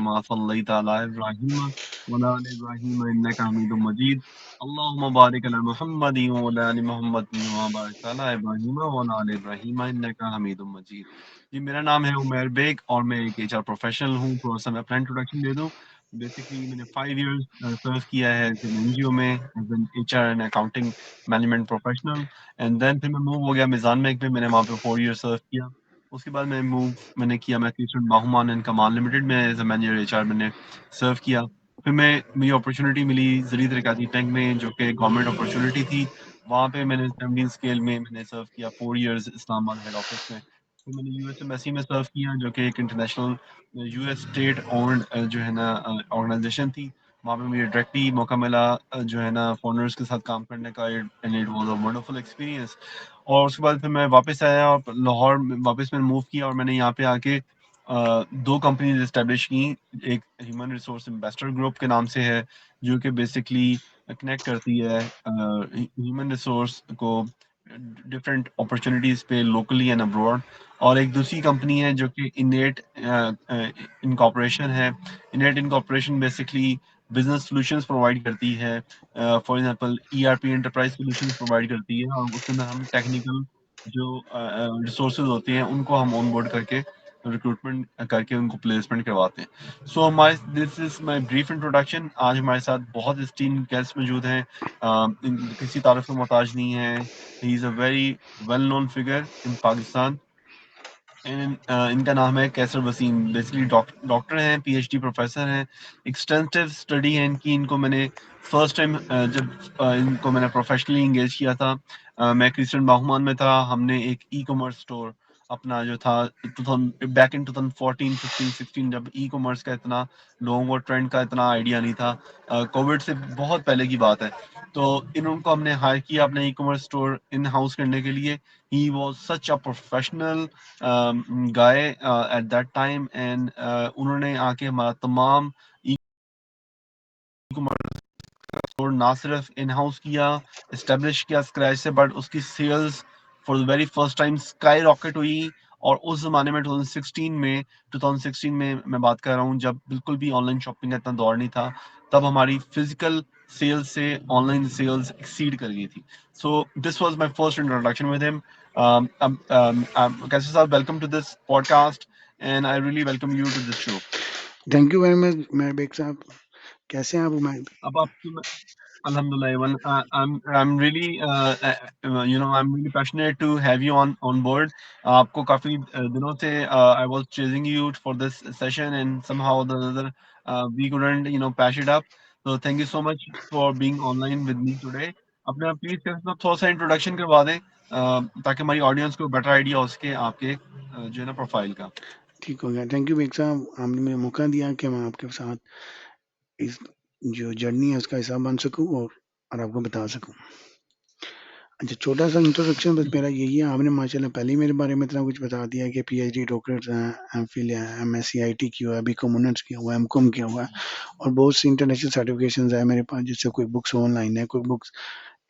कमा सल्लैता अला इब्राहीम व अला आलि इब्राहीम इन्नका हमीदुम मजीद। अल्लाहुम्मा बारिक अला मुहम्मदिन व अला आलि मुहम्मदिन व बारिक अला इब्राहीम व अला आलि इब्राहीम इन्नका हमीदुम मजीद। जी, मेरा नाम है उमैर बेग और मैं एक एचआर प्रोफेशनल हूँ। थोड़ा-सा मैं अपना इंट्रोडक्शन दे दूँ। बेसिकली मैंने 5 इयर्स सर्व किया है एज़ एन एनजीओ में as an HR and accounting management professional and then फिर मैं मूव हो गया मिज़ान बैंक में, मैंने वहाँ पे 4 इयर्स सर्व किया। उसके बाद मैंने किया मैं कीस्टोन बाहुमान एंड कमाल लिमिटेड में एज़ अ मैनेजर एचआर मैंने सर्व किया। फिर मुझे अपॉर्च्युनिटी मिली ज़रीए तरक्याती बैंक में जो कि गवर्नमेंट अपॉर्च्युनिटी थी। वहाँ पे मैंने 17 स्केल में मैंने सर्व किया 4 इयर्स इस्लामाबाद हेड ऑफिस में। फिर मैंने यूएस एम्बेसी में सर्व किया जो कि एक इंटरनेशनल यूएस स्टेट ओन्ड जो है ना ऑर्गेनाइजेशन थी। वहाँ पे मुझे डायरेक्टली मौका मिला जो है ना फॉरेनर्स के साथ काम करने का and it was a wonderful experience. और उसके बाद फिर मैं वापस आया और लाहौर में वापस मैंने मूव किया और मैंने यहाँ पे आके 2 कंपनीज़ एस्टेब्लिश की। एक ह्यूमन रिसोर्स इन्वेस्टर ग्रुप के नाम से है, जो कि बेसिकली कनेक्ट करती है ह्यूमन रिसोर्स को डिफरेंट अपॉर्चुनिटीज़ पे लोकली एंड अब्रॉड। और एक दूसरी कंपनी है जो कि इनेट इनकॉर्पोरेशन है। इनेट incorporation basically business solutions provide करती है। For example ERP enterprise solutions provide करती है और उसके अंदर हम टेक्निकल जो रिसोर्सेज होते हैं उनको हम ऑनबोर्ड करके रिक्रूटमेंट करके उनको प्लेसमेंट करवाते हैं। सो हमारे this is my brief introduction. आज हमारे साथ बहुत एस्टीम्ड गेस्ट मौजूद हैं। किसी तारीफ का मोहताज नहीं है। He is a very well known figure in Pakistan. इनका नाम है कैसर वसीम। बेसिकली डॉक्टर हैं, पीएचडी प्रोफेसर हैं। एक्सटेंसिव स्टडी है इनकी। इनको मैंने फर्स्ट टाइम जब इनको मैंने प्रोफेशनली एंगेज किया था, मैं क्रिस्टियन बाहुमान में था। हमने एक ई कॉमर्स स्टोर अपना जो था 2000 बैक इन 2014 15 16 जब ई कॉमर्स का इतना लोगों को ट्रेंड का इतना आइडिया नहीं था। कोविड से बहुत पहले की बात है। तो इनको हमने हायर किया अपने e-commerce store in house करने के लिए। ही was such a professional guy at that time and उन्होंने आके हमारा तमाम ई कॉमर्स स्टोर ना सिर्फ इन हाउस किया, एस्टेब्लिश किया स्क्रैच से, बट उसकी sales for the very first time skyrocket हुई। और उस जमाने में 2016 में मैं बात कर रहा हूँ, जब बिल्कुल भी ऑनलाइन शॉपिंग का इतना दौर नहीं था, तब हमारी फिजिकल सेल्स से ऑनलाइन सेल्स एक्सीड कर गई थी। So this was my first introduction with him. कैसे साहब, welcome to this podcast and I really welcome you to this show. Thank you very much Umair Baig साहब। कैसे हैं आप उमैर? अब आप Alhamdulillah, Evan. I'm really I'm really passionate to have you on board. आपको काफी दिनों से I was chasing you for this session and somehow the other we couldn't patch it up. So thank you so much for being online with me today. अपने आप please थोड़ा सा introduction करवा दें ताकि हमारी ऑडियंस को बेटर आइडिया हो सके आपके जो है ना प्रोफाइल का। ठीक हो गया। थैंक यू बेग साहब, आपने मुझे मौका दिया कि मैं आपके साथ इस जो जर्नी है उसका हिस्सा बन सकूं और आपको बता सकूं। अच्छा, छोटा-सा इंट्रोडक्शन बस मेरा यही है। आपने माशाल्लाह पहले ही मेरे बारे में इतना कुछ बता दिया है कि पीएचडी डॉक्टरेट हैं, एमफिल है, एमएससी आईटी किया हुआ है, बीकॉम ऑनर्स किया हुआ है, एमकॉम किया हुआ है और बहुत सी इंटरनेशनल सर्टिफिकेशंस है मेरे पास, जैसे क्विक बुक्स ऑनलाइन है, क्विक बुक्स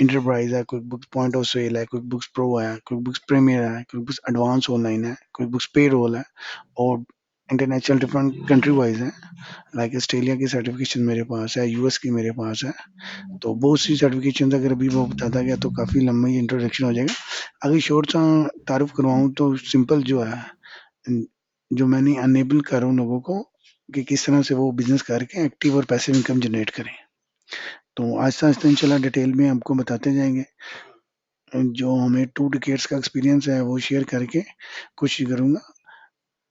एंटरप्राइज है, QuickBooks point of sale है, क्विक बुक्स प्रो है, क्विक बुक्स प्रीमियर है, क्विक बुक्स एडवांस ऑनलाइन है, क्विक बुक्स पे रोल है और इंटरनेशनल डिफरेंट कंट्री वाइज है। लाइक ऑस्ट्रेलिया की सर्टिफिकेशन मेरे पास है, यूएस की मेरे पास है। तो बहुत सी सर्टिफिकेशन अगर अभी वो बताता गया तो काफ़ी लंबा ही इंट्रोडक्शन हो जाएगा। अगर शॉर्ट सा तारुफ करवाऊँ तो सिंपल जो है, जो मैंने अनेबल कर रहा हूँ लोगों को कि किस तरह से वो बिज़नेस करके एक्टिव और पैसिव इनकम जनरेट करें। तो आहिस्ता-आहिस्ता इंशाल्लाह डिटेल में आपको बताते जाएँगे। जो हमें 2 डिकेड्स का एक्सपीरियंस है वो शेयर करके कोशिश करूँगा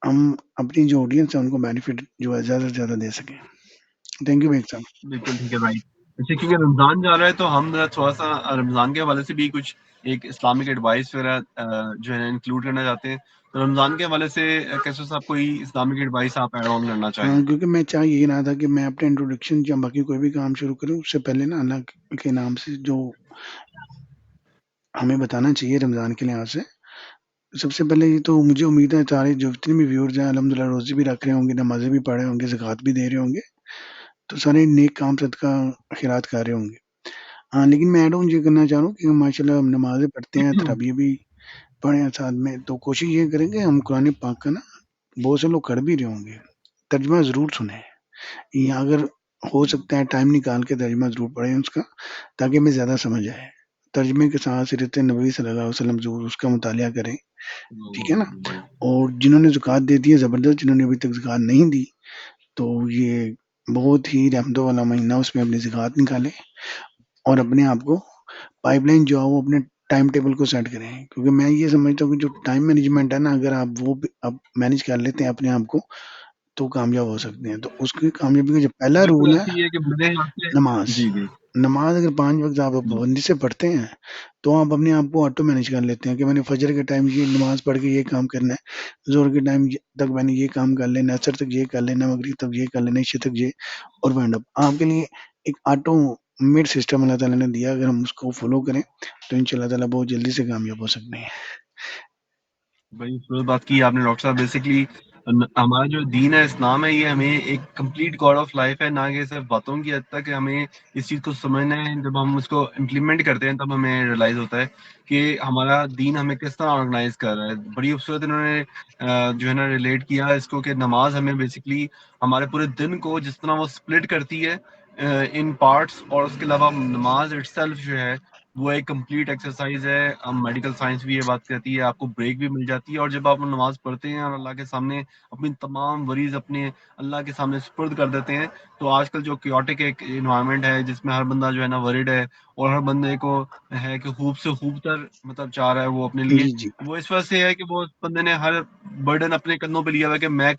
हम अपनी जो ऑडियंस है उनको बेनिफिट जो है ज़्यादा से ज़्यादा दे सकें। थैंक यू मेक साहब। बिल्कुल ठीक है भाई। अच्छा, क्योंकि रमज़ान जा रहा है तो हम थोड़ा-सा रमज़ान के हवाले से भी कुछ एक इस्लामिक एडवाइस वगैरह जो है इंक्लूड करना चाहते हैं। तो रमज़ान के हवाले से कैसे साहब कोई इस्लामिक एडवाइस आप ऐड ऑन करना चाहें? हाँ, क्योंकि मैं चाह यही रहा था कि मैं अपने इंट्रोडक्शन या बाकी कोई भी काम शुरू करूँ उससे पहले ना अल्लाह के नाम से जो हमें बताना चाहिए रमज़ान के लिहाज़ से। सबसे पहले ये तो मुझे उम्मीद है सारे जो जितने भी व्यूअर्स हैं अल्हम्दुलिल्लाह रोज़े भी रख रहे होंगे, नमाज़ें भी पढ़ रहे होंगे, ज़कात भी दे रहे होंगे। तो सारे नेक काम सदका खैरात कर रहे होंगे। हाँ, लेकिन मैं ऐड ऑन ये करना चाह रहा हूँ कि माशाल्लाह हम नमाज़ें पढ़ते हैं, तरावीह भी पढ़े हैं साथ में। तो कोशिश ये करें कि हम कुरान पाक का ना बहुत से लोग कर भी रहे होंगे, तर्जुमा ज़रूर सुनें। या अगर हो सकता है टाइम निकाल के तर्जुमा ज़रूर पढ़ें उसका, ताकि हमें ज़्यादा समझ आए। तर्जुमे के साथ सीरत नबी सल्लल्लाहु अलैहि वसल्लम ज़रूर उसका मुतालिया करें, ठीक है ना? भाई और जिन्होंने ज़कात दे दी है ज़बरदस्त, जिन्होंने अभी तक ज़कात नहीं दी, तो ये बहुत ही रहमतों वाला महीना, उसमें अपनी ज़कात निकालें और अपने आप को पाइपलाइन जो है वो अपने टाइम टेबल को सेट करें। क्योंकि मैं ये समझता हूँ कि जो टाइम मैनेजमेंट है ना, अगर आप वो भी आप मैनेज कर लेते हैं अपने आप को, तो कामयाब हो सकते हैं। तो उसकी कामयाबी का जो पहला बिल्कुल रूल है, ऐसे ही है कि मेरे यहाँ से नमाज़। जी, जी, नमाज़ अगर 5 वक़्त आप जी, पाबंदी से पढ़ते हैं, तो आप अपने आप को ऑटो मैनेज कर लेते हैं कि मैंने फ़जर के टाइम ये नमाज़ पढ़ के ये काम करना है, ज़ोहर के टाइम य तक मैंने ये काम कर लेना है, असर तक ये कर लेना है, मगरिब तक ये कर लेना है, इशा तक ये, और वाइंड अप। आपके लिए एक ऑटोमेट सिस्टम अल्लाह ताला ने दिया, अगर हम उसको फ़ॉलो करें, तो इंशाअल्लाह ताला बहुत जल्दी से कामयाब हो सकते हैं। बड़ी खूबसूरत बात की आपने डॉक्टर साहब। बेसिकली हमारा जो दीन है, इस्लाम है, ये हमें एक कंप्लीट गॉड ऑफ लाइफ है, ना कि सिर्फ बातों की हद तक। हमें इस चीज़ को समझना है, जब हम उसको इम्प्लीमेंट करते हैं तब हमें रियलाइज़ होता है कि हमारा दीन हमें किस तरह ऑर्गेनाइज कर रहा है। बड़ी खूबसूरत इन्होंने जो है ना रिलेट किया इसको कि नमाज हमें बेसिकली हमारे पूरे दिन को जिस तरह वो स्प्लिट करती है इन पार्ट्स, और उसके अलावा नमाज इटसेल्फ जो है वो एक कंप्लीट एक्सरसाइज है। मेडिकल साइंस भी ये बात कहती है, आपको ब्रेक भी मिल जाती है। और जब आप नमाज पढ़ते हैं और अल्लाह के सामने अपनी तमाम वरीज अपने अल्लाह के सामने सुपुर्द कर देते हैं, तो आजकल जो क्योटिक एक इन्वायरमेंट है जिसमें हर बंदा जो है ना वरिड है, और हर बंदे को है कि खूब से खूब तर मतलब चाह रहा है वो अपने लिए, जी, जी। वो इस वजह से है कि वो उस बंदे ने हर बर्डन अपने कंधों पे लिया हुआ है कि मैं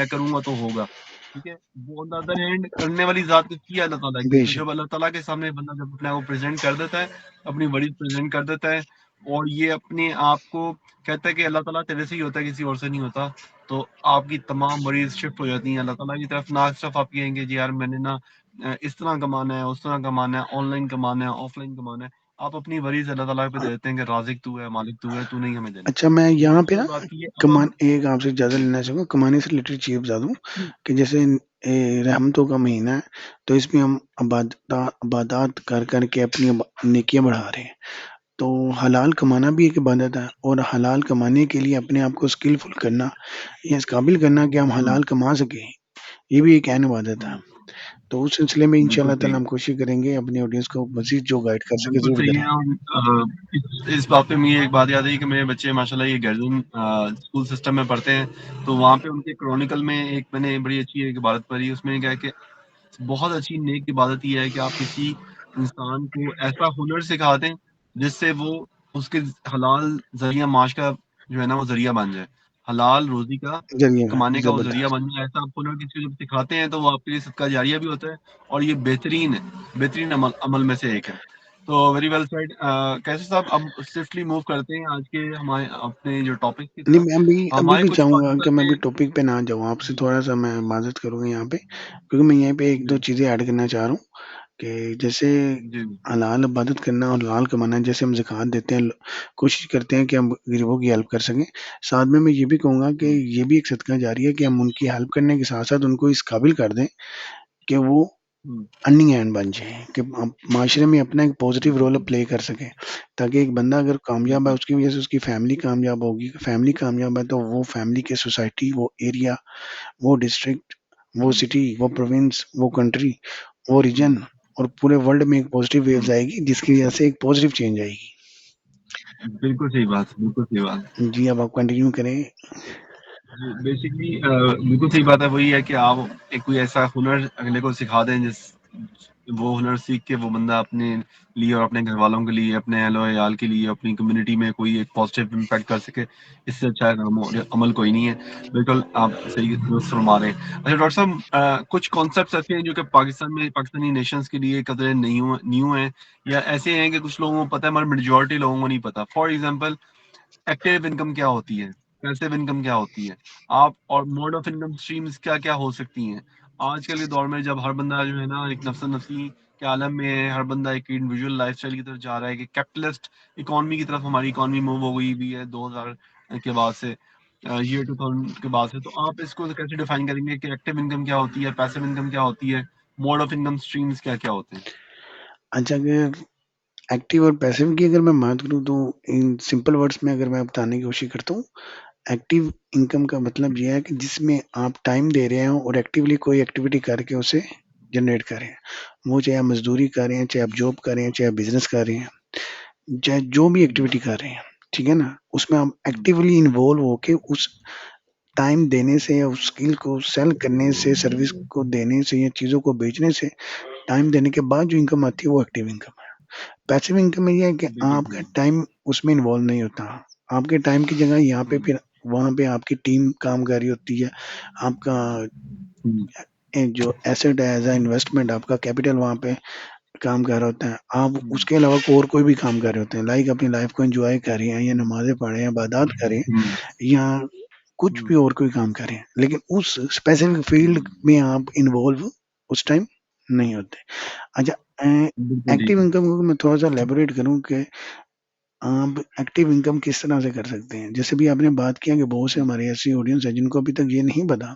करूंगा तो होगा। ठीक है, वो ऑन द अदर हैंड करने वाली ज़ात किसकी है? अल्लाह ताला की। तो बेशक। जब अल्लाह ताला के सामने बंदा जब अपने आप को प्रेज़ेंट कर देता है, अपनी वरीज़ प्रेज़ेंट कर देता है, और ये अपने आप को कहता है कि अल्लाह ताला तेरे से ही होता है, किसी और से नहीं होता, तो आपकी तमाम वरीज़ शिफ्ट हो जाती हैं अल्लाह ताला की तरफ। ना सिर्फ़ आप कहेंगे जी यार मैंने ना इस तरह कमाना है, उस तरह कमाना है, ऑनलाइन कमाना है, ऑफ़लाइन कमाना है। आप अपनी वरीज़ अल्लाह ताला पे अ, दे देते हैं कि राज़िक तू है, मालिक तू है, तूने ही हमें देना है। अच्छा, मैं बड़ी यहाँ पे ना खूबसूरत बात की है। अब हम एक आपसे इजाज़त लेना चाहूँगा, कमाने से रिलेटेड चीज़ बता दूँ कि जैसे रहमतों का महीना है, तो इसमें हम इबादत कर के अपनी नेकियाँ बढ़ा रहे हैं। तो हलाल कमाना भी एक इबादत है, और हलाल कमाने के लिए अपने आप को स्किलफुल करना, या इस काबिल करना कि हम हुँ, हलाल कमा सकें, ये भी एक अहम इबादत है। हुँ, तो उस सिलसिले में बिल्कुल इंशाअल्लाह ताला सही। हम कोशिश करेंगे अपनी ऑडियंस को मज़ीद जो गाइड कर सके बिल्कुल ज़रूर सही करें। है। और इस बात पे मुझे एक बात याद आई कि मेरे बच्चे माशाल्लाह ये गर्जन स्कूल सिस्टम में पढ़ते हैं, तो वहाँ पे उनके क्रॉनिकल में एक मैंने बड़ी अच्छी एक इबारत पढ़ी, उसमें क्या है कि बहुत अच्छी नेक इबादत ये है कि आप किसी इंसान को ऐसा हुनर सिखा दें जिससे वो उसके हलाल ज़रिया माश का जो है ना वो ज़रिया बन जाए। हलाल रोज़ी का ज़रिए कमाने का वो ज़रिया ज़बरदस्त। बन जाए। ऐसा आप हुनर किसी को जब सिखाते हैं तो वो आपके लिए सदका जारिया भी होता है, और ये बेहतरीन है, बेहतरीन अमल अमल में से एक है। तो वेरी वेल सेड। कैसे साहब, अब स्विफ्टली मूव करते हैं आज के हमारे अपने जो टॉपिक की नहीं, तरफ। मैं अभी अभी हमारे भी कुछ चाहूँगा कि पाकिस्तान मैं में अभी टॉपिक पे ना जाऊँ, आपसे जी, थोड़ा-सा मैं माज़रत करूँगा यहाँ पे, क्योंकि मैं यहीं पे 1-2 जी, चीज़ें ऐड करना चाह रहा हूँ कि जैसे जी, हलाल इबादत करना और हलाल कमाना, जैसे हम ज़कात देते हैं, कोशिश करते हैं कि हम गरीबों की हेल्प कर सकें। साथ में मैं ये भी कहूँगा कि हुँ, ये भी एक सदका जारिया है कि हम उनकी हेल्प करने के साथ-साथ उनको इस काबिल कर दें कि वो हुँ, अर्निंग एंड बन जाएँ, कि हम माशरे में अपना एक पॉज़िटिव रोल बिल्कुल, प्ले कर सकें। ताकि एक बंदा अगर कामयाब है, बिल्कुल, उसकी वज़ह से उसकी फैमिली कामयाब होगी, फैमिली कामयाब है तो वो फैमिली के सोसाइटी, वो एरिया, वो डिस्ट्रिक्ट, वो हुँ, सिटी, वो प्रोविंस, वो कंट्री, वो हुँ, रीजन, और पूरे वर्ल्ड में एक पॉज़िटिव वेव्स हुँ। आएगी, जिसकी वज़ह से एक पॉज़िटिव चेंज आएगी। बिल्कुल सही बात, बिल्कुल सही बात। जी, अब आप कंटिन्यू करें। जी, बेसिकली बिल्कुल सही बात है। वही है कि आप एक कोई ऐसा हुनर अगले को सिखा दें जिस वो हुनर सीख के वो बंदा अपने लिए और अपने घरवालों के लिए, अपने अहलो-अयाल के लिए, अपनी कम्युनिटी में कोई एक पॉजिटिव इम्पैक्ट कर सके, इससे अच्छा काम और अमल कोई नहीं है। बिल्कुल आप सही दुरुस्त फरमा रहे हैं। अच्छा डॉक्टर साहब, कुछ कॉन्सेप्ट्स ऐसे हैं जो कि पाकिस्तान में पाकिस्तानी नेशंस के लिए कतरे न्यू न्यू हैं, या ऐसे हैं कि कुछ लोगों को पता है मगर मेजॉरिटी लोगों को नहीं पता। फॉर एग्ज़ाम्पल, एक्टिव इनकम क्या होती है? पैसिव इनकम क्या होती है? आप और मोड ऑफ इनकम स्ट्रीम्स क्या-क्या हो सकती हैं? आजकल के दौर में जब हर बंदा जो है ना एक नफ़्सो-नफ़्सी के आलम में है, हर बंदा एक इंडिविजुअल लाइफ़स्टाइल की तरफ जा रहा है कि कैपिटलिस्ट इकोनॉमी की तरफ हमारी इकोनॉमी मूव हो गई हुई है 2000 के बाद से, ईयर 2000 के बाद से। तो आप इसको कैसे डिफाइन करेंगे कि एक्टिव इनकम क्या होती है? पैसिव इनकम क्या होती है? मोड ऑफ इनकम स्ट्रीम्स क्या-क्या होते हैं? अच्छा, अगर एक्टिव और पैसिव की अगर मैं बात करूँ, तो इन सिंपल वर्ड्स में अगर मैं बताने की कोशिश करता हूँ, एक्टिव इनकम का मतलब ये है कि जिसमें आप टाइम दे रहे हो और एक्टिवली कोई एक्टिविटी करके उसे जनरेट कर रहे हैं। वो चाहे आप मज़दूरी कर रहे हैं, चाहे आप जॉब कर रहे हैं, चाहे आप बिज़नेस कर रहे हैं, चाहे जो भी एक्टिविटी कर रहे हैं, ठीक है ना? उसमें आप एक्टिवली इन्वॉल्व होके उस टाइम देने से या उस स्किल को सेल करने से, सर्विस को देने से या चीज़ों को बेचने से टाइम देने के बाद जो इनकम आती है वो एक्टिव इनकम है। पैसिव इनकम में ये है कि बिल्कुल आपका सही। टाइम उसमें इन्वॉल्व नहीं होता। आपके टाइम की जगह यहाँ पे फिर वहाँ पे आपकी टीम काम कर रही होती है। आपका हुँ, जो एसेट है एज़ अ इन्वेस्टमेंट आपका कैपिटल वहाँ पे काम कर रहा होता है। आप हुँ, उसके अलावा और कोई भी काम कर रहे होते हैं। लाइक अपनी लाइफ़ को एन्जॉय कर रहे हैं या नमाज़ें पढ़ रहे हैं, इबादत कर रहे हैं हुँ, या कुछ हुँ, भी और कोई काम कर रहे हैं। लेकिन उस स्पेसिफिक फ़ील्ड में आप इन्वॉल्व उस टाइम नहीं होते। अच्छा बिल्कुल ठीक एक्टिव है। इनकम को मैं थोड़ा-सा एलैबोरेट करूँ कि आप एक्टिव इनकम किस तरह से कर सकते हैं? जैसे भी आपने बात किया कि बहुत से हमारे ऐसी ऑडियंस है जिनको अभी तक ये नहीं पता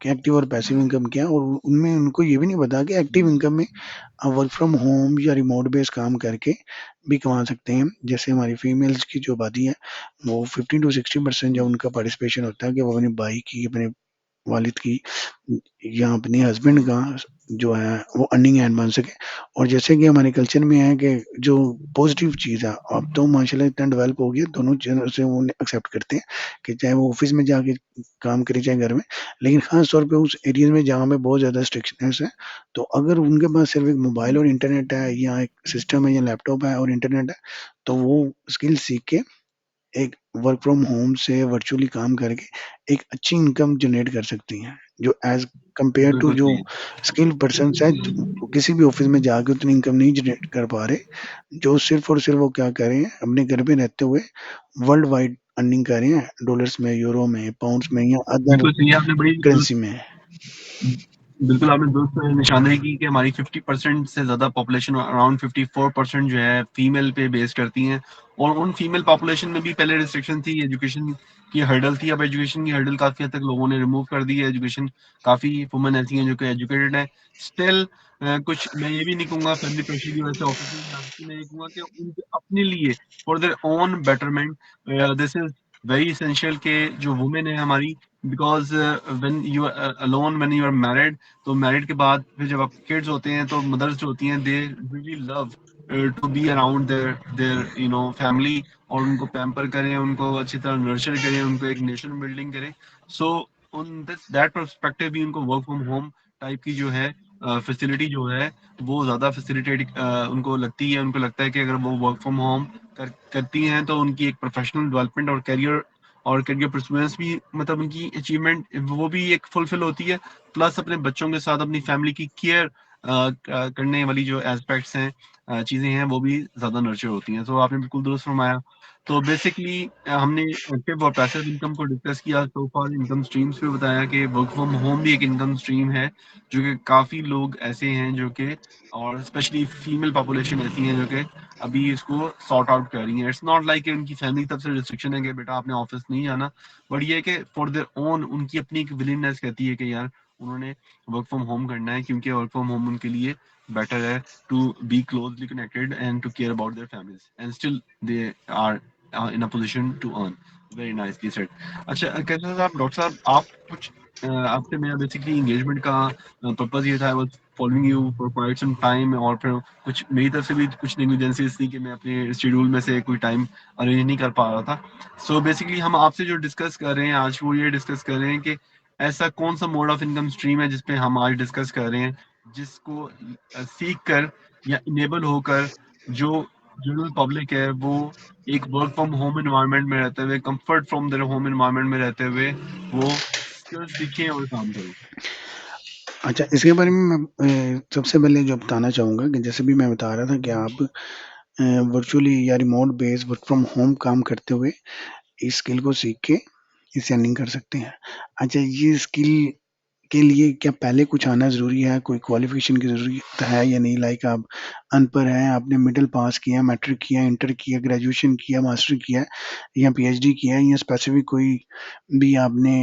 कि एक्टिव और पैसिव इनकम क्या है और उनमें उनको ये भी नहीं पता कि एक्टिव इनकम में आप वर्क फ्रॉम होम या रिमोट बेस्ड काम करके भी कमा सकते हैं। जैसे हमारी फीमेल्स की जो आबादी है, वो 50 टू 60% जो उनका पार्टिसिपेशन होता है कि वो अपनी भाई की, अपने वालिद की या अपने हस्बैंड का जो है वो अर्निंग एंड बन सके। और जैसे कि हमारे कल्चर में है कि जो पॉजिटिव चीज़ है अब तो माशाल्लाह इतना डेवलप हो गया, दोनों चीज़ों से वो एक्सेप्ट करते हैं कि चाहे वो ऑफिस में जाके काम करे चाहे घर में। लेकिन खास तौर पे उस एरिया में जहाँ पे बहुत ज़्यादा स्ट्रिक्टनेस है, तो अगर उनके पास सिर्फ एक मोबाइल और इंटरनेट है या एक सिस्टम है या लैपटॉप है और इंटरनेट है, तो वो स्किल सीख के एक वर्क फ्रॉम होम से वर्चुअली काम करके एक अच्छी इनकम जनरेट कर सकती हैं, जो एज़ कंपेयर टू बिल्कुल जो सही है। स्किल्ड पर्सन्स हैं, किसी भी ऑफ़िस में जाके उतनी इनकम नहीं जनरेट कर पा रहे, जो सिर्फ़ और सिर्फ़ वो क्या कर रहे हैं, अपने घर पे रहते हुए वर्ल्ड वाइड अर्निंग कर रहे हैं, डॉलर्स में, यूरो में, पाउंड्स में या अदर बिल्कुल सही है, आपने बड़ी करेंसी में। बिल्कुल आपने दुरुस्त निशानदेही की कि हमारी 50% से ज़्यादा पॉपुलेशन अराउंड 54% जो है फीमेल पे बेस करती हैं और उन फीमेल पॉपुलेशन में भी पहले रिस्ट्रिक्शन थी, एजुकेशन की हर्डल थी। अब एजुकेशन की हर्डल काफ़ी हद तक लोगों ने रिमूव कर दी है। एजुकेशन काफ़ी वुमेन ऐसी हैं जो कि एजुकेटेड हैं। स्टिल कुछ मैं ये भी नहीं कहूँगा फैमिली प्रेशर की वजह से ऑफिस नहीं जा सकती। मैं ये कहूँगा कि उनके अपने लिए for their own betterment this is very essential कि जो वुमेन है हमारी because when you are alone when you are married, तो मैरिड के बाद फिर जब आपके किड्स होते हैं तो मदर्स जो होती हैं they really love to be around their their family और उनको पैम्पर करें, उनको अच्छी तरह नर्चर करें, उनको एक नेशन बिल्डिंग करें। So on this that perspective भी उनको वर्क फ्रॉम होम टाइप की जो है फैसिलिटी जो है वो ज़्यादा फैसिलिटेट उनको लगती है। उनको लगता है कि अगर वो वर्क फ्रॉम होम करती हैं तो उनकी एक प्रोफेशनल डेवलपमेंट और करियर परस्यूएंस भी मतलब उनकी अचीवमेंट वो भी एक फुलफिल होती है। प्लस अपने बच्चों के साथ अपनी फैमिली की केयर करने वाली जो एस्पेक्ट्स हैं, चीज़ें हैं वो भी ज़्यादा नर्चर होती हैं। तो आपने बिल्कुल दुरुस्त फरमाया। तो बेसिकली हमने एक्टिव और पैसिव इनकम को डिस्कस किया, सो फॉर इनकम स्ट्रीम्स पे बताया कि वर्क फ्रॉम होम भी एक इनकम स्ट्रीम है, जो कि काफ़ी लोग ऐसे हैं जो कि और स्पेशली फीमेल पॉपुलेशन ऐसी हैं जो कि अभी इसको सॉर्ट आउट कर रही हैं। इट्स नॉट लाइक उनकी फैमिली की तरफ से रिस्ट्रिक्शन है कि बेटा आपने ऑफिस नहीं जाना, बट ये है कि फॉर देयर ओन उनकी अपनी एक विलिंगनेस कहती है कि यार उन्होंने वर्क फ्रॉम होम करना है क्योंकि वर्क फ्रॉम होम उनके लिए बेटर है to be closely connected and to care about their families and still they are in a position to earn. Very nicely said. अच्छा कहते हैं आप डॉक्टर साहब आप कुछ आपसे मेरा बेसिकली एंगेजमेंट का पर्पस ये था, I was following you for quite some time और फिर कुछ मेरी तरफ से भी कुछ नेग्लिजेंसीज थी कि मैं अपने शेड्यूल में से कोई टाइम अरेंज नहीं कर पा रहा था। सो बेसिकली हम आपसे जो डिस्कस कर रहे हैं आज वो ये डिस्कस कर रहे हैं कि ऐसा कौन सा मोड ऑफ इनकम स्ट्रीम है जिसपे हम आज डिस्कस कर रहे हैं, जिसको सीख कर या इनेबल होकर जो जनरल पब्लिक है वो एक वर्क फ्रॉम होम एनवायरनमेंट में रहते हुए, comfort from their home environment में रहते हुए वो स्किल्स सीखें और काम करें। अच्छा, इसके बारे में मैं सबसे पहले जो बताना चाहूँगा कि जैसे भी मैं बता रहा था कि आप वर्चुअली या remote base work from home काम करते हुए इस स्किल को सीख के इससे अर्निंग कर सकते हैं। अच्छा, ये स्किल के लिए क्या पहले कुछ आना ज़रूरी है? कोई क्वालिफ़िकेशन की ज़रूरत है या नहीं? लाइक आप अनपढ़ हैं, आपने मिडल पास किया, मैट्रिक किया, इंटर किया, ग्रेजुएशन किया, मास्टर किया है या पीएचडी किया है या स्पेसिफ़िक कोई भी आपने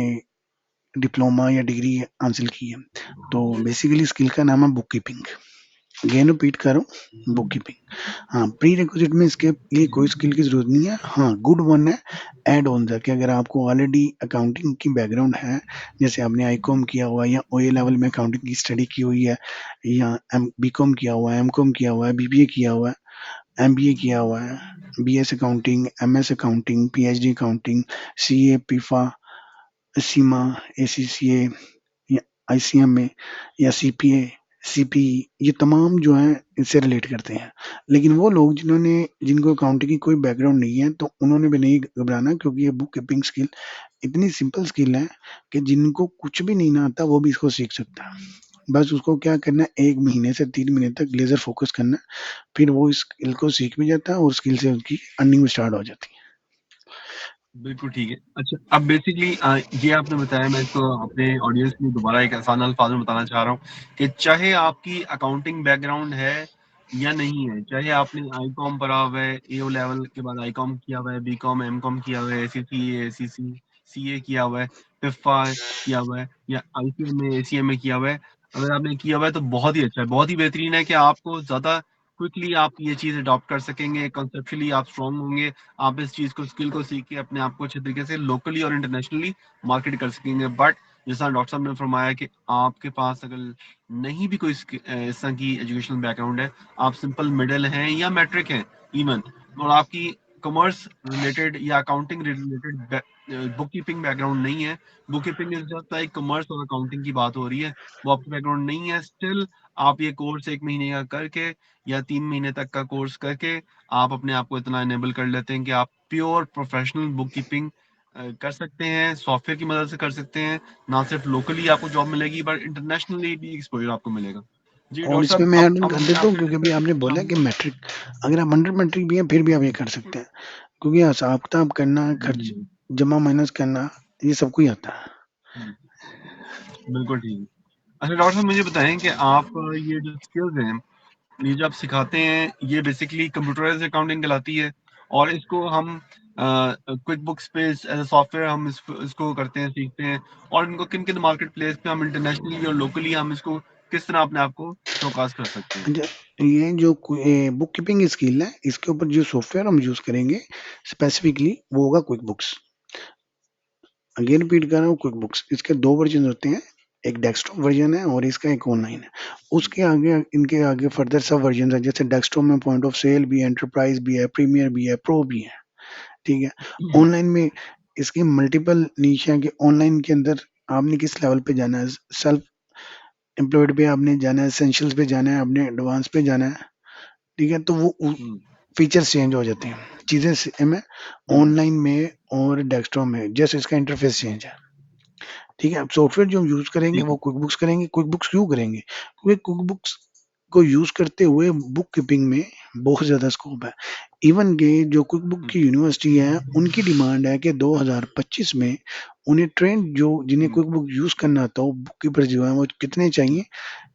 डिप्लोमा या डिग्री हासिल की है। तो बेसिकली स्किल का नाम है बुक कीपिंग। अगेन रिपीट कर रहा हूँ, बुक कीपिंग। हाँ, प्री रिक्विजिट में इसके लिए कोई स्किल की जरूरत नहीं है। हाँ, गुड वन है एड ऑन कि अगर आपको ऑलरेडी अकाउंटिंग की बैकग्राउंड है, जैसे आपने आईकॉम किया हुआ है या ओए लेवल में अकाउंटिंग की स्टडी की हुई है, या बीकॉम किया हुआ है, एमकॉम किया हुआ है, बीबीए किया हुआ है, एमबीए किया हुआ है, BS accounting, MS accounting, PhD accounting, CA, पीफा, सीमा, एसीसीए या आईसीएम में, या सीपीए, सीपीई, ये तमाम जो हैं इससे रिलेट करते हैं। लेकिन वो लोग जिनको अकाउंटिंग की कोई बैकग्राउंड नहीं है, तो उन्होंने भी नहीं घबराना, क्योंकि ये बुक कीपिंग स्किल इतनी सिंपल स्किल है कि जिनको कुछ भी नहीं ना आता वो भी इसको सीख सकता है। बस उसको क्या करना है, 1 महीने से 3 महीने तक लेज़र फ़ोकस करना है, फिर वो इस स्किल को सीख भी जाता है और स्किल से उसकी अर्निंग भी स्टार्ट हो जाती है। बिल्कुल ठीक है। अच्छा, अब बेसिकली ये आपने बताया, मैं इसको अपने ऑडियंस को दोबारा एक आसान अल्फाज में बताना चाह रहा हूँ कि चाहे आपकी अकाउंटिंग बैकग्राउंड है या नहीं है, चाहे आपने आईकॉम पढ़ा हुआ है, एओ लेवल के बाद आईकॉम किया हुआ है, बीकॉम, एमकॉम किया हुआ है, एसीसीए, एसीसी, सीए किया हुआ है, पिफा किया हुआ है, या आईसीएम में, एसीएम में किया हुआ है, अगर आपने किया हुआ है तो बहुत ही अच्छा है, बहुत ही बेहतरीन है कि आपको ज़्यादा क्विकली आप ये चीज़ अडॉप्ट कर सकेंगे, कॉन्सेप्चुअली आप स्ट्रॉन्ग होंगे, आप इस चीज़ को, स्किल को सीख के अपने आप को अच्छे तरीके से लोकली और इंटरनेशनली मार्केट कर सकेंगे। बट जैसा डॉक्टर साहब ने फरमाया कि आपके पास अगर नहीं भी कोई इस तरह की एजुकेशनल बैकग्राउंड है, आप सिंपल मिडिल हैं या मैट्रिक हैं इवन, और आपकी कॉमर्स रिलेटेड या accounting related book keeping background नहीं है, book keeping is just like commerce और अकाउंटिंग की बात हो रही है, वो आपकी बैकग्राउंड नहीं है, स्टिल आप ये कोर्स 1 महीने का करके या 3 महीने तक का कोर्स करके आप अपने आप को इतना इनेबल कर लेते हैं कि आप प्योर प्रोफेशनल बुक कीपिंग कर सकते हैं, सॉफ्टवेयर की मदद से कर सकते हैं, ना सिर्फ लोकली आपको जॉब मिलेगी बट इंटरनेशनली भी एक्सपोजर आपको मिलेगा। जी और डॉक्टर इसमें साहब, मैं अब ऐड ऑन कर हम देता हूँ, आपसे क्योंकि अभी डिस्कस आपने करना बोला कि चाहूंगा। मैट्रिक, अगर आप अंडर मैट्रिक भी हैं फिर भी आप ये कर सकते हैं, क्योंकि हिसाब किताब करना, जी खर्च जी जमा माइनस करना, ये सबको ही आता है। जी, बिल्कुल ठीक है। अच्छा डॉक्टर साहब, मुझे बताएं कि आप ये जो स्किल्स हैं, ये जो आप सिखाते हैं, ये बेसिकली कंप्यूटराइज्ड अकाउंटिंग कहलाती है, और इसको हम क्विक बुक्स पे एज अ सॉफ्टवेयर हम इसको करते हैं, सीखते हैं, और इनको किन किन मार्केट प्लेस पे हम इंटरनेशनली और लोकली हम इसको किस तरह अपने आप को शोकास कर सकते हैं। अच्छा, ये जो बुक कीपिंग स्किल है, इसके ऊपर जो सॉफ्टवेयर हम यूज करेंगे स्पेसिफिकली, वो होगा क्विक बुक्स। अगेन रिपीट कर रहा हूँ, क्विक बुक्स, इसके दो वर्जन होते हैं, एक डेस्कटॉप वर्जन है और इसका एक ऑनलाइन है। उसके आगे, इनके आगे फर्दर सब वर्जन है, जैसे डेस्कटॉप में पॉइंट ऑफ सेल भी है, एंटरप्राइज भी है, प्रीमियर भी है, प्रो भी है, ठीक है। ऑनलाइन में इसके मल्टीपल नीश हैं कि ऑनलाइन के अंदर आपने किस लेवल पे जाना है, सेल्फ एम्प्लॉयड पे आपने जाना है, एसेंशियल्स पे जाना है, आपने एडवांस पे जाना है, ठीक है। तो वो हम्म, फीचर्स चेंज हो जाते हैं, चीजें सेम है हम्म, ऑनलाइन में और डेस्कटॉप में, जैसे इसका इंटरफेस चेंज है, ठीक है। अब सॉफ्टवेयर जो हम यूज करेंगे ठीक वो है। क्विक बुक्स करेंगे। क्विक बुक्स क्यों करेंगे? क्योंकि क्विक बुक्स को यूज करते हुए बुक कीपिंग में बहुत ज्यादा स्कोप है। इवन के जो क्विक बुक हम्म, की यूनिवर्सिटी है, उनकी डिमांड है कि 2025 में उन्हें ट्रेंड जो जिन्हें हम्म, क्विक बुक यूज करना आता हो, बुक कीपर जो है वो कितने चाहिए,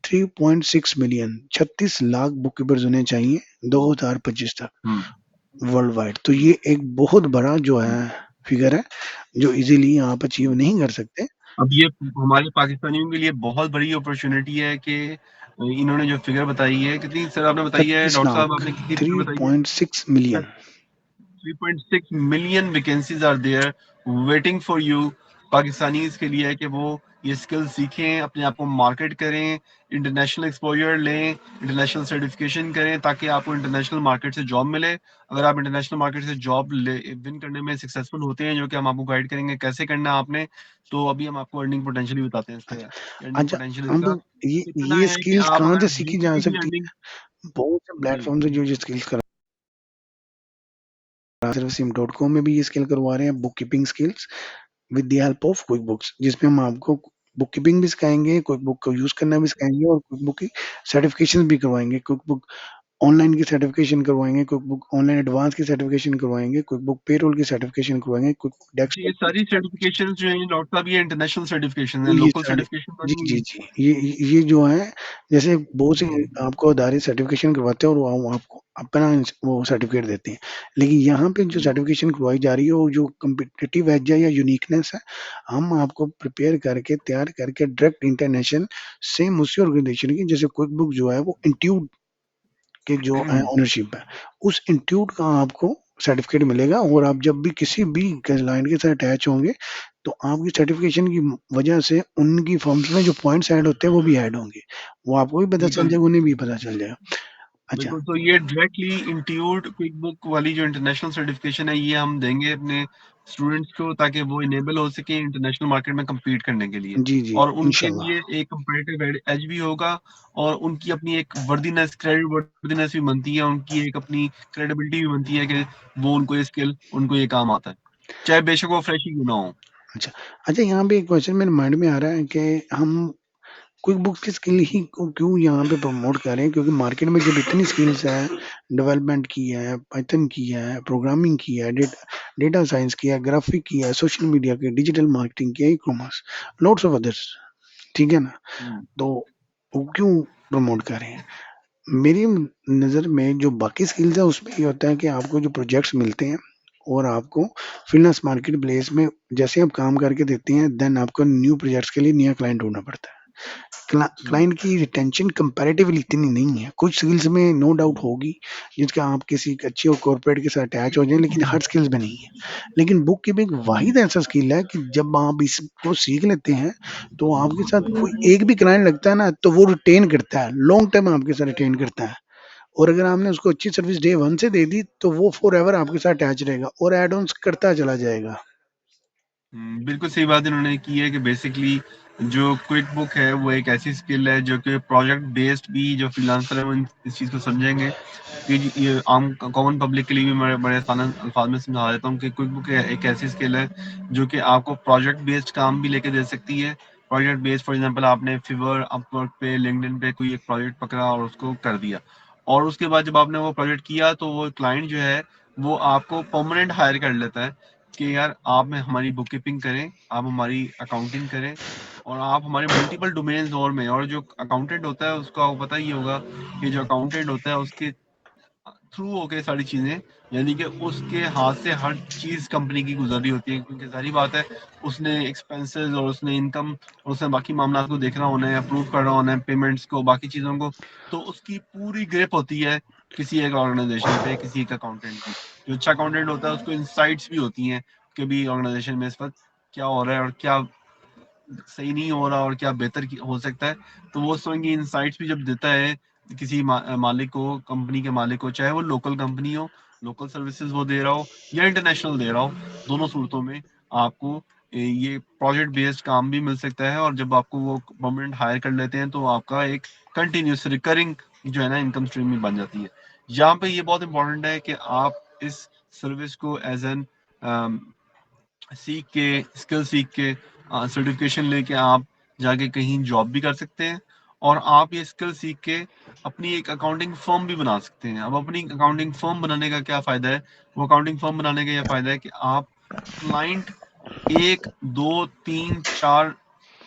3.6 मिलियन, 36 लाख बुक कीपर्स होने चाहिए 2025 तक हम्म, वर्ल्ड वाइड। तो ये एक बहुत बड़ा जो हम्म, है फिगर है, जो इजीली आप अचीव हम्म। नहीं कर सकते। अब ये हमारे पाकिस्तानियों के लिए बहुत बड़ी अपॉर्चुनिटी है कि इन्होंने जो फिगर बताई है, कितनी सर आपने बताई है 36 डॉक्टर साहब, लाख, आपने कितनी फिगर बताई है? 3.6 million. 3.6 million vacancies are there waiting for you, Pakistanis के लिए, कि वो ये स्किल सीखें, अपने आप को मार्केट करें, इंटरनेशनल एक्सपोजर लें, इंटरनेशनल सर्टिफिकेशन करें, ताकि आपको इंटरनेशनल मार्केट से जॉब मिले। अगर आप इंटरनेशनल मार्केट से जॉब ले विन करने में सक्सेसफुल होते हैं, जो कि हम आपको गाइड करेंगे कैसे करना है आपने, तो अभी हम आपको अर्निंग पोटेंशियल भी बताते हैं इसका। अर्निंग अच्छा, पोटेंशियल अब इसका इतना ये है कि स्किल्स आप कहाँ से अगर सीखी जा बेसिकली सकती अर्निंग। है? बहुत से जी प्लेटफॉर्म से जो ये स्किल्स करा, सिर्फ सिम.com में भी ये स्किल करवा रहे हैं, book keeping skills with the help of quick books, जिसमें हम आपको बुक कीपिंग भी सिखाएंगे, क्विक बुक को यूज करना भी सिखाएंगे और क्विक बुक की सर्टिफिकेशन भी करवाएंगे। क्विक बुक ऑनलाइन की सर्टिफिकेशन करवाएंगे, क्विक बुक ऑनलाइन एडवांस की सर्टिफिकेशन करवाएंगे, क्विक बुक पेरोल की सर्टिफिकेशन करवाएंगे, क्विक बुक जी, ये डेस्कटॉप की सारी सर्टिफिकेशन जो है डॉक्टर साहब, ये इंटरनेशनल सर्टिफिकेशन है, ये लोकल सारे, सर्टिफिकेशन तो जी, नहीं जी, है। जी। ये जो है, जैसे बहुत से आपको आधारित सर्टिफ़िकेशन करवाते हैं और वो आपको अपना वो सर्टिफ़िकेट देते हैं। लेकिन यहाँ पे जो जी सर्टिफ़िकेशन करवाई जा रही है, वो जो कॉम्पिटिटिव एज है या यूनिकनेस है, हम आपको प्रिपेयर करके, तैयार करके डायरेक्ट इंटरनेशनल सेम उसी ऑर्गेनाइजेशन की, जैसे क्विक बुक जो है वो इंट्यूड के जो ओनरशिप है, उस इंस्टीट्यूट का आपको सर्टिफिकेट मिलेगा और आप जब भी किसी भी क्लाइंट के साथ अटैच होंगे, तो आपकी सर्टिफिकेशन की वजह से उनकी फर्म्स में जो पॉइंट्स ऐड होते हैं वो भी ऐड होंगे। वो आपको भी पता चल बिल्कुल जाएगा, उन्हें भी पता चल जाएगा। अच्छा, बिल्कुल, तो ये डायरेक्टली इंट्यूट क्विक बुक वाली जो इंटरनेशनल सर्टिफिकेशन है, ये हम देंगे अपने स्टूडेंट्स को ताकि वो इनेबल हो सके इंटरनेशनल मार्केट में कम्पीट करने के लिए, जी, जी, और उनके इंशाल्लाह। लिए एक कंपैरेटिव एज भी होगा, और उनकी अपनी एक वर्दीनेस, क्रेडिट वर्दीनेस भी बनती है, उनकी एक अपनी क्रेडिबिलिटी भी बनती है कि वो उनको ये स्किल, उनको ये काम आता है, चाहे बेशक वो फ्रेश ही क्यों ना हो। अच्छा, अच्छा यहाँ पे एक क्वेश्चन मेरे माइंड में आ रहा है कि हम क्विक बुक की स्किल ही को क्यों यहाँ पे प्रमोट कर रहे हैं? क्योंकि मार्केट में जब इतनी स्किल्स है, डेवलपमेंट की है, पाइथन की है, प्रोग्रामिंग की है, डेटा साइंस की है, ग्राफिक की है, सोशल मीडिया की, डिजिटल मार्केटिंग की है, ई-कॉमर्स, लॉट्स ऑफ अदर्स, ठीक है ना? हम्म, तो वो क्यों प्रमोट कर रहे हैं? मेरी नज़र में जो बाकी स्किल्स है उसमें ये होता है कि आपको जो प्रोजेक्ट्स मिलते हैं और आपको फ्रीलांस मार्केट प्लेस में जैसे आप काम करके देते हैं, देन आपको न्यू प्रोजेक्ट्स के लिए नया क्लाइंट ढूंढना पड़ता है। हम्म, क्लाइंट की रिटेंशन कंपैरेटिवली इतनी नहीं है। कुछ स्किल्स में नो डाउट होगी, जिसका आप किसी अच्छी और कॉर्पोरेट के साथ अटैच हो जाएँ, लेकिन हर स्किल्स में नहीं है। लेकिन बुक कीपिंग वाहिद ऐसा स्किल है कि जब आप इसको सीख लेते हैं, तो आपके साथ कोई एक भी क्लाइंट लगता है ना, तो वो रिटेन करता है, लॉन्ग टर्म आपके साथ रिटेन करता है। और अगर आपने उसको अच्छी सर्विस डे 1 से दे दी, तो वो फॉरएवर आपके साथ अटैच रहेगा और ऐड ऑन्स करता चला जाएगा। बिल्कुल सही बात इन्होंने की है कि बेसिकली जो क्विक बुक है वो एक ऐसी स्किल है जो कि प्रोजेक्ट बेस्ड भी जो फ्रीलांसर है वो इस चीज़ को समझेंगे कि ये आम कॉमन पब्लिक के लिए भी मैं बड़े आसान अल्फाज में समझा देता हूँ कि क्विक बुक एक ऐसी स्किल है जो कि आपको प्रोजेक्ट बेस्ड काम भी लेके दे सकती है। प्रोजेक्ट बेस्ड, फॉर एग्जांपल, आपने फिवर, अपवर्क पे, लिंक्डइन पे कोई एक प्रोजेक्ट पकड़ा और उसको कर दिया, और उसके बाद जब आपने वो प्रोजेक्ट किया तो वो क्लाइंट जो है वो आपको परमानेंट हायर कर लेता है कि यार आप में हमारी बुक कीपिंग करें, आप हमारी अकाउंटिंग करें, और आप हमारे मल्टीपल डोमेन्स और में, और जो अकाउंटेंट होता है उसको आपको पता ही होगा कि जो अकाउंटेंट होता है उसके थ्रू होके सारी चीजें, यानी कि उसके हाथ से हर चीज कंपनी की गुजर रही होती है, क्योंकि सारी बात है उसने एक्सपेंसेस और उसने इनकम और उसने बाकी मामला को देखना होना है, अप्रूव करना होना है पेमेंट्स को, बाकी चीजों को, तो उसकी पूरी ग्रिप होती है किसी एक ऑर्गेनाइजेशन पे, किसी एक अकाउंटेंट की। जो अच्छा अकाउंटेंट होता है उसको इंसाइट्स भी होती हैं कि भी ऑर्गेनाइजेशन में इस वक्त क्या हो रहा है और क्या सही नहीं हो रहा और क्या बेहतर हो सकता है। तो वो स्वयं की इंसाइट्स भी जब देता है किसी मालिक को, कंपनी के मालिक को, चाहे वो लोकल कंपनी हो, लोकल सर्विसेज वो दे रहा हो या इंटरनेशनल दे रहा हो, दोनों सूरतों में आपको ये प्रोजेक्ट बेस्ड काम भी मिल सकता है, और जब आपको वो परमानेंट हायर कर लेते हैं तो आपका एक कंटिन्यूस रिकरिंग जो है ना इनकम स्ट्रीम भी बन जाती है। यहाँ पे ये बहुत इंपॉर्टेंट है कि आप इस सर्विस को एज एन सीख के, स्किल सीख के, सर्टिफिकेशन लेके आप जाके कहीं जॉब भी कर सकते हैं, और आप ये स्किल सीख के अपनी एक अकाउंटिंग फर्म भी बना सकते हैं। अब अपनी अकाउंटिंग फर्म बनाने का क्या फ़ायदा है? वो अकाउंटिंग फर्म बनाने का ये फ़ायदा है कि आप क्लाइंट 1, 2, 3, 4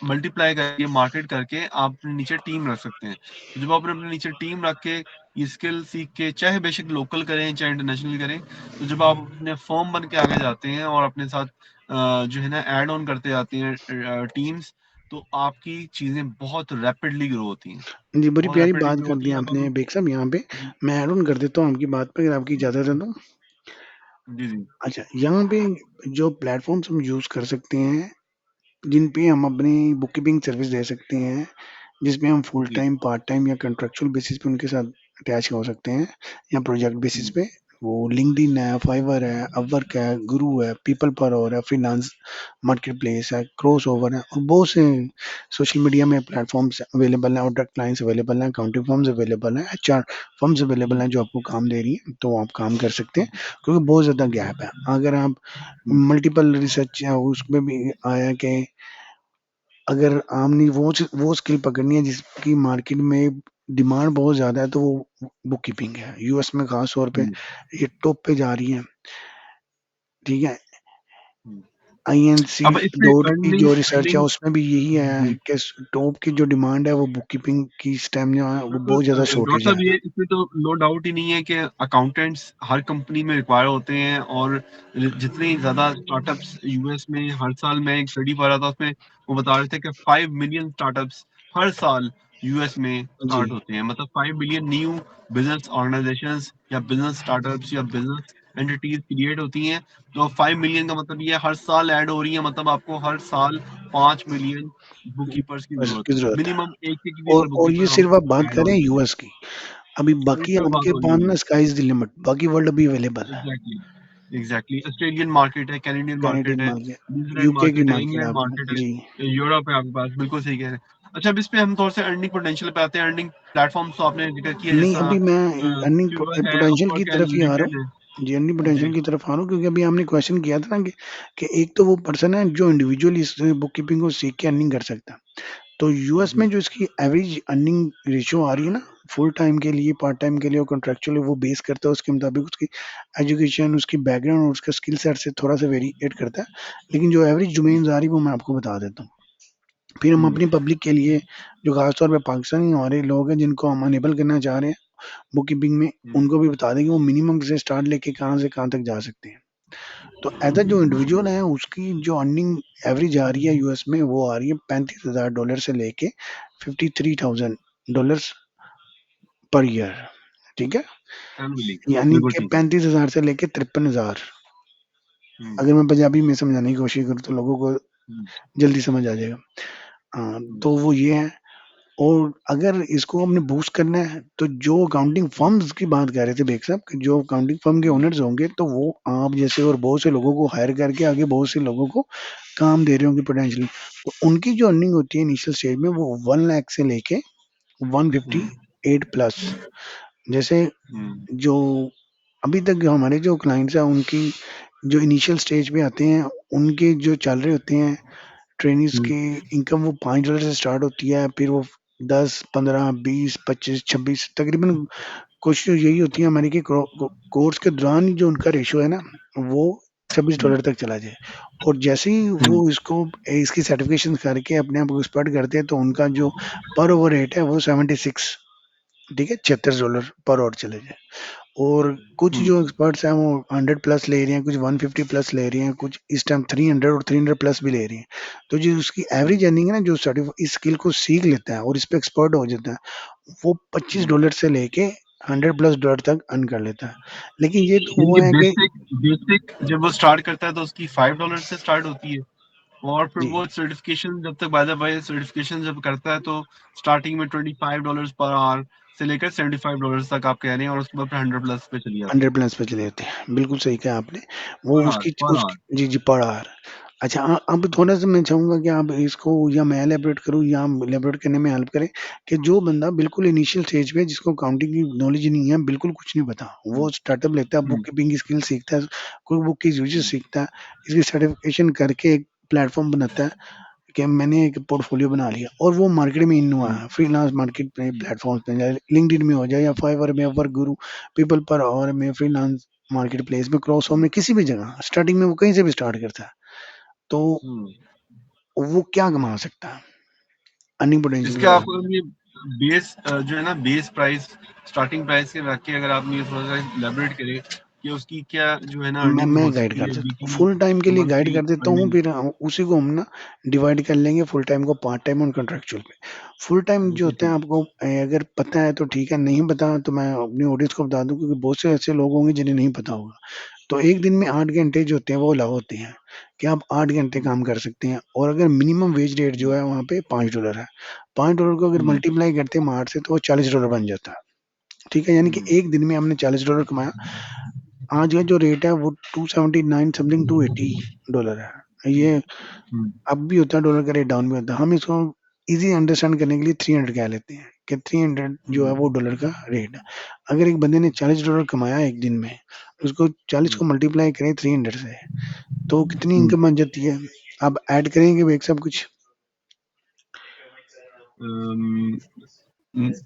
मल्टीप्लाई करके, मार्केट करके आप अपने नीचे टीम रख सकते हैं। तो जब आप अपने नीचे टीम रख के ये स्किल सीख के, चाहे बेशक लोकल करें चाहे इंटरनेशनल करें, तो जब आप अपने फर्म बन के आगे जाते हैं और अपने साथ जो है ना ऐड ऑन करते जाती हैं टीम्स, तो आपकी चीज़ें बहुत रैपिडली ग्रो होती हैं, जी, बड़ी बहुत प्यारी रैपिडली बात ग्रो कर होती दी हैं। अब आपने हम बेग साहब यहाँ पे। मैं ऐड ऑन कर देता हूँ आपकी बात पे, अगर आपकी इजाज़त है तो। जी, जी, अच्छा, यहाँ पे जो प्लेटफ़ॉर्म्स हम यूज़ कर सकते हैं, जिन पे हम अपनी बुक कीपिंग सर्विस दे सकते हैं, जिसमें हम फुल जी, टाइम, पार्ट टाइम या कॉन्ट्रैक्चुअल बेसिस पे उनके साथ अटैच हो सकते हैं, या प्रोजेक्ट बेसिस हुँ, पे। वो लिंक्डइन है, फाइवर है, अपवर्क है, गुरु है, पीपल पर और है, फ्रीलांस मार्केट प्लेस है, क्रॉसओवर है, और बहुत से सोशल मीडिया में प्लेटफॉर्म्स अवेलेबल हैं, और डायरेक्ट क्लाइंट्स अवेलेबल हैं, अकाउंटिंग फर्म्स अवेलेबल हैं, एचआर फर्म्स अवेलेबल हुँ, हैं जो आपको काम दे रही हैं, तो आप काम कर सकते हैं। हुँ, क्योंकि बहुत ज़्यादा गैप है। अगर आप हुँ, मल्टीपल रिसर्च या उसमें भी आया कि अगर आपने वो स्किल पकड़नी है जिसकी मार्केट में डिमांड बहुत ज़्यादा है, तो वो बुक कीपिंग है। यूएस में ख़ास तौर पे हुँ, ये टॉप पे जा रही है, ठीक है? हुँ। आईएनसी अब इसमें डॉट की अर्निंग जो रिसर्च है अर्निंग उसमें भी यही है जी। कि टॉप की जो डिमांड है वो बुक कीपिंग की इस टाइम जो है वो बिल्कुल, बहुत ज़्यादा डॉक्टर शॉर्टेज है। साहब, ये इसमें तो नो डाउट ही नहीं है कि अकाउंटेंट्स हर कंपनी में रिक्वायर होते हैं, और जितनी ज़्यादा स्टार्टअप्स यूएस में, हर साल मैं एक स्टडी पढ़ रहा था उसमें वो बता रहे थे कि 5 मिलियन स्टार्टअप्स हर साल यूएस में जी, स्टार्ट होते हैं। मतलब 5 बिलियन न्यू बिजनेस ऑर्गेनाइजेशंस या बिजनेस स्टार्टअप्स या बिजनेस एंटिटीज क्रिएट होती हैं। तो 5 मिलियन का मतलब ये हर साल ऐड हो रही है, मतलब आपको हर साल 5 मिलियन बुक कीपर्स की बस जरूरत की है। ज़रूरत है। मिनिमम एक से भी अगर बुक और ये कीपर सिर्फ़ आप बात ऐड कर हो रहे हैं जाए, यूएस की। अभी तो बाकी इस पे बात आपके हो रही पास है। ना स्काई इज़ द लिमिट, बाकी वर्ल्ड अभी अवेलेबल है। Exactly, exactly. ऑस्ट्रेलियन मार्केट है, कैनेडियन मार्केट कैनेडियन है, मार्केट, न्यूजीलैंड यूके की मार्केट है, मार्केट इंग्लैंड आप मार्केट है, जी। यूरोप है आपके पास। बिल्कुल सही कह रहे हैं। अच्छा, अब इस पे हम थोड़ा सा अर्निंग पोटेंशियल पे आते हैं। अर्निंग प्लेटफॉर्म्स तो आपने जिक्र किया, नहीं, जैसा अभी मैं अर्निंग फ्यूबल है, पोटेंशियल की अपवर्क है, तरफ ही आ रहा लिंक्डइन है। हूँ। जी, अर्निंग जी। पोटेंशियल की तरफ आ रहा हूँ क्योंकि अभी हमने क्वेश्चन किया था ना कि एक तो वो पर्सन है जो इंडिविजुअली इस बुक कीपिंग को सीख के अर्निंग कर सकता है। तो यूएस जी। में जो इसकी एवरेज अर्निंग रेशियो आ रही है ना, फुल टाइम के लिए, पार्ट टाइम के लिए और कॉन्ट्रैक्चुअली, वो बेस करता है उसके मुताबिक उसकी एजुकेशन, उसकी बैकग्राउंड और उसका स्किल सेट से थोड़ा-सा वेरिएट करता है। लेकिन जो एवरेज डोमेन्स आ रही है वो मैं आपको बता देता हूँ। फिर हम हम्म। अपनी पब्लिक के लिए जो खास तौर पे पाकिस्तानी हमारे लोग हैं जिनको हम अनेबल करना चाह रहे हैं बुक कीपिंग में, हम्म। उनको भी बता दें कि वो मिनिमम से स्टार्ट लेके कहाँ से कहाँ तक जा सकते हैं। तो एज़ अ जो इंडिविजुअल है उसकी जो अर्निंग एवरेज आ रही है यूएस में वो आ रही है $35,000 से लेके $53,000 पर ईयर, ठीक है? एनुअली। यानी बिल्कुल कि ठीक है। 35,000 से लेके 53,000। हम्म। अगर मैं पंजाबी में समझाने की कोशिश करूँ तो लोगों को हम्म। जल्दी समझ आ जाएगा। हम्म। तो वो ये है। और अगर इसको हमने बूस्ट करना है तो जो अकाउंटिंग फर्म्स की बात कर रहे थे बेग साहब कि जो अकाउंटिंग फर्म के हम्म। ओनर्स होंगे तो वो आप जैसे और बहुत से लोगों को हायर करके आगे बहुत से लोगों को काम दे रहे होंगे पोटेंशियली। तो उनकी जो अर्निंग होती है इनिशियल स्टेज में वो 1 लाख से लेके हम्म। 158 प्लस। जैसे हम्म। जो अभी तक जो हमारे जो क्लाइंट्स हैं उनकी जो इनिशियल स्टेज पे आते हैं, उनके जो चल रहे होते हैं ट्रेनीज़ हम्म। की इनकम वो $5 से स्टार्ट होती है, फिर वो 10, 15, 20, 25, 26 तकरीबन कोशिश यही होती है हमारी कि कोर्स के दौरान ही जो उनका रेशियो है ना, वो $26 तक चला जाए। और जैसे ही हम्म। वो इसकी सर्टिफ़िकेशन करके अपने आप को एक्सपर्ट करते हैं, तो उनका जो पर आवर रेट है वो 76, ठीक है? $76 पर आवर चले जाए। और कुछ हम्म। जो एक्सपर्ट्स हैं वो 100 प्लस ले रहे हैं, कुछ 150 प्लस ले रहे हैं, कुछ इस टाइम 300 और 300 प्लस भी ले रहे हैं। तो जो उसकी एवरेज अर्निंग है ना, जो इस स्किल को सीख लेता है और इस पे एक्सपर्ट हो जाता है, वो हम्म। $25 से लेके $100+ तक अर्न कर लेता है। लेकिन ये तो यानी वो कि है कि बेसिक बेसिक जब वो स्टार्ट करता है तो उसकी $5 से स्टार्ट होती है। और फिर जी, वो सर्टिफिकेशन जब तक, बाय द वे, सर्टिफिकेशन जब करता है तो स्टार्टिंग में $25 पर आवर से लेकर $75 तक आप कह रहे हैं, और उसके बाद फिर 100 प्लस पे चली जाती 100 है। प्लस पे चले जाते हैं। बिल्कुल सही कहा आपने। वो पर आवर, उसकी पर आवर। उसकी जी, जी, पर आवर। अच्छा, अब थोड़ा-सा मैं चाहूँगा कि आप इसको या मैं इलैबोरेट करूँ या आप इलैबोरेट करने में हेल्प करें कि जो बंदा बिल्कुल इनिशियल स्टेज पे है, जिसको अकाउंटिंग की नॉलेज नहीं है, बिल्कुल कुछ नहीं पता, वो हम्म। स्टार्टअप लेता है, बुक हम्म। कीपिंग की स्किल सीखता है, कोई बुक की यूजेस हम्म। सीखता है, इसकी सर्टिफिकेशन करके एक प्लेटफ़ॉर्म बनाता है कि मैंने एक पोर्टफोलियो बना लिया और वो मार्केट में इन हुआ हम्म। है, फ्रीलांस मार्केट पे प्लेटफ़ॉर्म्स पे चाहे लिंक्डइन में हो जाए या फाइवर में, वर्कगुरु, पीपल पर आवर में, फ्रीलांस मार्केट प्लेस में, क्रॉसओवर में, किसी भी जगह स्टार्टिंग में वो कहीं से भी स्टार्ट करता है। तो हम्म। वो क्या कमा सकता है? अर्निंग पोटेंशियल इसके के आप साथ। अगर ये बेस जो है ना, बेस प्राइस, स्टार्टिंग प्राइस के रख अगर आप ये थोड़ा सा इलेबोरेट करें कि उसकी क्या जो है ना अर्निंग मैं हो गाइड सकती कर है, देता हूँ। वीकली, फुल टाइम के लिए गाइड मंथली कर देता हूँ, अर्निंग। फिर उसी को हम ना डिवाइड कर लेंगे फुल टाइम को पार्ट टाइम और कॉन्ट्रैक्चुअल पे। फुल टाइम जो बिल्कुल होता है ठीक। आपको अगर पता है तो ठीक है, नहीं पता तो मैं अपनी ऑडियंस को बता दूँ क्योंकि बहुत से ऐसे लोग होंगे जिन्हें नहीं पता होगा। तो 1 दिन में 8 घंटे जो होते हैं वो अलाउ होते हैं, कि आप 8 घंटे हम्म। काम कर सकते हैं और अगर मिनिमम वेज रेट जो है वहाँ पे $5 है। $5 को अगर हम्म। मल्टीप्लाई करते हैं हम 8 से तो वो $40 बन जाता है। ठीक है? यानी कि हम्म। 1 दिन में हमने $40 कमाया। आज का जो रेट है वो 279 समथिंग $280 है। ये हम्म। अप भी होता है, डॉलर का रेट डाउन भी होता है। हम इसको ईज़ी अंडरस्टैंड करने के लिए 300 कह लेते हैं कि 300 जो है हम्म। वो डॉलर का रेट है। अगर एक बंदे ने $40 कमाया 1 दिन में, उसको 40 हम्म। को मल्टीप्लाई करें 300 से, तो कितनी हम्म। इनकम बन जाती है? आप ऐड करेंगे भाई सब कुछ?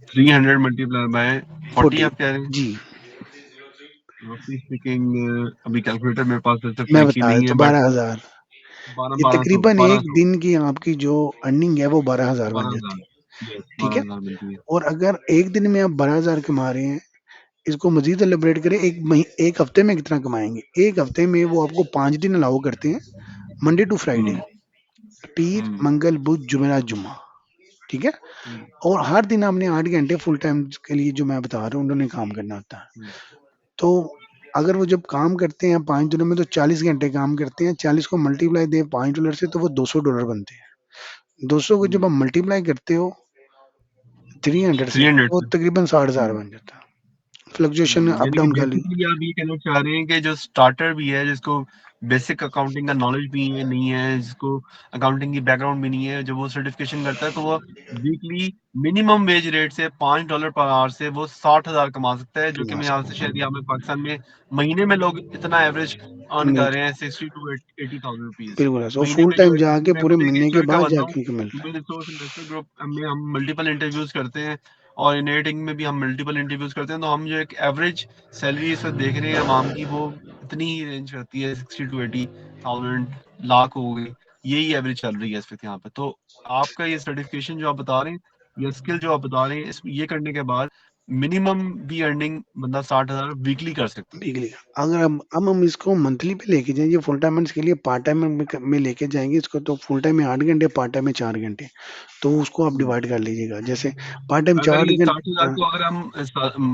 300 मल्टीप्लाई बाय 40 40। आप कह रहे हैं? जी, रफली स्पीकिंग, अभी कैलकुलेटर मेरे पास ऐसे मैं फेंकी बता नहीं देता है, हूँ बट 12,000। बारह ये बारह सौ तकरीबन बारह 1 सौ दिन की आपकी जो अर्निंग है वो 12,000 बन बारह जाती हजार है। यस, ठीक बारह है? हजार मिलती है। और अगर 1 दिन में आप 12,000 कमा रहे हैं, इसको मज़ीद एलाबोरेट करें, 1 हफ्ते में कितना कमाएँगे? 1 हफ्ते में वो आपको 5 दिन अलाउ करते हैं, मंडे टू फ्राइडे, हम्म। पीर, हम्म। मंगल, बुध, जुमेरात, जुम्मा। ठीक है? हम्म, और हर दिन आपने 8 घंटे फुल टाइम के लिए जो मैं बता रहा हूँ उन्होंने काम करना होता है। हम्म, तो अगर वो जब काम करते हैं 5 दिनों में तो 40 घंटे काम करते हैं, 40 को मल्टीप्लाई दें $5 से तो वो $200 बनते हैं। 200 को जब आप मल्टीप्लाई करते हो 300 से 300 तो वो से। तकरीबन 60,000 हम्म, बन जाता है। फ्लक्चुएशन अप यानी कि डाउन का लिए। बेसिकली आप ये कहना चाह रहे हैं कि जो स्टार्टर भी है, जिसको बेसिक अकाउंटिंग का नॉलेज भी है नहीं है, जिसको अकाउंटिंग की बैकग्राउंड भी नहीं है, जब वो सर्टिफिकेशन करता है तो वो वीकली मिनिमम वेज रेट से $5 पर आवर से वो 60,000 कमा सकता है, जो कि कमा मेरे ख्याल से सकते शायद यहाँ पे पाकिस्तान में महीने में लोग इतना एवरेज अर्न नहीं कर रहे हैं 60 to 80 थाउजेंड रुपीज बिल्कुल ऐसा वो महीने फुल में। टाइम जो जाके मैं पूरे खुद एक महीने के एचआर का बाद बंदा हूँ, जाके इनको मिलता ह्यूमन रिसोर्स इन्वेस्टमेंट ग्रुप में हम मल्टीपल इंटरव्यूज करते हैं, और इन रेटिंग में भी हम मल्टीपल इंटरव्यूज करते हैं, तो हम जो एक एवरेज सैलरी इस वक्त देख रहे हैं अवाम की, वो इतनी ही रेंज करती है 60 to 80 थाउजेंड, लाख हो गई, यही एवरेज चल रही है इस वक्त यहाँ पे। तो आपका ये सर्टिफिकेशन जो आप बता रहे हैं, या स्किल जो आप बता रहे हैं, ये करने के बाद मिनिमम भी अर्निंग बंदा 60,000 वीकली कर सकता है। वीकली। अगर हम इसको मंथली पे लेके जाएंगे फुल टाइम के लिए पार्ट टाइम में लेके जाएंगे इसको तो फुल टाइम में 8 घंटे पार्ट टाइम में 4 घंटे तो उसको आप हम्म। डिवाइड कर लीजिएगा जैसे पार्ट टाइम अगर चार ये घंटे 60,000 को अगर हम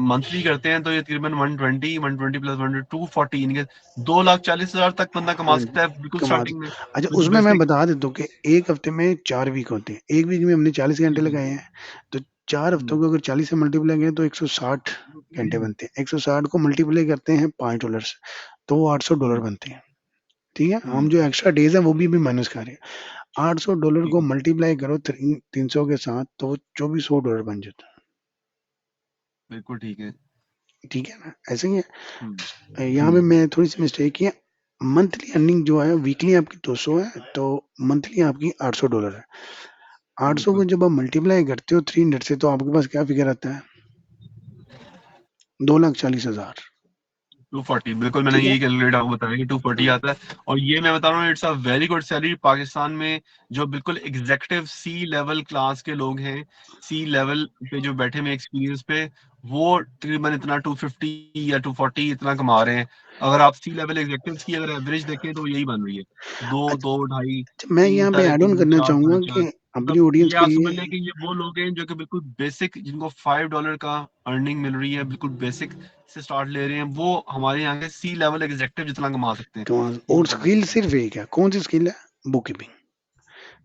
मंथली करते हैं, तो ये तकरीबन 120 प्लस 100 240, यानी कि 2,40,000 तक बंदा कमा सकता है बिल्कुल कमा स्टार्टिंग में सकते। अच्छा विद उसमें मैं बेसिक। बता देता हूँ कि एक हफ्ते में 4 वीक होते हैं। एक वीक में हमने 40 घंटे लगाए हैं तो 4 हफ्तों को अगर 40 से मल्टीप्लाई करें तो 160 घंटे बनते हैं। 160 को मल्टीप्लाई करते हैं $5 से तो वो $800 बनते हैं। ठीक है? हम जो एक्स्ट्रा डेज़ हैं वो भी माइनस कर रहे हैं। $800 ठीक को है, मल्टीप्लाई करो 300 के साथ तो वो $2400 बन जाता बिल्कुल ठीक है। है। ठीक है ना? ऐसे ही हम्म, है। यहाँ पे हम्म, मैं थोड़ी-सी मिस्टेक की है। मंथली अर्निंग जो है वीकली आपकी 200 है तो मंथली आपकी $800 है। 800 को बिल्कुल जब आप मल्टीप्लाई करते हो 300 से तो आपके पास क्या फिगर आता है? 2,40,000। 240, बिल्कुल मैंने ठीक है? यही कैलकुलेट आपको बताया कि 240 आता है। और ये मैं बता रहा हूँ, it's a very good salary Pakistan में। जो बिल्कुल एग्जेक्टिव सी लेवल क्लास के लोग हैं, सी लेवल पे जो बैठे हुए एक्सपीरियंस पे, वो तकरीबन इतना 250 या 240 इतना कमा रहे हैं। अगर आप सी लेवल एग्जेक्टिव्स की अगर एवरेज देखें तो यही बन रही है, दो अच्छा, दो ढाई, अच्छा मैं तीन, यहाँ पे साढ़े ऐड ऑन तीन, करना चार, साढ़े चाहूँगा चार। कि अपनी मतलब ऑडियंस ये के आप समझ लिए लें कि ये वो लोग हैं जो कि बिल्कुल बेसिक, जिनको $5 का अर्निंग मिल रही है, बिल्कुल बेसिक से स्टार्ट ले रहे हैं, वो हमारे यहाँ के सी लेवल एग्जेक्टिव जितना कमा सकते हैं, कमाल ये और कमा स्किल सकते हैं। सिर्फ एक है। कौन सी स्किल है? Book keeping.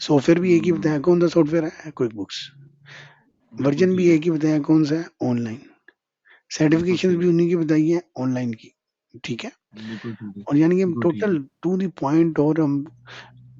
सॉफ्टवेयर भी एक ही हम्म, बताया कौन सा सॉफ्टवेयर है? Quick books. बिल्कुल वर्जन ठीक भी है, एक ही बताया कौन सा है? ऑनलाइन। बिल्कुल सर्टिफिकेशन सही भी है, उन्हीं की बताई है ऑनलाइन की। ठीक है? बिल्कुल ठीक है, और यानी कि हम बिल्कुल ठीक टोटल है। टू द पॉइंट और हम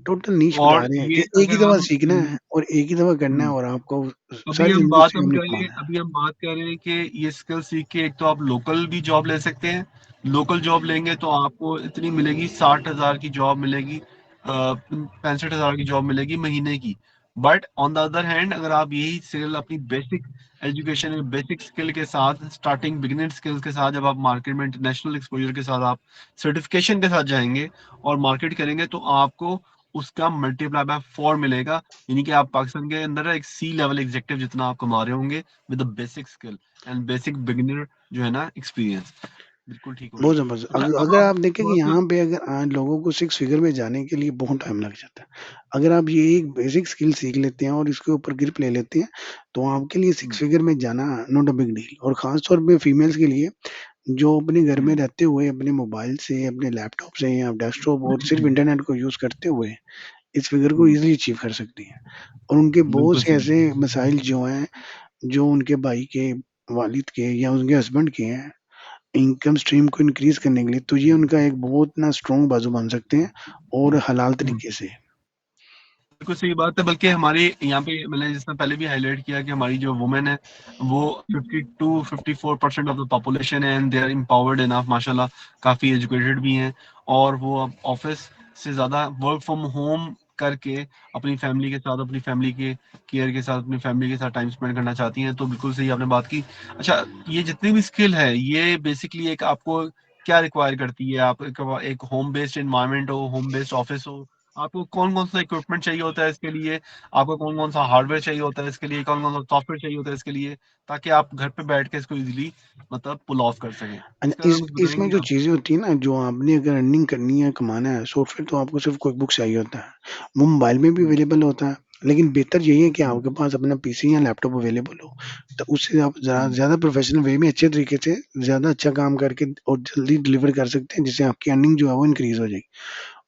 टोटल नीश बता और रहे हैं ये कि एक ही अगर दफा हम सीखना है और एक ही दफा करना है हम्म, और आपको अभी सारी हम जिंदगी बात उसी हम में कर रहे हैं, कमाना है। अभी हम बात कर रहे हैं कि ये स्किल सीख के एक तो आप लोकल भी जॉब ले सकते हैं। लोकल जॉब लेंगे तो आपको इतनी मिलेगी, 60,000 की जॉब मिलेगी, 65,000 की जॉब मिलेगी महीने की। But on the other hand, अगर आप यही स्किल अपनी बेसिक एजुकेशन, बेसिक स्किल के साथ, स्टार्टिंग बिगिनर स्किल्स के साथ, जब आप मार्केट में इंटरनेशनल एक्सपोजर के साथ, आप सर्टिफिकेशन के साथ जाएंगे और मार्केट करेंगे, तो आपको उसका मल्टीप्लाई बाय 4 मिलेगा। यानी कि आप पाकिस्तान के अंदर एक सी लेवल एग्जेक्टिव जितना आप कमा रहे होंगे with basic skill and basic beginner जो है ना एक्सपीरियंस। बिल्कुल ठीक हो गया। बहुत ज़बरदस्त। अच्छा, अब अगर आप आप देखें कि थोड़ा सा यहाँ पे अगर लोगों को 6 फिगर में जाने के लिए बहुत टाइम लग जाता है। अगर आप ये एक बेसिक स्किल सीख लेते हैं और इसके ऊपर ग्रिप ले लेते हैं, तो आपके लिए 6 हम्म, फिगर में जाना नॉट अ बिग डील। और ख़ास तौर पे फीमेल्स के लिए जो अपने घर में हम्म, रहते हुए अपने मोबाइल से, अपने लैपटॉप से या डेस्कटॉप और सिर्फ़ इंटरनेट को यूज़ करते हुए इस फिगर को हम्म, ईज़िली अचीव कर सकती हैं। और उनके बहुत बिल्कुल से सही। ऐसे मसाइल जो हैं, जो उनके भाई के, वालिद के या उनके हस्बैंड के हैं, इनकम स्ट्रीम को इंक्रीज़ करने के लिए, तो ये उनका एक बहुत ना स्ट्रॉन्ग बाज़ू बन सकते हैं और हलाल हम्म, तरीके से। बिल्कुल सही बात है। बल्कि हमारे यहाँ पे मैंने जिसने पहले भी हाईलाइट किया कि हमारी जो वुमेन है, वो 52-54% ऑफ द पॉपुलेशन है, and they are empowered enough माशाल्लाह, काफ़ी एजुकेटेड भी हैं। और वो अब ऑफिस से ज़्यादा वर्क फ्रॉम होम करके अपनी फैमिली के साथ, अपनी फैमिली के केयर के साथ, अपनी फैमिली के साथ टाइम स्पेंड करना चाहती हैं। तो बिल्कुल सही आपने बात की। अच्छा, ये जितनी भी स्किल है, ये बेसिकली एक आपको क्या रिक्वायर करती है? आप एक होम बेस्ड एनवायरनमेंट हो, होम बेस्ड ऑफिस हो, आपको कौन कौन सा इक्विपमेंट चाहिए होता है इसके लिए, आपको कौन कौन सा हार्डवेयर चाहिए होता है इसके लिए, कौन कौन सा सॉफ्टवेयर चाहिए होता है इसके लिए, ताकि आप घर पे बैठ के इसको इजीली मतलब पुल ऑफ कर सकें। इसके बारे में कुछ इसमें बताएंगे जो आप? चीज़ें होती हैं ना, जो आपने अगर अर्निंग करनी है, कमाना है, सॉफ्टवेयर तो आपको सिर्फ़ क्विक बुक चाहिए होता है। वो मोबाइल में भी हम्म, अवेलेबल होता है लेकिन बेहतर यही है कि हुँ, आपके पास अपना पीसी या लैपटॉप अवेलेबल हो, तो उससे आप हुँ, ज़्यादा प्रोफ़ेशनल वे में अच्छे तरीके से ज़्यादा अच्छा काम करके और जल्दी डिलीवर कर सकते हैं, जिससे आपकी अर्निंग जो है वो इंक्रीज़ हो जाएगी।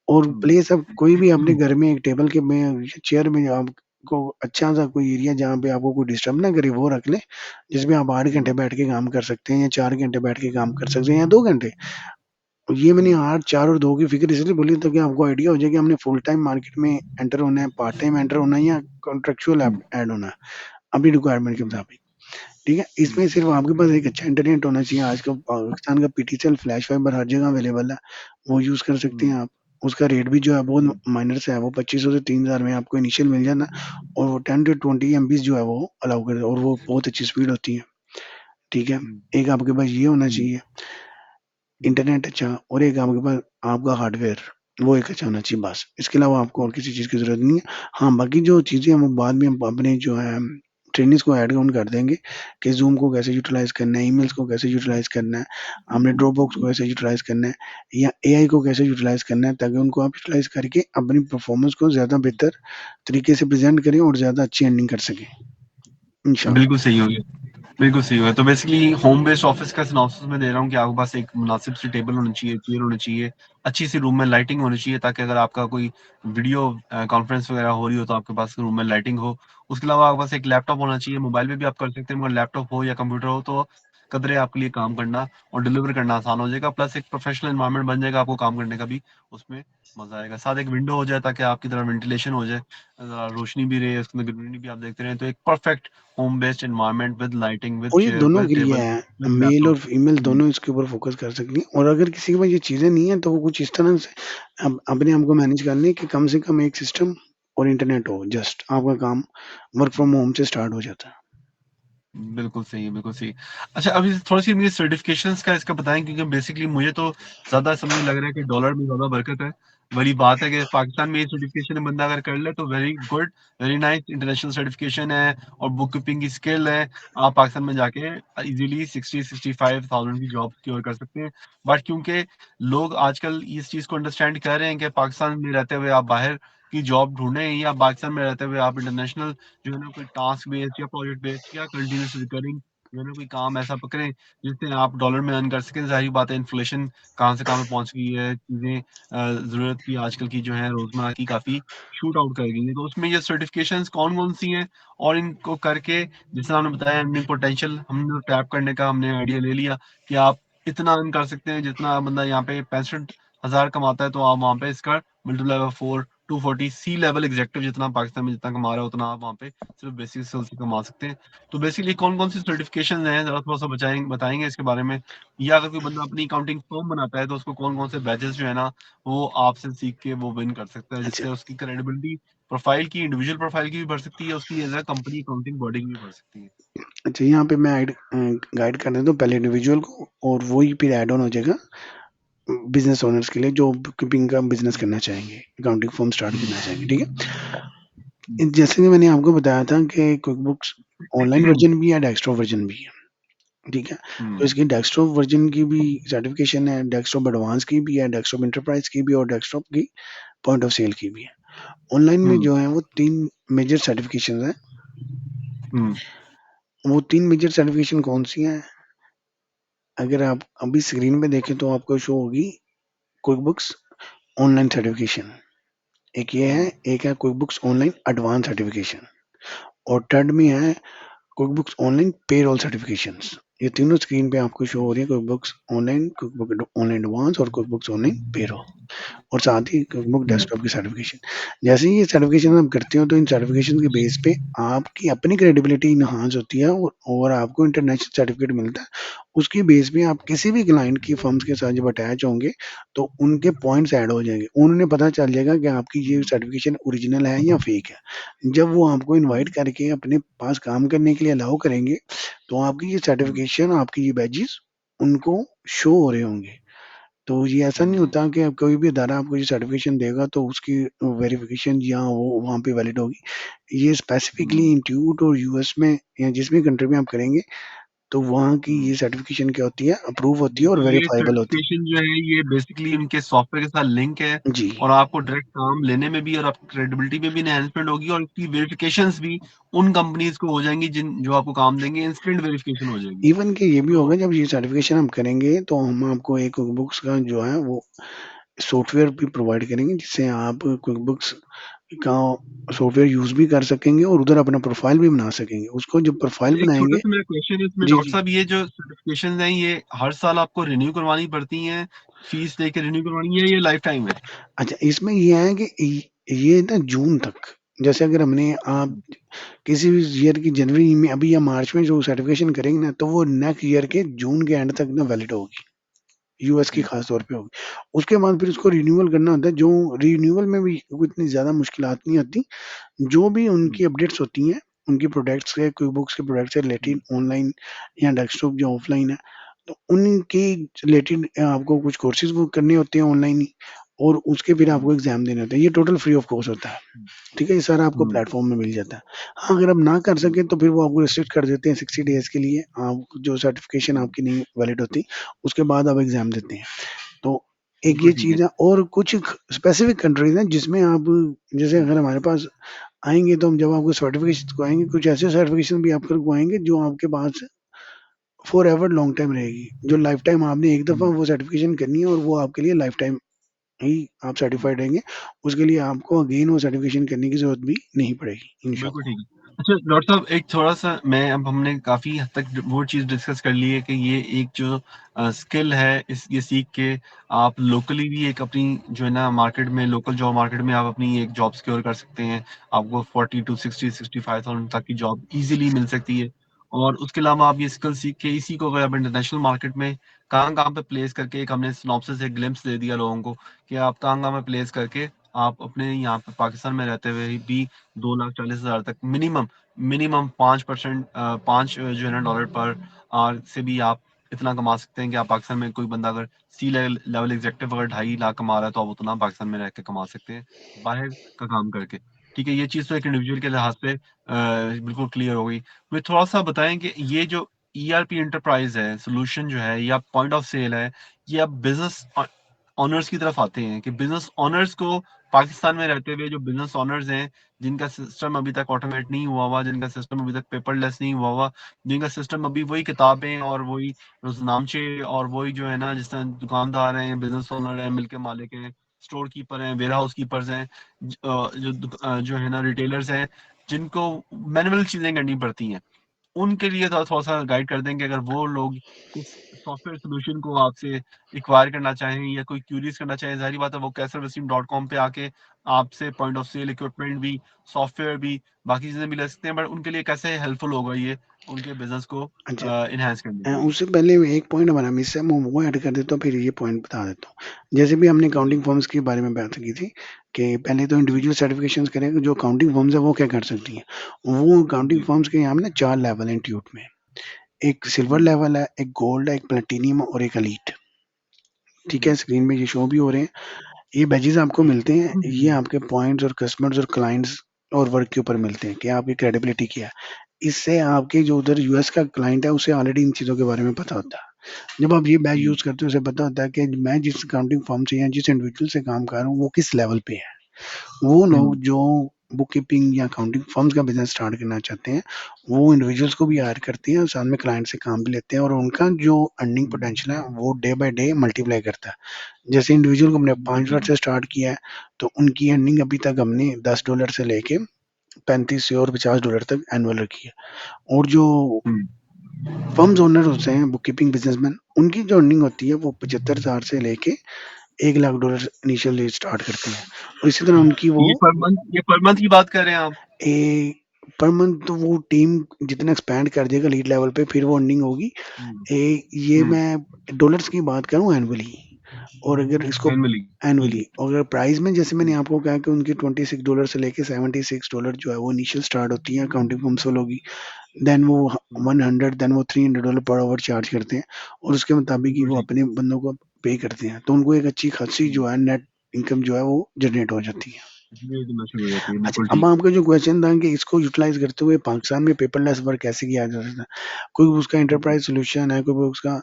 और हुँ, प्लेस आप कोई भी अपने घर में एक टेबल के में या चेयर में आपको अच्छा-सा कोई एरिया जहाँ पे आपको कोई डिस्टर्ब ना करे वो रख लें, जिसमें आप 8 घंटे हुँ, बैठ के काम कर सकते हैं या 4 घंटे बैठ के काम कर सकते हैं या 2 घंटे। ये मैंने हुँ, 8, 4 और 2 की फ़िगर इसलिए बोली ताकि आपको आइडिया हो जाए कि हमने फुल टाइम मार्केट में एंटर होना है, पार्ट टाइम एंटर होना है या कॉन्ट्रैक्चुअल हुँ, ऐड होना है, अपनी रिक्वायरमेंट के हुँ, मुताबिक। ठीक है? हुँ, इसमें सिर्फ़ आपके पास एक अच्छा इंटरनेट होना चाहिए। आजकल पाकिस्तान का पीटीसीएल फ्लैश फाइबर हर जगह अवेलेबल है, वो यूज़ कर सकते हुँ, हैं आप। उसका रेट भी जो है बहुत हुँ, माइनर सा है, वो 2500 से 3000 में आपको इनिशियल मिल जाना और वो 10 टू 20 एमबीज़ जो है वो अलाउ कर और वो बहुत अच्छी स्पीड होती है। ठीक है? हुँ, एक आपके पास ये होना हुँ, चाहिए। हुँ, इंटरनेट अच्छा और एक आपके पास आपका हार्डवेयर, वो एक अच्छा होना चाहिए बस। इसके अलावा आपको और किसी चीज़ की ज़रूरत नहीं है। हाँ, बाकी जो चीज़ें हैं वो बाद में हम अपने जो है ट्रेनिंग्स को ऐड ऑन कर देंगे कि ज़ूम को कैसे यूटिलाइज़ करना है, ईमेल्स को कैसे यूटिलाइज़ करना है, हमने ड्रॉपबॉक्स को कैसे यूटिलाइज़ करना है या एआई को कैसे यूटिलाइज़ करना है ताकि उनको आप यूटिलाइज़ करके अपनी परफ़ॉर्मेंस को ज़्यादा बेहतर तरीके से प्रेज़ेंट करें और ज़्यादा अच्छी अर्निंग कर सकें, इंशाअल्लाह। बिल्कुल सही हो गया। बिल्कुल सही है। तो बेसिकली होम बेस्ड ऑफ़िस का सिनॉप्सिस मैं दे रहा हूँ कि आपके पास एक मुनासिब सी टेबल होनी चाहिए, चेयर होनी चाहिए, अच्छी-सी रूम में लाइटिंग होनी चाहिए ताकि अगर आपका कोई वीडियो कॉन्फ्रेंस वगैरह हो रही हो तो आपके पास रूम में लाइटिंग हो। उसके अलावा आपके पास एक लैपटॉप होना चाहिए, मोबाइल पे भी आप कर सकते हैं मगर लैपटॉप हो या कंप्यूटर हो तो कदरे आपके लिए काम करना और डिलीवर करना आसान हो जाएगा। प्लस एक प्रोफेशनल एनवायरनमेंट बन जाएगा आपको काम करने का भी उसमें मज़ा आएगा। साथ एक विंडो हो जाए ताकि आपकी तरफ वेंटिलेशन हो जाए, रोशनी भी रहे, उसके अंदर ग्रीनरी भी आप देखते रहें। तो एक perfect home based environment with lighting, with और ये chair, दोनों with के लिए table, है, with मेल और laptop. फीमेल हुँ, दोनों इसके ऊपर फ़ोकस कर सकती हैं और अगर किसी के पास ये चीज़ें नहीं हैं, तो वो कुछ इस तरह से अपने आप को मैनेज कर लें कि कम से कम एक सिस्टम और इंटरनेट हो, जस्ट आपका काम वर्क फ्रॉम होम से स्टार्ट हो जाता है। बिल्कुल सही है, बिल्कुल सही। अच्छा अभी थोड़ी-सी मुझे सर्टिफ़िकेशंस का इसका बताएँ क्योंकि बेसिकली मुझे तो ज़्यादा समझ में लग रहा है कि डॉलर में ज़्यादा बरकत है। वही बात है कि पाकिस्तान में ये सर्टिफ़िकेशन बंदा अगर कर ले तो very good, very nice international certification है और बुक कीपिंग की स्किल है। आप पाकिस्तान में जाके ईज़िली 60-65,000 की जॉब सिक्योर कर सकते हैं। बट क्योंकि लोग आजकल इस चीज़ को अंडरस्टैंड कर रहे हैं कि पाकिस्तान में रहते हुए आप बाहर की जॉब ढूँढें या पाकिस्तान में रहते हुए आप इंटरनेशनल जो है ना कोई टास्क बेस्ड या प्रोजेक्ट बेस्ड या कंटीन्यूअस रिकरिंग जो है ना कोई काम ऐसा पकड़ें जिससे आप डॉलर में अर्न कर सकें। ज़ाहिर बात है इन्फ्लेशन कहाँ से कहाँ पे पहुँच गई है, चीज़ें ज़रूरत की आजकल की जो है रोज़मर्रा की काफ़ी शूट आउट कर गई हैं। तो उसमें ये सर्टिफ़िकेशंस कौन-कौन सी हैं और इनको करके जैसा आपने बताया अर्निंग पोटेंशियल हमने टैप करने का हमने आइडिया ले लिया कि आप इतना अर्न कर सकते हैं जितना बंदा यहाँ पे 65,000 कमाता है तो आप वहाँ पे इसका multiply by 4 240 C level executive जितना पाकिस्तान में जितना कमा रहा है उतना आप वहाँ पे सिर्फ़ बेसिक स्किल से कमा सकते हैं। तो बेसिकली कौन-कौन सी सर्टिफ़िकेशंस हैं ज़रा थोड़ा-सा बताएँगे इसके बारे में? या अगर कोई बंदा अपनी अकाउंटिंग फ़र्म बनाता है तो उसको कौन-कौन से बैचेज़ जो है ना वो आपसे सीख के वो विन कर सकता है अच्छा, जिससे उसकी क्रेडिबिलिटी प्रोफ़ाइल की इंडिविजुअल प्रोफ़ाइल की भी बढ़ सकती है, उसकी as a company accounting body की भी बढ़ सकती है। अच्छा यहाँ पे मैं गाइड कर देता हूँ पहले इंडिविजुअल को और वही फिर ऐड ऑन हो जाएगा बिज़नेस ओनर्स के लिए जो बुक कीपिंग का बिज़नेस हुँ, करना चाहेंगे, अकाउंटिंग फर्म स्टार्ट हुँ, करना चाहेंगे, ठीक है? हुँ, जैसे कि मैंने आपको बताया था कि क्विकबुक्स ऑनलाइन हुँ, वर्ज़न भी है, डेस्कटॉप वर्ज़न भी है। ठीक है? तो हुँ, इसकी डेस्कटॉप वर्ज़न की भी सर्टिफ़िकेशन है, डेस्कटॉप एडवांस की भी है, डेस्कटॉप एंटरप्राइज़ की भी और डेस्कटॉप की पॉइंट ऑफ सेल की भी है। ऑनलाइन में हुँ, जो है वो 3 मेजर सर्टिफ़िकेशंस हैं। हुँ, वो 3 मेजर सर्टिफ़िकेशन कौन-सी हैं? अगर आप अभी स्क्रीन पे देखें तो आपको शो होगी क्विकबुक्स ऑनलाइन सर्टिफ़िकेशन। एक ये है, हुँ, एक है क्विकबुक्स ऑनलाइन एडवांस सर्टिफ़िकेशन और थर्ड में है क्विकबुक्स ऑनलाइन पेरोल सर्टिफ़िकेशंस। ये तीनों स्क्रीन पे आपको शो हो रही है क्विकबुक्स ऑनलाइन, क्विकबुक ऑनलाइन एडवांस और क्विकबुक्स ऑनलाइन पेरोल। और साथ ही क्विकबुक हुँ, डेस्कटॉप की सर्टिफिकेशन। जैसे ही ये सर्टिफिकेशन आप करते हो तो इन सर्टिफिकेशन के बेस पे आपकी अपनी क्रेडिबिलिटी इन्हांस होती है और आपको इंटरनेशनल सर्टिफिकेट मिलता है। उसकी बेस पे आप किसी भी क्लाइंट की फर्म्स के साथ जब अटैच होंगे तो उनके पॉइंट्स ऐड हो जाएँगे। उन्हें पता चल जाएगा कि आपकी ये सर्टिफिकेशन ओरिजिनल है या फेक है। जब वो आपको इनवाइट हुँ, करके अपने पास काम करने के लिए अलाउ करेंगे, तो आपकी ये हुँ, सर्टिफिकेशन, आपके ये बैजेस उनको शो हो रहे होंगे। तो ये ऐसा नहीं हुँ, होता कि अब कोई भी अदारा आपको ये सर्टिफ़िकेशन देगा तो उसकी वेरिफ़िकेशन या वो वहाँ पे वैलिड होगी। ये हुँ, स्पेसिफ़िकली इंस्टीट्यूट और यूएस में या जिस भी कंट्री में आप करेंगे, तो वहाँ की ये सर्टिफिकेशन क्या होती है, अप्रूव होती है और ये वेरीफाइबल होती सर्टिफिकेशन जो है ये बेसिकली उनके सॉफ्टवेयर के साथ लिंक है है। जी। और आपको डायरेक्ट काम लेने में भी और आपकी क्रेडिबिलिटी में भी एनहांसमेंट होगी और इसकी वेरिफिकेशंस भी उन कंपनीज को हो जाएंगी जिन जो आपको काम देंगे, इंस्टेंट वेरिफिकेशन हो जाएगी। इवन कि ये भी तो होगा जब ये सर्टिफिकेशन हम करेंगे तो हम आपको एक क्विकबुक्स का जो है वो सॉफ्टवेयर भी प्रोवाइड करेंगे जिससे आप क्विकबुक्स का सॉफ्टवेयर यूज़ भी कर सकेंगे और उधर अपना प्रोफाइल भी बना सकेंगे। उसको जब प्रोफाइल एक छोटा बनाएँगे। सा मेरा क्वेश्चन है इसमें जी, डॉक्टर जी। साहब, ये जो सर्टिफिकेशन हैं ये हर साल आपको रिन्यू करवानी पड़ती हैं, फीस देके रिन्यू करवानी है, ये लाइफ टाइम है? अच्छा, इसमें ये है कि ये ना जून तक, जैसे अगर हमने आप किसी भी ईयर की जनवरी में अभी या मार्च में जो सर्टिफिकेशन करेंगे ना, तो वो नेक्स्ट ईयर के जून के एंड तक ना वैलिड होगी। यूएस की जी। खास तौर पे होगी। उसके बाद फिर उसको रिन्यूअल करना होता है, जो रिन्यूअल में भी कोई इतनी ज़्यादा मुश्किलात नहीं आती। जो भी हुँ, उनकी अपडेट्स होती हैं, उनकी प्रोडक्ट्स के क्विक बुक्स के प्रोडक्ट से हुँ, रिलेटेड ऑनलाइन या डेस्कटॉप जो ऑफलाइन है, तो उनके रिलेटेड आपको कुछ कोर्सेज़ वो करने होते हैं ऑनलाइन ही और उसके फिर हुँ, आपको एग्ज़ाम देने होते हैं। ये टोटल फ्री ऑफ कॉस्ट होता है। हुँ, ठीक है? ये सारा आपको हुँ, प्लेटफ़ॉर्म में मिल जाता है। हाँ, अगर आप ना कर हुँ, सकें तो फिर वो आपको रिस्ट्रिक्ट कर देते हैं 60 डेज़ के लिए। आप जो सर्टिफ़िकेशन हुँ। आपकी नहीं वैलिड होती, उसके बाद आप एग्ज़ाम देते हैं। तो एक ये बिल्कुल ठीक है। चीज़ है और कुछ ख स्पेसिफ़िक कंट्रीज़ हैं जिसमें आप जैसे हुँ, अगर हमारे पास आएँगे तो हम जब आपको सर्टिफ़िकेशन दिलवाएँगे, कुछ ऐसे सर्टिफ़िकेशन भी आपको लगवाएँगे जो आपके पास फ़ॉरएवर लॉन्ग टाइम रहेगी। जो लाइफ़ टाइम आपने एक दफ़ा हुँ। वो सर्टिफ़िकेशन करनी है और वो आपके लिए लाइफ़ टाइम ही आप सर्टिफ़ाइड रहेंगे। उसके लिए आपको अगेन वो सर्टिफ़िकेशन करने की ज़रूरत भी नहीं पड़ेगी, बिल्कुल इंशाअल्लाह। ठीक है। अच्छा डॉक्टर साहब, एक थोड़ा-सा मैं अब हमने काफ़ी हद तक वो चीज़ डिस्कस कर ली है कि ये एक जो स्किल है इस ये सीख के आप लोकली भी एक अपनी जो है ना मार्केट में लोकल जॉब मार्केट में आप अपनी एक जॉब सिक्योर कर सकते हैं। आपको 40 टू 60 65,000 तक की जॉब ईज़िली मिल सकती है। और उसके अलावा आप ये स्किल सीख के इसी को अगर आप इंटरनेशनल मार्केट में कहाँ-कहाँ पे प्लेस करके एक हमने सिनॉप्सिस एक ग्लिम्प्स दे दिया लोगों को कि आप कहाँ-कहाँ पे प्लेस करके आप अपने यहाँ पे पाकिस्तान में रहते हुए भी 2,40,000 तक मिनिमम मिनिमम 5% 5 जो है ना डॉलर पर आवर से भी आप इतना कमा सकते हैं कि आप पाकिस्तान में कोई बंदा अगर सी लेवल लेवल एग्ज़ेक्टिव अगर 2.5 लाख कमा रहा है, तो आप उतना पाकिस्तान में रह के कमा सकते हैं, बाहर का काम करके। ठीक है, ये चीज़ तो एक इंडिविजुअल के लिहाज़ से बिल्कुल क्लियर हो गई। मुझे थोड़ा-सा बताएँ कि ये जो ईआरपी एंटरप्राइज़ है, सॉल्यूशन जो है या पॉइंट ऑफ सेल है, ये अब बिज़नेस ओनर्स की तरफ आते हैं कि बिज़नेस ओनर्स को पाकिस्तान में रहते हुए जो बिज़नेस ओनर्स हैं, जिनका सिस्टम अभी तक ऑटोमेट नहीं हुआ हुआ, जिनका सिस्टम अभी तक पेपरलेस नहीं हुआ हुआ, जिनका सिस्टम अभी वही किताबें और वही रोज़नामचे और वही जो है ना जिस तरह दुकानदार हैं, बिज़नेस ओनर हैं, मिल के मालिक हैं, स्टोर कीपर हैं, वेयरहाउस कीपर्स हैं, जो है ना रिटेलर्स हैं, जिनको मैनुअल चीज़ें करनी पड़ती हैं। उनके लिए थोड़ा-सा गाइड कर देंगे अगर वो लोग इस सॉफ्टवेयर सॉल्यूशन को आपसे एक्वायर करना चाहें या कोई क्यूरीज़ करना चाहें, ज़ाहिर-सी बात है वो कैसरवसीम.com पे आके आपसे पॉइंट ऑफ सेल इक्विपमेंट भी, सॉफ्टवेयर भी, बाकी चीज़ें भी ले सकते हैं, बट उनके लिए कैसे हेल्पफुल होगा ये उनके बिज़नेस को अच्छा। एनहांस करने के लिए? उससे पहले एक पॉइंट हमारा मिस है, मैं वो ऐड कर देता हूँ, फिर ये पॉइंट बता देता हूँ। जैसे भी हमने जी, अकाउंटिंग फर्म्स के बारे में बात की थी, कि पहले तो जी, इंडिविजुअल सर्टिफ़िकेशंस करेंगे, जो अकाउंटिंग फर्म्स हैं, वो क्या कर सकती हैं? वो अकाउंटिंग जी, फर्म्स के यहाँ पे ना 4 लेवल हैं ट्यूट में। एक सिल्वर हुँ, लेवल है, एक गोल्ड है, एक प्लैटिनम और एक एलीट। ठीक है? हुँ, स्क्रीन में ये शो भी हो रहे हैं। ये बैजेज़ आपको मिलते हैं, हुँ, ये हुँ, आपके पॉइंट्स और कस्टमर्स और क्लाइंट्स और वर्क के ऊपर मिलते हैं कि आपकी क्रेडिबिलिटी क्या है। इससे आपके जो उधर यूएस का क्लाइंट है, उसे ऑलरेडी इन चीज़ों के बारे में पता होता है। जब आप ये बैच हुँ, यूज़ करते हो, उसे पता होता है कि मैं जिस अकाउंटिंग फर्म से या जिस इंडिविजुअल से काम कर रहा हूँ, वो किस लेवल पे है। वो लोग हुँ, जो बुक कीपिंग या अकाउंटिंग फर्म्स का बिज़नेस स्टार्ट करना चाहते हैं, वो इंडिविजुअल्स को भी हायर करते हैं और साथ में क्लाइंट से काम भी लेते हैं और उनका जो अर्निंग हुँ, पोटेंशियल है, वो डे बाय डे मल्टीप्लाई करता है। जैसे इंडिविजुअल को हमने बिल्कुल ठीक $5 है। से स्टार्ट किया है, तो उनकी अर्निंग अभी तक हमने $10 से लेके 35 से और $50 तक एनुअल रखी है। और जो हुँ, फर्म्स ओनर होते हैं, बुक कीपिंग बिज़नेसमैन, उनकी जो अर्निंग होती है वो 75,000 से लेके $1,00,000 इनिशियली स्टार्ट करते हैं। और इसी तरह उनकी वो ये पर मंथ की बात कर रहे हैं आप? ए पर मंथ तो वो टीम जितना एक्सपैंड कर देगा लीड लेवल पे फिर वो अर्निंग होगी। हुँ, ये हुँ, मैं डॉलर्स की बात करूँ एनुअली और अगर इसको एनुअली, ठीक एनुअली है। और अगर प्राइस में जैसे मैंने हुँ, आपको कहा कि उनकी $26 से लेके $76 जो है वो इनिशियल स्टार्ट होती है अकाउंटिंग फर्म्स वालों की। देन वो हुँ, 100 देन वो $300 पर आवर चार्ज करते हैं और उसके मुताबिक ही बिल्कुल वो ठीक। अपने बंदों को पे करते हैं। तो उनको एक अच्छी खासी हुँ। जो है नेट इनकम जो है वो जनरेट हो जाती है। इसलिए तो शुरू हो जाती है, अच्छा, बिल्कुल अब ठीक। आपका जो क्वेश्चन था कि इसको यूटिलाइज़ करते हुए पाकिस्तान में पेपरलेस वर्क कैसे किया जा सकता है? कोई उसका एंटरप्राइज़ सॉल्यूशन है, कोई उसका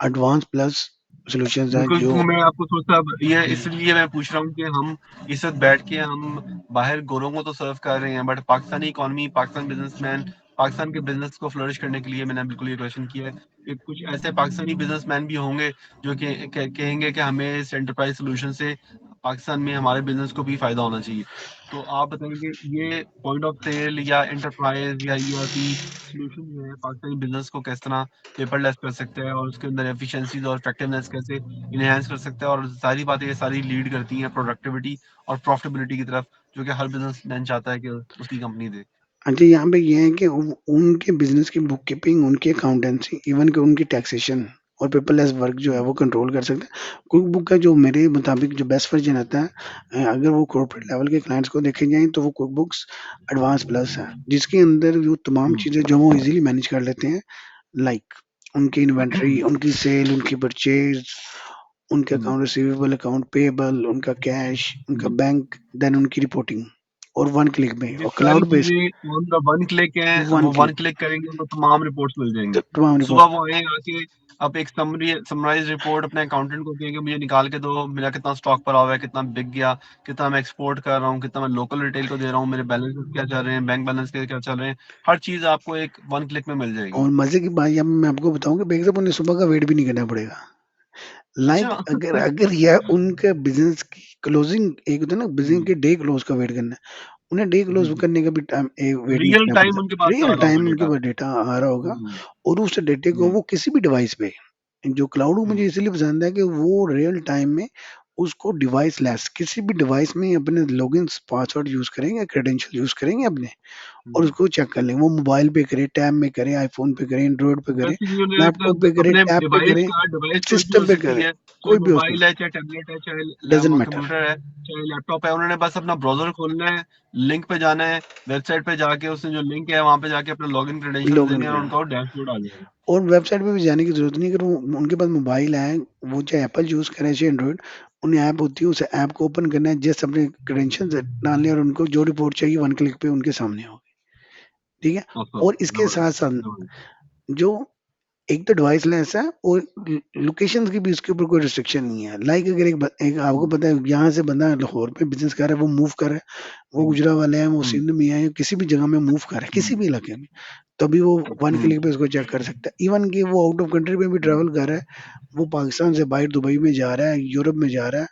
एडवांस प्लस सॉल्यूशंस हैं बिल्कुल, जो तो मैं आपको थोड़ा-सा ये इसलिए मैं पूछ रहा हूँ कि हम इस वक़्त बैठ के हम बाहर गोरों को तो सर्व कर रहे हैं, but Pakistani economy, Pakistan businessman, Pakistan के बिज़नेस को फ्लरिश करने के लिए मैंने बिल्कुल ये क्वेश्चन किया है कि कुछ ऐसे पाकिस्तानी बिज़नेसमैन भी होंगे जो कि कहेंगे कि हमें इस एंटरप्राइज़ सॉल्यूशन से पाकिस्तान में हमारे बिज़नेस को भी फ़ायदा होना चाहिए। तो आप बताएँगे ये पॉइंट ऑफ सेल या एंटरप्राइज़ या ईआरपी सॉल्यूशन जो है पाकिस्तानी बिज़नेस को किस तरह पेपरलेस कर सकता है और उसके अंदर एफिशिएंसीज़ और इफेक्टिवनेस कैसे इनहैंस कर सकता है, और सारी बातें ये सारी लीड करती हैं प्रोडक्टिविटी और प्रॉफिटेबिलिटी की तरफ, जो कि हर बिजनेसमैन चाहता है कि उसकी कंपनी दे। अच्छा, यहाँ पे ये है कि उनके बिज़नेस की बुक कीपिंग, उनकी अकाउंटेंसी, इवन कि उनकी टैक्सेशन और पेपरलेस वर्क जो है वो कंट्रोल कर सकते हैं। क्विक बुक का जो मेरे मुताबिक जो बेस्ट वर्ज़न आता है अगर वो कॉर्पोरेट लेवल के क्लाइंट्स को देखे जाएँ तो वो क्विक बुक्स एडवांस प्लस है, जिसके अंदर वो तमाम हम्म, चीज़ें जो वो ईज़िली मैनेज कर लेते हैं। लाइक उनकी इन्वेंटरी, उनकी सेल, उनकी परचेज़, उनके हम्म, अकाउंट रिसीवेबल, अकाउंट पेएबल, उनका कैश, उनका हम्म। बैंक, देन उनकी रिपोर्टिंग और वन क्लिक में ये और सारी क्लाउड बेस्ड चीजें ऑन द वन क्लिक है, वन वो वन क्लिक क्लिक करेंगे उनको तमाम रिपोर्ट्स मिल तो जाएंगी। तमाम सुबह रिपोर्ट वो आए आके अब एक समराइज रिपोर्ट अपने अकाउंटेंट को कहेंगे मुझे निकाल के दो, मेरा कितना स्टॉक पड़ा हुआ है, कितना बिक गया, कितना मैं एक्सपोर्ट कर रहा हूँ, कितना मैं लोकल रिटेल को दे रहा हूँ, मेरे बैलेंस क्या चल रहे हैं, बैंक बैलेंस के क्या चल रहे हैं, हर चीज आपको एक वन क्लिक में मिल जाएगी। और मज़े की बात यहाँ मैं आपको बताऊँ कि बेशक उन्हें सुबह का वेट भी नहीं करना पड़ेगा। लाइक अच्छा। अगर अगर यह उनका बिज़नेस की क्लोजिंग एक होता है ना बिज़नेस के डे क्लोज़ का वेट करना है, उन्हें डे जी क्लोज़ जी, करने का भी टाइम वेट नहीं रियल करना टाइम पड़ता। उनके पास आ रियल रहा होगा टाइम उनके डेटा। पास डेटा आ रहा होगा हम्म, और उस डेटे को हम्म, वो किसी भी डिवाइस पे जो क्लाउड मुझे हम्म, इसलिए पसंद है कि वो रियल टाइम में उसको डिवाइस लेस किसी भी डिवाइस में अपने लॉगिन पासवर्ड यूज़ करेंगे, क्रेडेंशियल यूज़ करेंगे अपने और हम्म। उसको चेक कर लें। वो मोबाइल पे करे, टैब में करे, आईफ़ोन पे करे, एंड्रॉयड पे करे, बेसिकली उन्हें लैपटॉप मतलब पे करे, अपने टैब पे करे, डिवाइस कोई भी सिस्टम हो पे सकती करे, है, चाहे कोई भी हो सकता मोबाइल है, चाहे टैबलेट है, चाहे डज़न्ट मैटर। कंप्यूटर है, चाहे लैपटॉप है, उन्होंने बस अपना ब्राउज़र खोलना है, लिंक पे जाना है, वेबसाइट पे जाके उसमें जो लिंक है वहाँ पे जाके अपना लॉगिन क्रेडेंशियल्स लॉगिन देने हैं और करना उनका वो डैशबोर्ड आ जाएगा। और वेबसाइट पे भी जाने की ज़रूरत नहीं अगर वो उनके पास मोबाइल है, वो चाहे एप्पल यूज़ करें, चाहे एंड्रॉइड, उन्हें ऐप होती है, उस ऐप को ओपन करना है, जस्ट अपने क्रेडेंशियल्स डालने हैं और उनको जो रिपोर्ट चाहिए वन क्लिक पे उनके सामने होगी, ठीक है? और इसके ज़बरदस्त, साथ-साथ ज़बरदस्त। जो एक तो डिवाइस लेस है और लोकेशंस की भी इसके ऊपर कोई रिस्ट्रिक्शन नहीं है। लाइक अगर एक आपको हुँ, पता है यहाँ से बंदा लाहौर में बिज़नेस कर रहा है, वो मूव कर रहा है, वो हुँ, गुजरांवाले हैं, वो हुँ, सिंध में है, किसी भी जगह में मूव कर रहा है, हुँ, किसी भी इलाके में, तभी वो वन हुँ, क्लिक पे उसको चेक कर सकता है। इवन कि वो आउट ऑफ कंट्री में भी हुँ, ट्रैवल कर रहा है, वो पाकिस्तान से बाहर दुबई में जा रहा है, यूरोप में जा रहा है,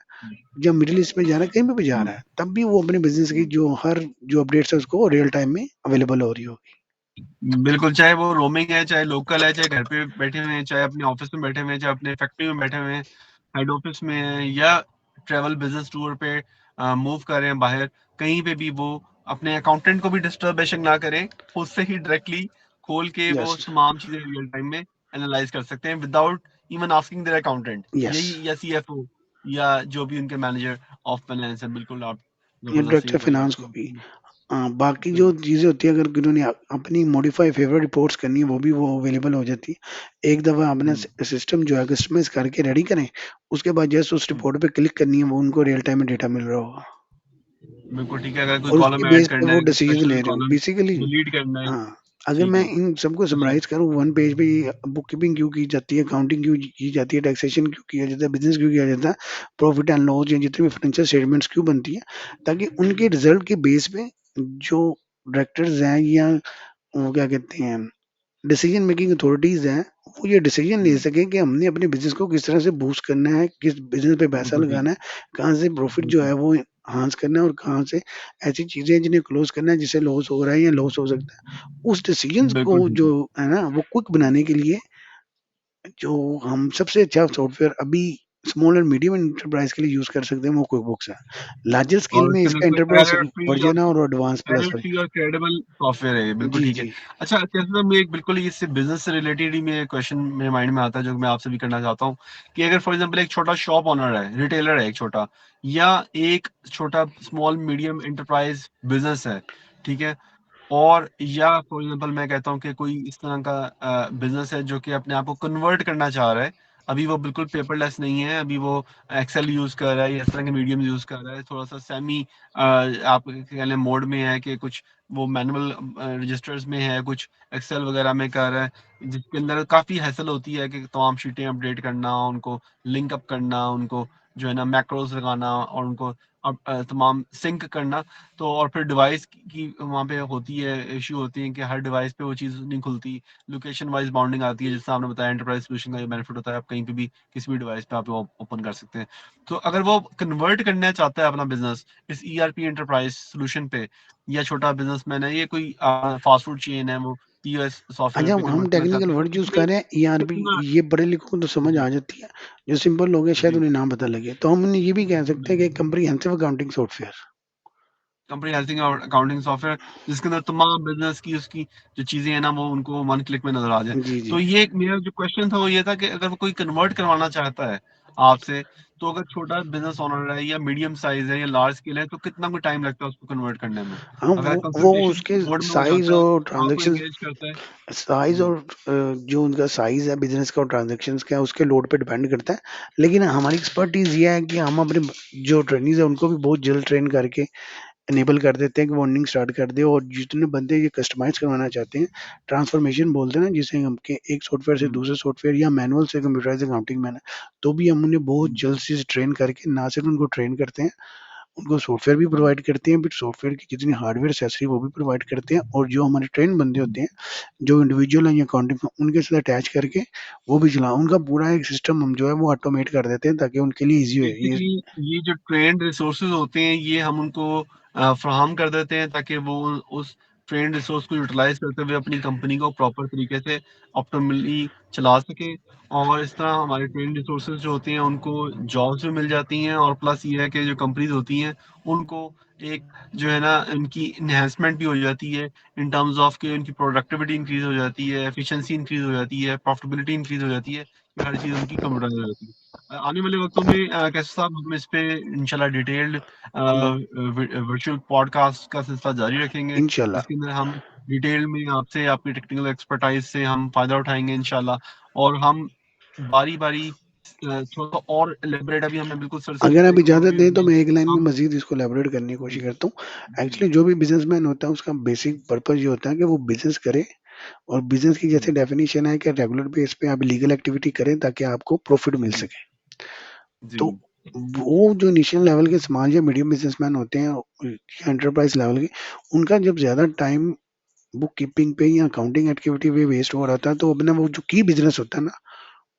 या मिडल ईस्ट में जा रहा है, कहीं पे भी जा हुँ, रहा है, तब भी वो अपने बिज़नेस की हुँ। जो अपडेट्स है उसको रियल टाइम में अवेलेबल हो रही होगी। बिल्कुल, चाहे वो रोमिंग है, चाहे लोकल है, चाहे घर पे बैठे हुए हैं, चाहे अपने ऑफ़िस में बैठे हुए हैं, चाहे अपने फैक्ट्री में बैठे हुए हैं, हेड ऑफ़िस में हैं या ट्रैवल बिज़नेस टूर पे मूव कर रहे हैं बाहर, कहीं पे भी वो अपने अकाउंटेंट को भी डिस्टर्बेशन ना करें, खुद से ही डायरेक्टली खोल के वो यस, तमाम चीज़ें रियल टाइम में एनालाइज़ कर सकते हैं without even asking their accountant. Yes. यही या सीएफओ या जो भी उनके मैनेजर ऑफ फाइनेंस है, बिल्कुल आप ये ज़बरदस्त सही डायरेक्टर बोल रहे फाइनेंस को हैं। भी बाकी जो बिल्कुल। चीज़ें होती है अगर उन्होंने अपनी मॉडिफाई फेवरेट रिपोर्ट्स करनी है वो अवेलेबल हो जाती है। एक दफ़ा अपना हुँ, सिस्टम जो है कस्टमाइज़ करके रेडी करें, उसके बाद जस्ट उस हुँ। रिपोर्ट पे क्लिक करनी है, वो उनको रियल टाइम में डेटा मिल रहा होगा बिल्कुल ठीक है, अगर कोई और कॉलम उसके ऐड बेस पे करना वो है, कोई डिसीज़न स्पेशल ले रहे हो। कॉलम बेसिकली डिलीट करना है, हाँ, अगर ठीक मैं है। इन सबको अच्छा, समराइज़ करूँ वन पेज पे बुक कीपिंग क्यों की जाती है, अकाउंटिंग क्यों की जाती है, टैक्सेशन क्यों किया जाता है, बिज़नेस क्यों किया जाता है, प्रॉफिट एंड लॉस या जितनी भी फाइनेंशियल स्टेटमेंट्स क्यों बनती है, ताकि उनके रिज़ल्ट के बेस पे जो डायरेक्टर्स हैं या वो क्या कहते हैं डिसीजन मेकिंग अथॉरिटीज़ हैं, वो ये डिसीजन ले हुँ, सकें कि हमने अपने बिज़नेस को किस तरह से बूस्ट करना है, किस बिज़नेस पे पैसा बिल्कुल ठीक, लगाना है, कहाँ से प्रॉफिट जो बिल्कुल, है वो एनहांस करना है और कहाँ से ऐसी चीज़ें हैं जिन्हें क्लोज़ करना है जिससे लॉस हो रहा है या लॉस हो सकता है। उस डिसीजंस को बिल्कुल ठीक जो है। है ना वो क्विक बनाने के लिए जो हम सबसे अच्छा सॉफ्टवेयर अभी स्मॉल एंड मीडियम एंटरप्राइज़ के लिए यूज़ कर सकते हैं वो क्विक बुक्स है। लार्जर स्केल और में इसके अंदर इसका कोई एंटरप्राइज़ एरर फ्री और वर्ज़न है और advance plus error free version और क्रेडिबल सॉफ्टवेयर है ये, बिल्कुल जी, ठीक है। जी। अच्छा, कैसे ना मैं एक बिल्कुल ही इससे बिज़नेस से रिलेटेड ही मेरे क्वेश्चन मेरे माइंड में आता है, जो मैं आपसे भी करना चाहता हूँ कि अगर फॉर एग्ज़ाम्पल एक छोटा शॉप ओनर है, रिटेलर है एक छोटा, या एक छोटा स्मॉल मीडियम एंटरप्राइज़ बिज़नेस है, ठीक है? और या फॉर एग्ज़ाम्पल मैं कहता हूँ कि कोई इस तरह का बिज़नेस है जो कि अपने आप को कन्वर्ट करना चाह रहा है अभी वो बिल्कुल पेपरलेस नहीं है, अभी वो एक्सेल यूज कर रहा है या इस तरह के मीडियम यूज कर रहा है, थोड़ा सा सेमी आप कह लें मोड में है कि कुछ वो मैनुअल रजिस्टर्स में है, कुछ एक्सेल वगैरह में कर रहा है, जिसके अंदर काफी हैसल होती है कि तमाम शीटें अपडेट करना, उनको लिंक अप करना, उनको जो है ना मैक्रोस लगाना और उनको अब तमाम सिंक करना। तो और फिर डिवाइस की वहाँ पे होती है, इशू होती है कि हर डिवाइस पे वो चीज़ नहीं खुलती, लोकेशन वाइज बाउंडिंग आती है, जैसे आपने बताया एंटरप्राइज सोल्यूशन का ये बेनिफिट होता है, आप कहीं पे भी किसी भी डिवाइस पे आप ओपन कर सकते हैं। तो अगर वो कन्वर्ट करना चाहता है अपना बिजनेस इस ईआरपी एंटरप्राइज सोल्यूशन पे, या छोटा बिजनेसमैन है, ये कोई फास्ट फूड चेन है, वो पीओएस सॉफ्टवेयर अच्छा, पे हम कन्वर्ट करना टेक्निकल चाहता है, तो वर्ड यूज उसमें कर रहे हैं ईआरपी, कितना। ये बड़े लोगों को तो समझ जी आ जाती है, जो सिंपल लोग हैं शायद जी उन्हें नाम पता लगे, तो हम उन्हें ये भी कह सकते हैं कि comprehensive accounting software. Comprehensive accounting software, जिसके अंदर तमाम बिजनेस की उसकी जो चीजें हैं ना वो उनको वन क्लिक में नजर आ जाए। जी जी। तो ये मेरा जो क्वेश्चन था वो ये था कि अगर वो कोई कन्वर्ट करवाना चाहता है आपसे, तो अगर छोटा बिजनेस ओनर है या मीडियम साइज है या लार्ज स्केल है, तो कितना कोई टाइम लगता है उसको कन्वर्ट करने में? हाँ, अगर वो कंसल्टेशन उसके मोड में वो साइज जाता है, और आपको ट्रांजेक्शन, एंगेज करता है। साइज जी और जो उनका साइज है बिजनेस का और ट्रांजेक्शन्स का है उसके लोड पे डिपेंड करता है। लेकिन हमारी एक्सपर्टीज ये है कि हम अपने जो ट्रेनीज है उनको भी बहुत जल्द ट्रेन करके इनेबल कर देते हैं कि वार्निंग स्टार्ट कर दे, और जितने बंदे ये कस्टमाइज करवाना चाहते हैं, ट्रांसफॉर्मेशन बोलते हैं ना जिसे हम के एक सॉफ्टवेयर से हम्म, दूसरे सॉफ्टवेयर या मैनुअल से कंप्यूटराइज अकाउंटिंग में, तो भी हम उन्हें बहुत हम्म, जल्द से ट्रेन करके ना सिर्फ उनको ट्रेन करते हैं, उनको सॉफ्टवेयर भी प्रोवाइड करते हैं, बट सॉफ्टवेयर की जितनी हार्डवेयर एक्सेसरी वो भी प्रोवाइड करते हैं, और जो हमारे ट्रेन बंदे हम्म, होते हैं जो इंडिविजुअल है या अकाउंटिंग उनके साथ अटैच करके वो भी चला उनका पूरा एक सिस्टम हम जो है वो ऑटोमेट कर देते हैं ताकि उनके लिए ईज़ी हो ये। बेसिकली ये जो ट्रेंड रिसोर्सेज होते हैं ये हम उनको फ्राहम कर देते हैं, ताकि वो उस ट्रेंड रिसोर्स को यूटिलाइज करते हुए अपनी कंपनी को प्रॉपर तरीके से ऑप्टिमली चला सके। और इस तरह हमारे ट्रेंड रिसोर्सेज जो होते हैं उनको जॉब्स भी मिल जाती हैं, और प्लस ये है कि जो कंपनीज होती हैं उनको एक जो है ना उनकी इन्हेंसमेंट भी हो जाती है, इन टर्म्स ऑफ कि उनकी प्रोडक्टिविटी इंक्रीज हो जाती है, एफिशिएंसी इंक्रीज हो जाती है, प्रॉफिटेबिलिटी इंक्रीज हो जाती है, कि हर चीज़ उनकी कंप्यूटराइज हो जाती है। आने वाले वक्तों में कैसे साहब हम इस पे इंशाल्लाह डिटेल्ड वर्चुअल पॉडकास्ट का सिलसिला जारी रखेंगे, इंशाल्लाह। जिसके अंदर हम डिटेल में आपसे आपकी टेक्निकल एक्सपर्टाइज से हम फायदा उठाएंगे इंशाल्लाह। और हम बारी बारी थोड़ा सा और एलेबरेट, अभी हमने बिल्कुल सरसरी अगर सा आप एक इजाज़त ओवरव्यू दें तो दिया। मैं एक लाइन में हम मज़ीद इसको इलैबोरेट करने की कोशिश करता हूँ। जी एक्चुअली जो भी बिज़नेसमैन होता है उसका बेसिक पर्पज़ ये होता है कि वो बिज़नेस करे, और बिज़नेस की जी जैसे डेफिनिशन है कि रेगुलर बेस पे आप लीगल एक्टिविटी करें ताकि आपको प्रॉफ़िट मिल जी सके। जी तो वो जो इनिशियल लेवल के स्मॉल या मीडियम बिज़नेसमैन होते हैं या एंटरप्राइज़ लेवल के, उनका जब ज़्यादा टाइम बुक कीपिंग पे या अकाउंटिंग एक्टिविटी पे वेस्ट हो रहा था, तो अपना वो जो की बिज़नेस होता है ना,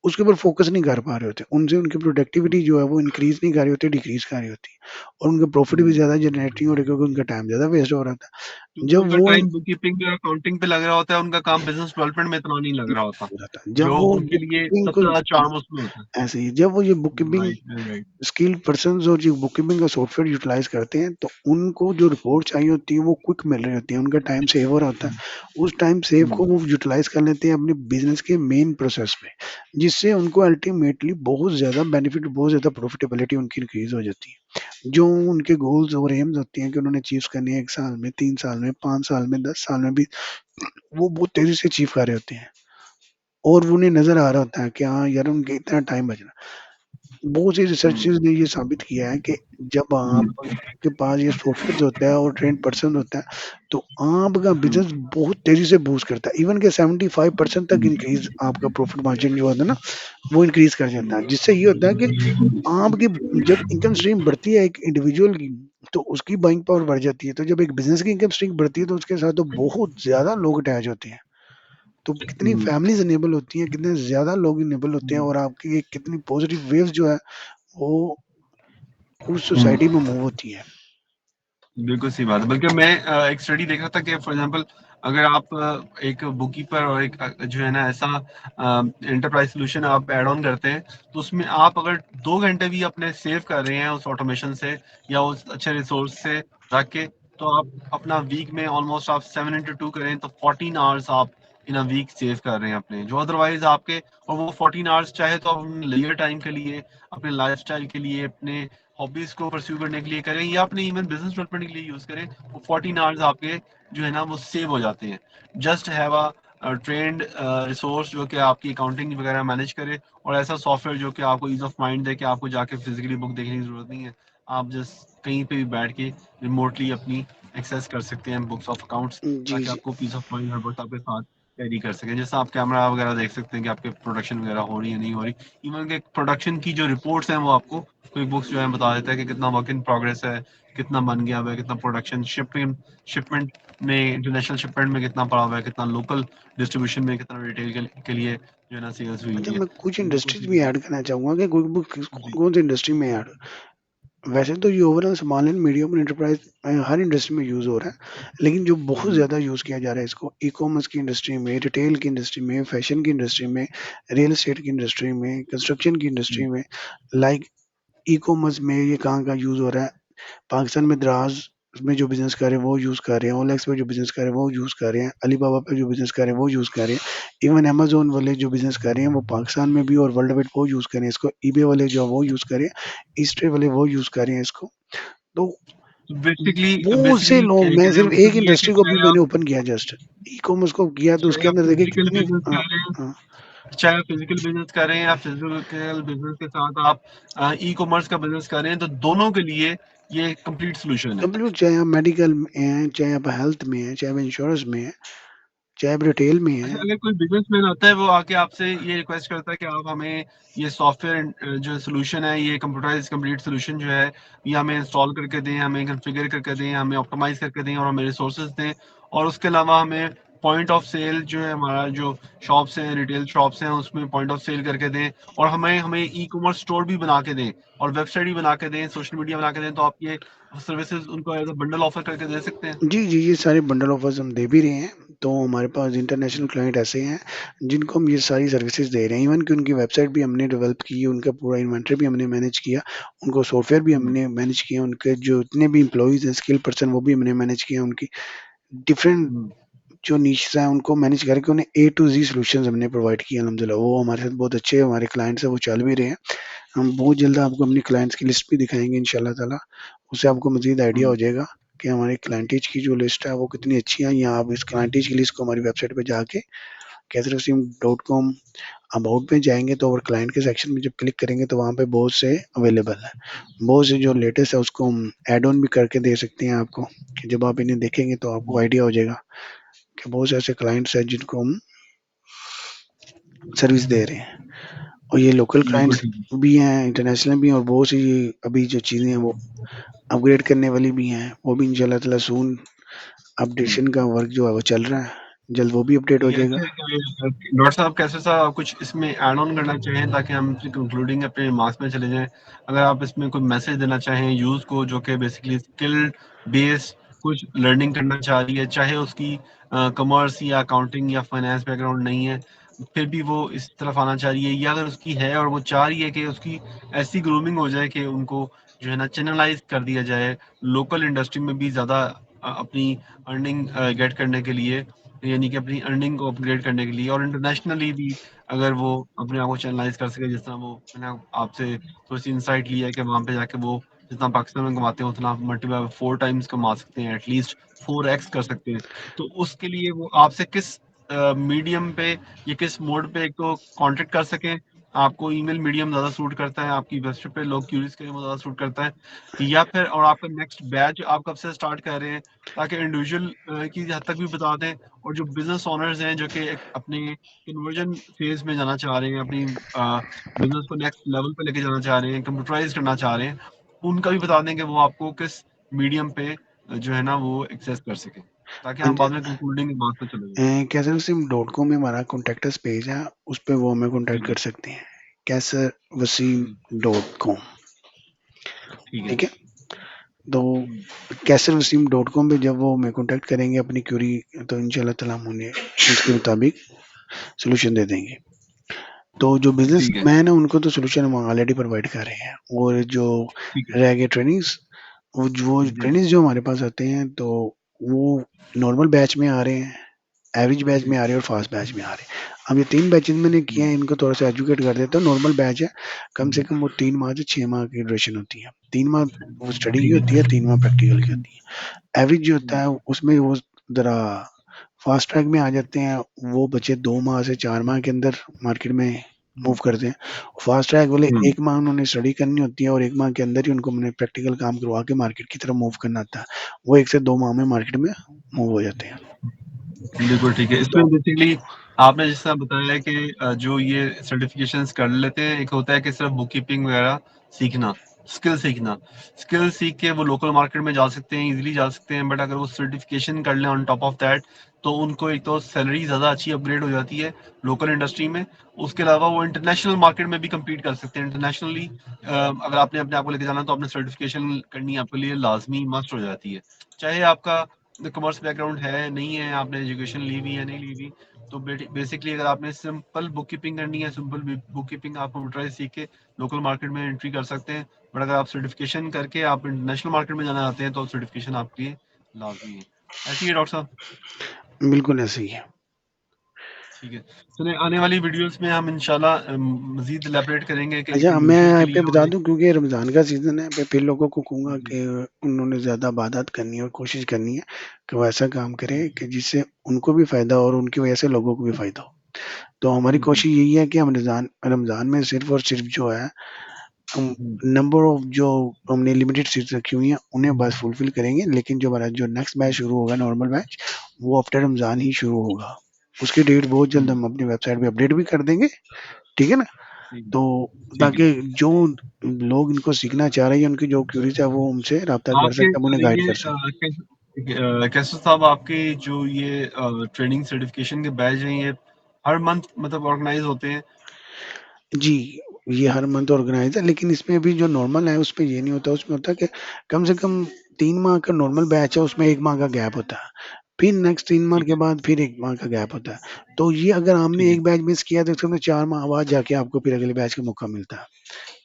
उसके ऊपर फ़ोकस नहीं कर पा रहे होते। उनसे उनकी प्रोडक्टिविटी जो है वो इंक्रीज़ नहीं कर रही होती, डिक्रीज़ कर रही होती है, और उनका प्रॉफ़िट भी जी। ज़्यादा जनरेट नहीं हो रहा क्योंकि उनका टाइम ज़्यादा वेस्ट हो रहा था। क्योंकि जब उनका वो टाइम बुक कीपिंग या अकाउंटिंग पे लग रहा होता है, उनका काम बिजनेस डेवलपमेंट में इतना नहीं लग रहा होता, हो रहा था, जब जो वो उनके बुक लिए कीपिंग सबसे को ज्यादा चार्म उसमें होता है। ऐसे ही जब वो ये book keeping right right. Skilled persons और जो बुक कीपिंग का सॉफ्टवेयर यूटिलाइज़ करते हैं, तो उनको जो रिपोर्ट चाहिए होती है, वो क्विक मिल रही होती है, उनका टाइम सेव हो रहा होता है। उस टाइम सेव को वो यूटिलाइज़ कर लेते हैं अपने बिज़नेस के मेन प्रोसेस में, जिससे उनको अल्टीमेटली बहुत ज़्यादा बेनिफिट, बहुत ज़्यादा प्रॉफिटेबिलिटी उनकी इंक्रीज़ हो जाती है। जो उनके गोल्स और एम्स होती हैं कि उन्होंने अचीव करनी है 1 साल में, 3 साल में, 5 साल में, 10 साल में भी, वो बहुत तेज़ी से अचीव कर रहे होते हैं, और उन्हें नज़र आ रहा होता है कि हाँ यार, उनके इतना टाइम बच रहा है। बहुत सी रिसर्चेज़ ने ये साबित किया है कि जब आपके पास ये सॉफ्टवेयर होता है और ट्रेन्ड पर्सन होता है, तो आपका बिज़नेस बहुत तेज़ी से बूस्ट करता है। इवन के 75% तक इंक्रीज़ आपका प्रॉफिट मार्जिन जो होता है ना, वो इंक्रीज़ कर जाता है। जिससे ये होता है कि आपकी जब इनकम स्ट्रीम बढ़ती है एक इंडिविजुअल की, तो उसकी बाइंग पावर बढ़ जाती है। तो जब एक बिज़नेस की इनकम स्ट्रीम बढ़ती है, तो उसके साथ तो बहुत ज़्यादा लोग अटैच होते हैं। तो कितनी फैमिलीज़ इनेबल होती हैं, कितने ज़्यादा लोग इनेबल होते हैं, और आपकी एक कितनी पॉज़िटिव वेव्स जो है, वो उस सोसाइटी में मूव होती है। बिल्कुल सही बात है। बल्कि मैं एक स्टडी देख रहा था कि फॉर एग्जांपल अगर आप एक बुक कीपर और एक जो है ना ऐसा एंटरप्राइज सोल्यूशन आप ऐड ऑन करते हैं, तो उसमें आप अगर 2 घंटे भी अपने सेव कर रहे हैं उस ऑटोमेशन से या उस अच्छे रिसोर्स से रख के, तो आप अपना वीक में ऑलमोस्ट आप 7 into 2 करें तो 14 आवर्स आप इन अ वीक सेव कर रहे हैं अपने, जो अदरवाइज आपके, और वो 14 आवर्स चाहे तो आप अपने लेजर टाइम के लिए, अपने लाइफस्टाइल के लिए, अपने हॉबीज को परस्यू करने के लिए करें, या अपने इवन बिजनेस डेवलपमेंट के लिए यूज करें, वो 14 आवर्स आपके जो है ना वो सेव हो जाते हैं। Just have a trend resource जो कि आपकी अकाउंटिंग वगैरह मैनेज करे, और ऐसा सॉफ्टवेयर जो कि आपको ईज ऑफ माइंड दे कि आपको जाके फिजिकली बुक देखने की जरूरत नहीं है। आप जस्ट कहीं पे भी बैठ के रिमोटली अपनी एक्सेस कर सकते हैं बुक्स ऑफ अकाउंट्स, जी, ताकि जी। आपको पीस ऑफ माइंड हर वक्त आपके साथ कैरी कर सकें। जैसे आप कैमरा वगैरह देख सकते हैं कि आपके प्रोडक्शन वगैरह हो रही है नहीं हो रही। इवन के प्रोडक्शन की जो रिपोर्ट्स हैं वो आपको कोई बुक्स जो है बता देता है कि कितना वर्क इन प्रोग्रेस है, कितना बन गया हुआ है, कितना प्रोडक्शन शिपमेंट में, इंटरनेशनल शिपमेंट में कितना पड़ा हुआ है, कितना लोकल डिस्ट्रीब्यूशन में, कितना रिटेल के लिए जो है ना सेल्स हुई अच्छा, हुई है। मैं कुछ तो वो कुछ इंडस्ट्रीज भी ऐड करना चाहूँगा कि क्विक बुक जी कौन-कौन सी इंडस्ट्री में ऐड, वैसे तो ये overall small and medium enterprise her industry में यूज़ हो रहा है, लेकिन जो बहुत जी ज़्यादा यूज़ किया जा रहा है इसको ई-कॉमर्स की इंडस्ट्री में, रिटेल की इंडस्ट्री में, फैशन की इंडस्ट्री में, रियल एस्टेट की इंडस्ट्री में, कंस्ट्रक्शन की जी इंडस्ट्री में, लाइक ई-कॉमर्स में ये कहाँ-कहाँ यूज़ हो रहा है? पाकिस्तान में द्रास में जो बिज़नेस कर रहे हैं वो यूज़ कर रहे हैं, ओएलएक्स पे जो बिज़नेस कर रहे हैं वो यूज़ कर रहे हैं, अलीबाबा पे जो बिज़नेस कर रहे हैं वो यूज़ कर रहे हैं। इवन अमेज़न वाले जो बिज़नेस कर रहे हैं वो पाकिस्तान में भी और वर्ल्ड वाइड वो यूज़ कर रहे हैं इसको। ईबे वाले जो वो यूज़ कर रहे हैं, ईस्टवे वाले वो यूज़ कर रहे हैं इसको। तो बेसिकली बहुत से बेसिकली लोग, मैं कहने का सिर्फ एक मतलब ये है कि इंडस्ट्री को अभी चाहे मैंने आप ओपन किया जस्ट, ई-कॉमर्स को किया तो उसके चाहे आप अंदर देखिए फिजिकल कितने बिजनेस कर रहे हैं, हाँ, चाहे आप फिजिकल बिजनेस कर रहे हैं या फिजिकल बिजनेस के साथ आप ई कॉमर्स का बिजनेस कर रहे हैं, तो दोनों के लिए ये कंप्लीट सोल्यूशन है। कंप्लीट, चाहे आप मेडिकल में हैं, चाहे आप हेल्थ में हैं, चाहे आप इंश्योरेंस में हैं, चाहे आप रिटेल में अच्छा, हैं। अगर कोई बिजनेसमैन आता है वो आके आपसे ये रिक्वेस्ट करता है कि आप हमें ये सॉफ्टवेयर जो सोल्यूशन है, ये कंप्यूटराइज कंप्लीट सोल्यूशन जो है, ये हमें इंस्टॉल करके दें, हमें कॉन्फ़िगर करके दें, हमें ऑप्टिमाइज करके दें और हमें रिसोर्सेज दें, और उसके अलावा हमें पॉइंट ऑफ सेल जो है, हमारा जो शॉप्स हैं, रिटेल शॉप्स हैं, उसमें पॉइंट ऑफ सेल करके दें, और हमें हमें ई कॉमर्स स्टोर भी बना के दें और वेबसाइट भी बना के दें, सोशल मीडिया बना के दें, तो आप ये सर्विसेज उनको एज अ बंडल ऑफर करके दे सकते हैं। जी, जी, ये सारे बंडल ऑफर्स हम दे भी रहे हैं। तो हमारे पास इंटरनेशनल क्लाइंट ऐसे हैं, जिनको हम ये सारी सर्विसेज़ दे रहे हैं। इवन कि उनकी वेबसाइट भी हमने डेवलप की है, उनका पूरा इन्वेंटरी भी हमने मैनेज किया, उनको सॉफ्टवेयर भी हम्म, हमने मैनेज किया, उनके जो इतने भी एम्प्लॉइज़ हैं, स्किल पर्सन वो भी हमने मैनेज किया, उनकी डिफरेंट हम्म, जो नीशेज़ हैं उनको मैनेज करके उन्हें ए टू ज़ी सॉल्यूशंस हमने प्रोवाइड किए अल्हम्दुलिल्लाह। वो हमारे साथ बहुत अच्छे हमारे क्लाइंट्स हैं, वो चल भी रहे हैं। हम बहुत जल्द आपको अपनी क्लाइंट्स की लिस्ट भी दिखाएँगे इंशाअल्लाह ताला। उससे आपको मज़ीद आइडिया हो हम्म, जाएगा कि हमारे क्लाइंटेज की जो लिस्ट है वो कितनी अच्छी है, या आप इस क्लाइंटेज की लिस्ट को हमारी वेबसाइट पे जाके कैसरवसीम.com अबाउट में जाएँगे तो और क्लाइंट के सेक्शन में जब क्लिक करेंगे तो वहाँ पे बहुत से अवेलेबल हैं। बहुत से जो लेटेस्ट है उसको हम ऐड ऑन भी करके दे सकते हैं आपको, कि जब आप इन्हें देखेंगे तो आपको आइडिया हो जाएगा कि बहुत से ऐसे क्लाइंट्स हैं जिनको हम सर्विस दे रहे हैं। और ये लोकल बिल्कुल क्लाइंट्स ठीक है। भी हैं, इंटरनेशनल भी हैं, और बहुत सी अभी जो चीज़ें हैं वो अपग्रेड करने वाली भी हैं। वो भी इंशाल्लाह ताला सून हम्म। अपडेशन का वर्क जो है वो चल रहा है। जल्द वो भी अपडेट हो ये जाएगा। अच्छा है कि डॉक्टर साहब, कैसे साहब आप कुछ इसमें ऐड ऑन करना चाहें ताकि हम कंक्लूडिंग अपने मार्क्स में चले जाएं? अगर आप इसमें कोई मैसेज देना चाहें यूथ को जो कि बेसिकली स्किल बेस्ड कुछ लर्निंग करना चाह रही है, चाहे उसकी कॉमर्स या अकाउंटिंग या फाइनेंस बैकग्राउंड नहीं है, फिर भी वो इस तरफ आना चाह रही है, या अगर उसकी है और वो चाह रही है कि उसकी ऐसी ग्रूमिंग हो जाए कि उनको जो है ना चैनलाइज कर दिया जाए लोकल इंडस्ट्री में भी ज़्यादा अपनी अर्निंग गेट करने के लिए, यानी कि अपनी अर्निंग को अपग्रेड करने के लिए, और इंटरनेशनली भी अगर वो अपने आप को चैनलाइज कर सके, जिस तरह वो मैंने आपसे थोड़ी सी इंसाइट ली है कि वहाँ पे जाके वो जितना पाकिस्तान में कमाते हैं उतना मल्टीप्लाई 4 टाइम्स कमा सकते हैं, एटलीस्ट 4x कर सकते हैं। तो उसके लिए वो आपसे किस मीडियम पे या किस मोड पे एक तो कांटेक्ट कर सकें, आपको ईमेल मीडियम ज़्यादा सूट करता है, आपकी वेबसाइट पे लोग क्यूरीज करें वो ज़्यादा सूट करता है, या फिर और आपका नेक्स्ट बैच आप कब से स्टार्ट कर रहे हैं, ताकि इंडिविजुअल की हद तक भी बता दें, और जो बिजनेस ओनर्स हैं जो कि अपने कन्वर्जन फेज में जाना चाह रहे हैं, अपनी बिजनेस को नेक्स्ट लेवल पे लेके जाना चाह रहे हैं, कंप्यूटराइज करना चाह रहे हैं, उनका भी बता दें कि वो आपको किस मीडियम पे जो है ना वो एक्सेस कर सके, ताकि हम अंज बाद में कंक्लूडिंग की बात पे चले जाएं। कैसरवसीम.com में हमारा कॉन्टैक्ट अस पेज है, उस पे वो हमें कॉन्टैक्ट ठीक है। कर सकते हैं। कैसरवसीम.com, ठीक है। ठीक है? तो कैसरवसीम.com पे जब वो हमें कॉन्टैक्ट करेंगे अपनी क्वेरी, तो इंशाअल्लाह ताला हम उन्हें उसके मुताबिक सॉल्यूशन दे देंगे। तो जो ठीक है। बिज़नेसमैन है उनको तो सॉल्यूशन हम ऑलरेडी प्रोवाइड कर रहे हैं, और जो ठीक है। रह गए ट्रेनिंग्स, वो जी। ट्रेनिंग्स जो हमारे पास आते हैं तो वो नॉर्मल बैच में आ रहे हैं, एवरेज बैच जी। में आ रहे हैं और फास्ट बैच में आ रहे हैं। अब ये 3 बैचेज़ मैंने किए हम्म, हैं, इनको थोड़ा-सा एजुकेट कर देता हूँ। नॉर्मल बैच है, कम से हम्म, कम वो 3 माह से 6 माह की ड्यूरेशन होती है। 3 माह वो स्टडी की ठीक होती है, है। 3 माह प्रैक्टिकल की होती है। एवरेज जो होता हम्म, है उसमें वो ज़रा फास्ट ट्रैक में आ जाते हैं, वो बच्चे 2 माह से 4 माह के अंदर मार्केट में मूव करते हैं। फास्ट ट्रैक वाले 1 माह उन्होंने स्टडी करनी होती है और 1 माह के अंदर ही उनको मैंने प्रैक्टिकल काम करवा के मार्केट की तरफ मूव करना होता है। वो 1 से 2 माह में मार्केट में मूव हो जाते हैं। बिल्कुल ठीक है। इसमें बेसिकली आपने जिस तरह बताया कि जो ये सर्टिफिकेशंस कर लेते हैं, एक होता है कि सिर्फ बुक कीपिंग वगैरह सीखना, स्किल सीखना। स्किल सीख के वो लोकल मार्केट में जा सकते हैं, इजीली जा सकते हैं, बट अगर वो सर्टिफिकेशन कर लें ऑन टॉप ऑफ दैट, तो उनको एक तो सैलरी ज़्यादा अच्छी अपग्रेड हो जाती है लोकल इंडस्ट्री में। उसके अलावा वो इंटरनेशनल मार्केट में भी कम्पीट कर सकते हैं। इंटरनेशनली अगर आपने अपने आप को लेके जाना, तो आपने सर्टिफिकेशन करनी आपके लिए लाजमी मस्ट हो जाती है। चाहे आपका कॉमर्स बैकग्राउंड है नहीं है, आपने एजुकेशन ली हुई है नहीं ली हुई, तो बेसिकली अगर आपने सिंपल बुक कीपिंग करनी है, सिंपल बुक कीपिंग आप कंप्यूटराइज सीख के लोकल मार्केट में एंट्री कर सकते हैं। बट अगर आप सर्टिफिकेशन करके आप इंटरनेशनल मार्केट में जाना चाहते हैं, तो सर्टिफिकेशन आपके लिए लाजमी है। ऐसी है डॉक्टर साहब। बिल्कुल ऐसे ही है। ठीक है। चलिए, आने वाली वीडियोस में हम इंशाल्लाह मजीद इलैबोरेट करेंगे कि अच्छा, कंप्यूटर मैं के पे लिए बता और एक। दूँ, क्योंकि रमज़ान का सीज़न है, मैं फिर लोगों को कहूँगा जी कि उन्होंने ज़्यादा इबादत करनी है और कोशिश करनी है कि वो ऐसा काम करें कि जिससे उनको भी फ़ायदा हो और उनकी वजह से लोगों को भी फ़ायदा हो। तो हमारी बिल्कुल। कोशिश यही है कि हम रमज़ान रमज़ान में सिर्फ़ और सिर्फ़ जो है, हम हम्म, नंबर ऑफ जो हमने लिमिटेड सीट्स रखी हुई हैं, उन्हें बस फुलफ़िल करेंगे। लेकिन जो हमारा जो नेक्स्ट बैच शुरू होगा, नॉर्मल बैच, वो आफ्टर रमज़ान ही शुरू होगा। उसकी डेट बहुत जल्द हम्म, हम अपनी वेबसाइट पे अपडेट भी कर देंगे, ठीक है ना? ठीक है। तो ठीक है। ताकि जो लोग इनको सीखना चाह रहे हैं, उनकी जो क्वेरीज़ है, वो हमसे राब्ता कर आपके सकते हैं, हम उन्हें गाइड ये कर सकते कैसर साहब, आपके जो ये ट्रेनिंग सर्टिफिकेशन के बैच हैं, ये हर मंथ मतलब ऑर्गेनाइज होते हैं? हैं। जी, ये हर मंथ ऑर्गेनाइज़ है, लेकिन इसमें भी जो नॉर्मल है, उसपे ये नहीं होता। उसमें होता है कि कम से कम 3 माह का नॉर्मल बैच है, उसमें 1 माह का गैप होता है। फिर नेक्स्ट 3 माह ठीक के है। बाद फिर 1 माह का गैप होता है। तो ये अगर ठीक हमने है। एक बैच मिस किया, तो उसमें 4 माह बाद जाके आपको फिर अगले बैच का मौका मिलता है,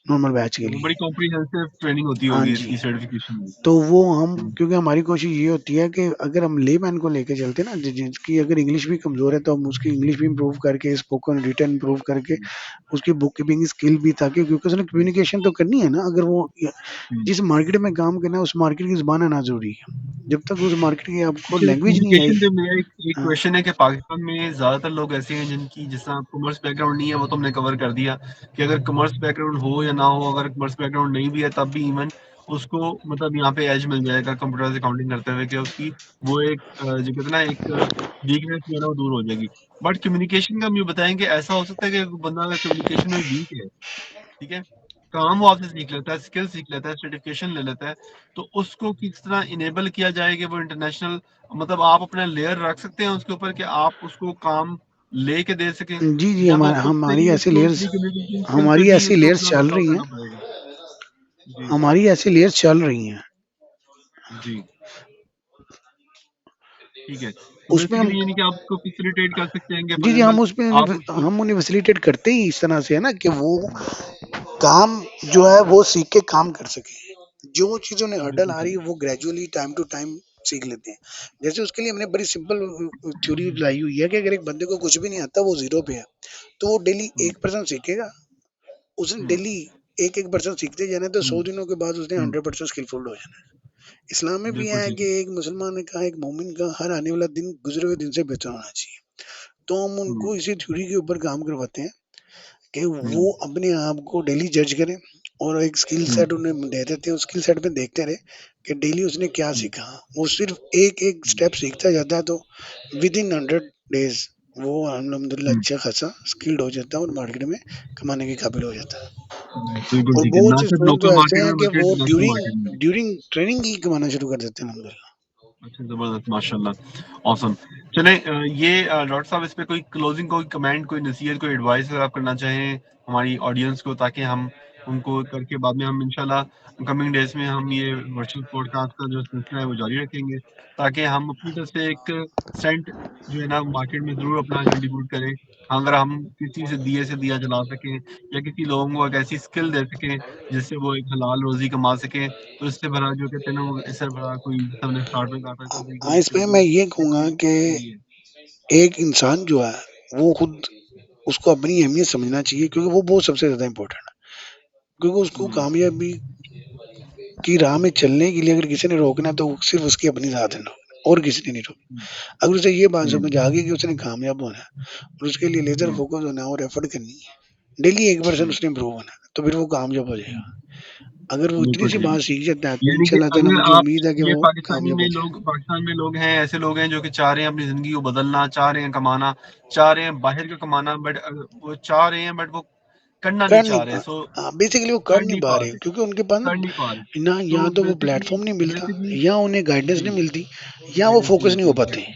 नॉर्मल बैच के वो लिए। बड़ी कॉम्प्रिहेंसिव ट्रेनिंग होती हाँ होगी जी। इसकी सर्टिफिकेशन में। तो वो हम, हम्म, क्योंकि हमारी कोशिश ये होती है कि अगर हम लेमैन को लेके चलते हैं ना, जिसकी अगर इंग्लिश भी कमज़ोर है, तो हम उसकी इंग्लिश भी इम्प्रूव करके, स्पोकन रिटन इम्प्रूव करके, हम्म, उसकी बुक कीपिंग स्किल भी, ताकि क्योंकि उसने कम्युनिकेशन तो करनी है ना, अगर वो हम्म। जिस मार्केट में काम करना है, उस मार्केट की ज़ुबान आना ज़रूरी है। जब तक उस मार्केट की आपको अच्छा, लैंग्वेज नहीं कम्युनिकेशन आएगी। पे मेरा एक हाँ, क्वेश्चन है कि पाकिस्तान में ज्यादातर लोग ऐसे हैं जिनकी, जिस तरह कॉमर्स बैकग्राउंड नहीं है, वो तो हमने कवर कर दिया कि अगर कॉमर्स बैकग्राउंड हो या ना हो, अगर कॉमर्स बैकग्राउंड नहीं भी है तब भी इवन उसको मतलब यहाँ पे एज मिल जाएगा कंप्यूटर से अकाउंटिंग करते हुए, कि उसकी वो एक जो कहते हैं ना, एक वीकनेस जो है ना वो दूर हो जाएगी। बट कम्युनिकेशन का हम ये बताएंगे, ऐसा हो सकता है कि बंदा अगर कम्युनिकेशन में वीक है, ठीक है, काम वो आपसे सीख लेता है, स्किल सीख लेता है, सर्टिफिकेशन ले लेता है, तो उसको किस तरह इनेबल किया जाए कि वो इंटरनेशनल, मतलब आप अपना लेयर रख सकते हैं उसके ऊपर कि आप उसको काम लेके दे सकें, जी, जी, या वो हमारा खुद से ही उसको अपनी कम्युनिकेशन स्किल पे भी हमारी ऐसी उसको लेयर्स अपना चल वर्कआउट रही हैं। करना पड़ेगा? जी। हमारी ऐसी लेयर्स चल रही हैं। जी। ठीक है। तो उसमें हम, बेसिकली यानी कि आप उसको फैसिलिटेट कर सकते हैं कि जी, फॉर जी, हम एग्जांपल उसमें आप उसको। हम उन्हें फैसिलिटेट करते ही इस तरह से है ना, कि वो काम जो है वो सीख के काम कर सके। जो चीज़ उन्हें हर्डल बिल्कुल आ रही ठीक है, वो ग्रेजुअली टाइम टू टाइम सीख लेते हैं। जैसे उसके लिए हमने बड़ी सिंपल थ्योरी लाई हुई है कि अगर एक बंदे को कुछ भी नहीं आता, वो ज़ीरो पे है, तो वो डेली है। 1% सीखेगा। उसने हम्म, डेली 1-1% सीखते जाना है, तो हम्म, 100 दिनों के बाद उसने हम्म, 100% स्किलफुल हो जाना है। इस्लाम में भी बिल्कुल है ठीक कि है। एक मुसलमान का, एक मोमिन का हर आने वाला दिन गुज़रे हुए दिन से बेहतर होना चाहिए। तो हम हम्म, उनको इसी थ्योरी के ऊपर काम करवाते हैं कि हम्म, वो अपने आप को डेली जज करें, और एक स्किल हम्म, सेट उन्हें दे देते हैं। उस स्किल सेट में देखते रहे कि डेली उसने क्या हम्म, सीखा। वो सिर्फ एक एक हम्म, स्टेप सीखता जाता है, तो विद इन 100 डेज वो अल्हम्दुलिल्लाह हम्म। अच्छा खासा स्किल्ड हो जाता है और मार्केट में कमाने के काबिल हो जाता है। बिल्कुल और ठीक है, बहुत ना से सिर्फ स्टूडेंट तो लोकल ऐसे मार्केट हैं में कि बल्कि वो इंटरनेशनल ड्यूरिंग मार्केट में भी। ड्यूरिंग ट्रेनिंग ही कमाना शुरू कर देते हैं अल्हम्दुलिल्लाह। अच्छा, जबरदस्त, माशाल्लाह, ऑसम। चलें, ये डॉक्टर साहब, इस पे कोई क्लोजिंग, कोई कमेंट, कोई नसीहत, कोई एडवाइस अगर आप करना चाहें हमारी ऑडियंस को, ताकि हम उनको करके बाद में हम इंशाल्लाह कमिंग डेज में हम ये वर्चुअल पॉडकास्ट का जो सिलसिला है वो जारी रखेंगे, ताकि हम अपनी तरफ से एक सेंट जो है ना मार्केट में जरूर अपना कंट्रीब्यूट करें। अगर हम किसी से दिया जला सकें, या किसी लोगों को एक ऐसी स्किल दे सकें जिससे वो एक हलाल रोजी कमा सकें, तो इससे बड़ा जो कहते हैं ना, वो इससे बड़ा कोई, हमने स्टार्ट में कहा था कि भाई हाँ, कोई इसमें मैं ये कहूँगा कि नहीं है। एक इंसान जो है, वो खुद, उसको अपनी अहमियत समझना चाहिए, क्योंकि वो सबसे ज़्यादा इम्पोर्टेंट है। क्योंकि उसको हम्म, कामयाबी की राह में चलने के लिए अगर किसी ने रोकना है, तो सिर्फ़ उसकी अपनी ज़ात है, और किसी ने नहीं रोकी। अगर उसे ये बात समझ आ गई कि उसने कामयाब होना है और उसके लिए लेजर फोकस होना है और एफर्ट करनी है, डेली 1% उसने इम्प्रूव होना है, तो फिर वो कामयाब हो जाएगा। अगर वो इतनी बिल्कुल सी ठीक बात है। सीख जाता है तो यानी कि इंशाल्लाह ताला अगर मुझे आप उम्मीद है कि ये वो कामयाब हो जाएगा। पाकिस्तान में लोग हैं, ऐसे लोग हैं जो कि चाह रहे हैं अपनी जिंदगी को बदलना, चाह रहे हैं कमाना, चाह रहे हैं बाहर का कमाना, बट वो चाह रहे हैं बट वो करना नहीं कर नहीं चाह रहे, पा सो हाँ, बेसिकली वो कर कर नहीं नहीं पा पा रहे रहे, क्योंकि उनके पास कर नहीं पा रहे। ना या तो तो वो बेसिकली प्लेटफॉर्म नहीं मिलता बेसिकली या उन्हें गाइडेंस नहीं जी, मिलती या वो गाइडेंस नहीं फोकस नहीं मिलती, हो पाते। Exactly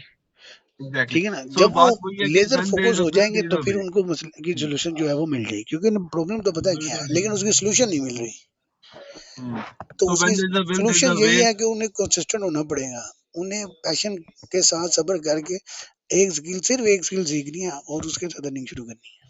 exactly. ठीक है ना? सो जब वो बात वही है कि ledger when their focus is a हो विल जाएंगे देयर तो इज अ फिर वे। उनको मसले की सोल्यूशन जो है वो मिल जाएगी, क्योंकि प्रॉब्लम तो पता है क्या है, बिल्कुल लेकिन ठीक। उसकी सोल्यूशन नहीं मिल रही। तो सो उसकी when there is a will there solution is a यही वे। है कि उन्हें कंसिस्टेंट होना पड़ेगा। उन्हें पैशन के साथ सब्र करके एक स्किल, सिर्फ एक स्किल सीखनी है और उसके साथ अर्निंग शुरू करनी है।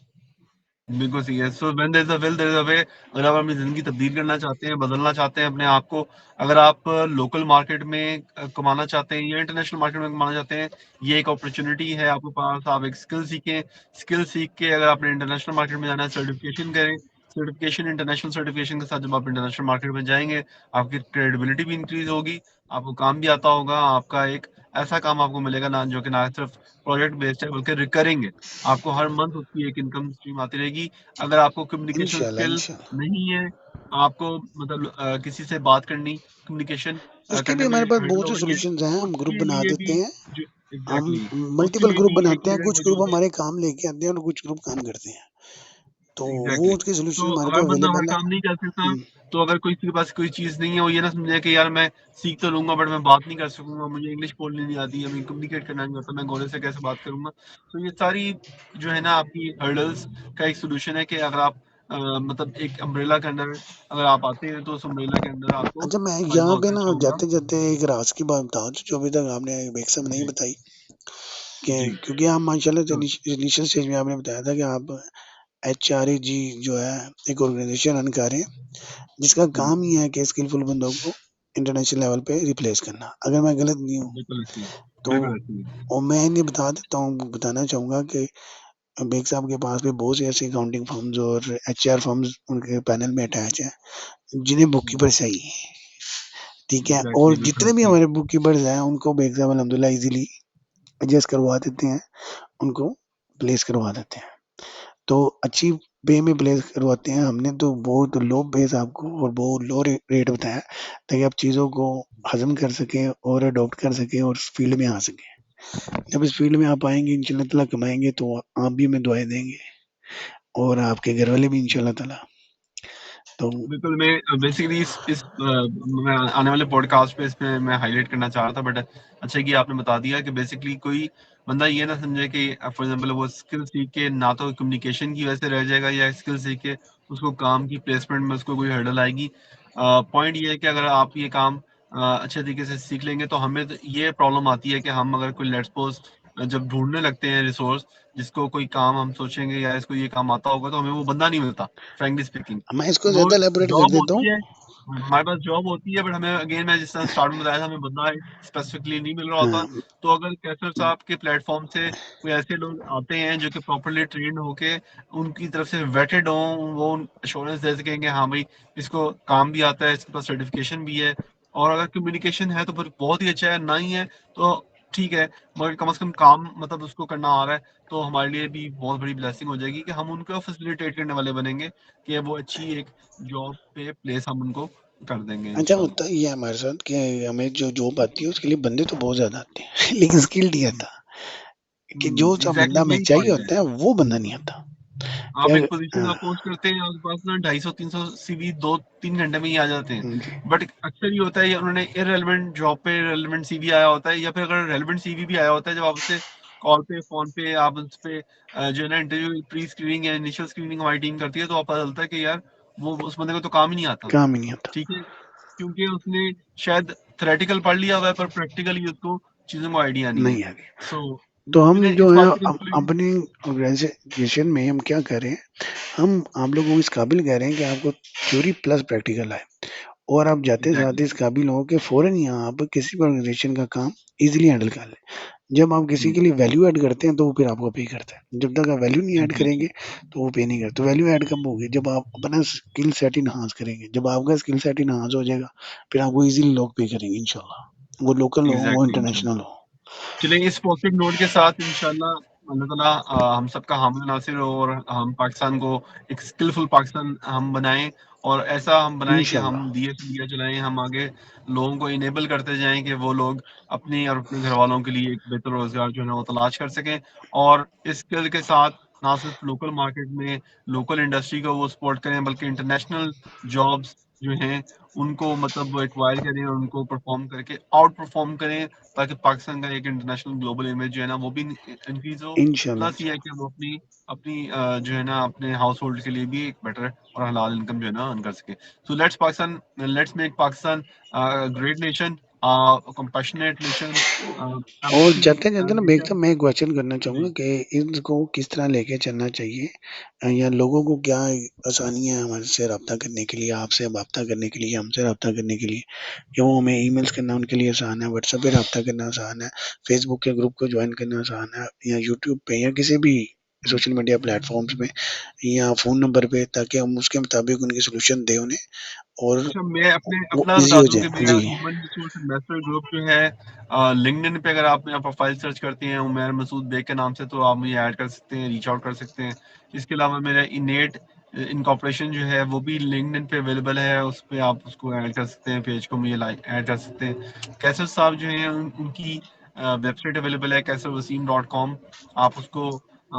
बिल्कुल सही है। So when there is a will there is a way. अगर आप अपनी ज़िंदगी तब्दील करना चाहते हैं, बदलना चाहते हैं अपने आप को, अगर आप लोकल मार्केट में कमाना चाहते हैं या इंटरनेशनल मार्केट में कमाना चाहते हैं, ये एक अपॉर्च्युनिटी है आपके पास। आप एक स्किल सीखें, स्किल सीख के अगर आपने इंटरनेशनल मार्केट में जाना है, सर्टिफिकेशन करें। सर्टिफिकेशन, इंटरनेशनल सर्टिफिकेशन के साथ जब आप इंटरनेशनल मार्केट में जाएँगे, आपकी क्रेडिबिलिटी भी इंक्रीज़ होगी, आपको काम भी आता होगा, आपका एक ऐसा काम आपको मिलेगा ना जो कि ना सिर्फ प्रोजेक्ट बेस्ड है बल्कि रिकरिंग है। आपको हर मंथ उसकी एक इनकम स्ट्रीम आती रहेगी। अगर आपको कम्युनिकेशन इंशाल्लाह, स्किल इंशाल्लाह। नहीं है, आपको मतलब किसी से बात करनी, कम्युनिकेशन उसके करने भी में हमारे पास हर्डल बहुत हो से रही है, सॉल्यूशंस हैं, हम ग्रुप उसके बना लिए देते भी हैं। जो हम एग्ज़ैक्टली उसके मल्टीपल लिए ग्रुप भी एक बनाते हैं, इवेंट कुछ ग्रुप मौजूद है। हमारे काम लेके आते हैं और कुछ ग्रुप काम करते हैं। तो वो एग्ज़ैक्टली। उसके सॉल्यूशन तो हमारे अगर पास बंदा हर अवेलेबल है। काम नहीं कर सकता, हुँ। तो अगर कोई किसी के पास कोई चीज़ नहीं है, वो ये ना समझे कि यार मैं सीख तो लूँगा बट मैं बात नहीं कर सकूँगा, मुझे इंग्लिश बोलनी नहीं आती है, मैं कम्युनिकेट करना नहीं आता, मैं घोड़े से कैसे बात करूँगा? तो ये सारी जो है ना आपकी हर्डल्स का एक सॉल्यूशन है कि अगर आप मतलब एक अम्ब्रेला के अंडर अगर आप आते हैं, तो उस अम्ब्रेला के अंदर आपको अच्छा, मैं फ़ायदा यहाँ पे होता है, ना अच्छा होगा। जाते-जाते एक राज की बात बताऊँ जो अभी तक आपने मैक्सिमम नहीं जी, बताई, कि जी, क्योंकि आप माशाल्लाह से ज़रूर। इनिशियल स्टेज में आपने बताया था कि आप एचआरएजी जो है एक ऑर्गेनाइजेशन रन कर रहे हैं, जिसका जी, काम ही है कि स्किलफुल बंदों को इंटरनेशनल लेवल पे रिप्लेस करना। अगर मैं गलत नहीं हूँ बिल्कुल ऐसे ही, तो, बिल्कुल ऐसे ही। और मैं इन्हें बता देता हूँ, बताना चाहूँगा कि बेग साहब के पास भी बहुत से ऐसे अकाउंटिंग फर्म्स और एचआर फर्म्स उनके पैनल में अटैच हैं, जिन्हें बुक हुँ, कीपर चाहिए। ठीक है? और एग्ज़ैक्टली, बिल्कुल जितने भी ऐसे ही। हमारे बुक कीपर्स हैं उनको बेग साहब अल्हम्दुलिल्लाह ईज़िली एडजस्ट करवा देते हैं, उनको प्लेस करवा देते हैं। तो अच्छी पे में प्लेस करवाते हैं। हमने तो बहुत लो बेस आपको और बहुत लो रेट बताया ताकि आप चीज़ों को हज़म कर सकें और अडॉप्ट कर सकें और इस फील्ड में आ सकें। जब इस फील्ड में आप आएँगे इंशाल्लाह ताला कमाएँगे तो आप भी हमें दुआएँ देंगे और आपके घर वाले भी इंशाल्लाह ताला। तो बिल्कुल, मैं बेसिकली मैं आने वाले पॉडकास्ट पे इसमें मैं हाइलाइट करना चाह रहा था, बट अच्छा कि आपने बता दिया कि बेसिकली कोई बंदा ये ना समझे कि फॉर एग्ज़ाम्पल वो स्किल सीख के ना तो कम्युनिकेशन की वजह से रह जाएगा या स्किल सीख के उसको काम की प्लेसमेंट में उसको कोई हर्डल आएगी। पॉइंट ये है कि अगर आप ये काम अच्छे तरीके से सीख लेंगे तो हमें तो ये प्रॉब्लम आती है कि हम अगर कोई लेट्स सपोज़ जब ढूँढने लगते हैं रिसोर्स जिसको कोई काम हम सोचेंगे या इसको ये काम आता होगा तो हमें वो बंदा नहीं मिलता, फ्रैंकली स्पीकिंग। मैं इसको वो ज़्यादा एलैबोरेट कर जॉब देता हूँ। होती है, हमारे पास जॉब होती है बट हमें अगेन मैं जिस तरह स्टार्ट में बताया था हमें बंदा स्पेसिफिकली नहीं मिल रहा होता। हाँ, तो अगर कैसर साहब के प्लेटफ़ॉर्म से कोई ऐसे लोग आते हैं जो कि प्रॉपर्ली ट्रेन्ड होके उनकी तरफ से वेटेड हों, वो एश्योरेंस दे सकें कि हाँ भाई इसको काम भी आता है, इसके पास सर्टिफ़िकेशन भी है और अगर कम्युनिकेशन है तो फिर बहुत ही अच्छा है, नहीं है तो ठीक है, मगर कम से कम काम मतलब उसको करना आ रहा है, तो हमारे लिए भी बहुत बड़ी ब्लेसिंग हो जाएगी कि हम उनको फैसिलिटेट करने वाले बनेंगे कि वो अच्छी एक जॉब पे प्लेस हम उनको कर देंगे अच्छा इंशाल्लाह। होता ये है हमारे साथ कि हमें जो जॉब आती है उसके लिए बंदे तो बहुत ज़्यादा आते हैं लेकिन स्किल नहीं हुँ, आता, कि जो सा बंदा एग्ज़ैक्टली हमें यही चाहिए पॉइंट है। होता है वो बंदा हुँ, नहीं आता। आप क्या एक पोज़ीशन हाँ, आप पोस्ट करते हैं, आपके पास ना 250-300 सीवी 2-3 घंटे में ही आ जाते हैं। जी। बट अक्सर ये होता है या उन्होंने इर्रेलेवेंट जॉब पे इर्रेलेवेंट सीवी आया होता है या फिर अगर रेलेवेंट सीवी भी आया होता है, जब आप उससे कॉल पे, फ़ोन पे आप उस पे जो है ना इंटरव्यू प्री स्क्रीनिंग या इनिशियल स्क्रीनिंग हमारी टीम करती है, तो अब पता चलता है कि यार वो उस बंदे को तो काम ही नहीं आता। काम ही नहीं आता। ठीक है? क्योंकि उसने शायद थ्योरेटिकल पढ़ लिया हुआ है पर प्रैक्टिकली उसको चीज़ों का आइडिया नहीं है। नहीं आ गया। सो तो हम मुझे जो इस है बात की कंप्लीट अपनी ऑर्गेनाइजेशन में हम क्या कर रहे हैं, हम आप लोगों को इस काबिल कह रहे हैं कि आपको थ्योरी प्लस प्रैक्टिकल आए और आप जाते साथ एग्ज़ैक्टली। ही इस काबिल हो कि फ़ौरन यहाँ आप किसी भी ऑर्गेनाइजेशन का काम ईज़िली हैंडल कर लें। जब आप किसी हुँ, के लिए वैल्यू ऐड करते हैं तो वो फिर आपको पे करता है। जब तक आप वैल्यू नहीं ऐड एग्ज़ैक्टली। करेंगे तो वो पे नहीं करते। तो वैल्यू ऐड कब होगी? जब आप अपना स्किल सेट इन्हांस करेंगे। जब आपका स्किल सेट इन्हांस हो जाएगा, फिर आपको ईज़िली लोग पे करेंगे इंशाल्लाह। वो लोकल हो, वो एग्जैक्टली। इंटरनेशनल हो। चलिए इस पॉजिटिव नोट के साथ इंशाल्लाह अल्लाह ताला हम सबका हामिल नासिर हो और हम पाकिस्तान को एक स्किलफुल पाकिस्तान हम बनाएं और ऐसा हम बनाएं कि हम इंशाल्लाह। दिए से दिया चलाएं, हम आगे लोगों को इनेबल करते जाएं कि वो लोग अपनी और अपने घर वालों के लिए एक बेहतर रोजगार जो है ना वो तलाश कर सकें और इस स्किल के साथ ना सिर्फ लोकल मार्केट में लोकल इंडस्ट्री को वो सपोर्ट करें बल्कि इंटरनेशनल जॉब्स जो हैं उनको मतलब वो एक्वायर करें और उनको परफॉर्म करके आउट परफॉर्म करें ताकि पाकिस्तान का एक इंटरनेशनल ग्लोबल इमेज जो है ना वो भी इंक्रीज हो। इंशाल्लाह। प्लस ये है कि वो अपनी अपनी जो है ना अपने हाउस होल्ड के लिए भी एक बेटर और हलाल इनकम जो है ना अर्न कर सके। So let's make Pakistan great nation, compassionate nation, और एम्पैथी जाते-जाते ना बेग साहब नेशन। मैं एक क्वेश्चन करना चाहूँगा जी कि इसको किस तरह लेके चलना चाहिए? या लोगों को क्या आसानियाँ हैं हमारे से राब्ता करने के लिए, आपसे राब्ता करने के लिए, हमसे राब्ता करने के लिए? कि वो हमें ईमेल्स करना उनके लिए आसान है, व्हाट्सएप पे राब्ता करना आसान है, फेसबुक के ग्रुप को जॉइन करना आसान है या यूट्यूब पे या किसी भी सोशल मीडिया प्लेटफ़ॉर्म्स पे या फ़ोन नंबर पे ताकि हम उसके मुताबिक उनकी सॉल्यूशन दें उन्हें और अच्छा, मैं अपने वो अपना ईज़ी बता हो दूं जाए? कि मेरा जी। ह्यूमन रिसोर्स इन्वेस्टर ग्रुप जो है लिंक्डइन पे अगर आप मेरा प्रोफाइल सर्च करते हैं उमैर मसूद बेग के नाम से तो आप मुझे ऐड कर सकते हैं, रीच आउट कर सकते हैं। इसके अलावा मेरा इनेट इनकॉर्पोरेशन जो है वो भी लिंक्डइन पे अवेलेबल है, उस पर आप उसको ऐड कर सकते हैं, पेज को मुझे लाइक ऐड कर सकते हैं। कैसर साहब जो हैं उनकी वेबसाइट अवेलेबल है कैसरवसीम.com। आप उसको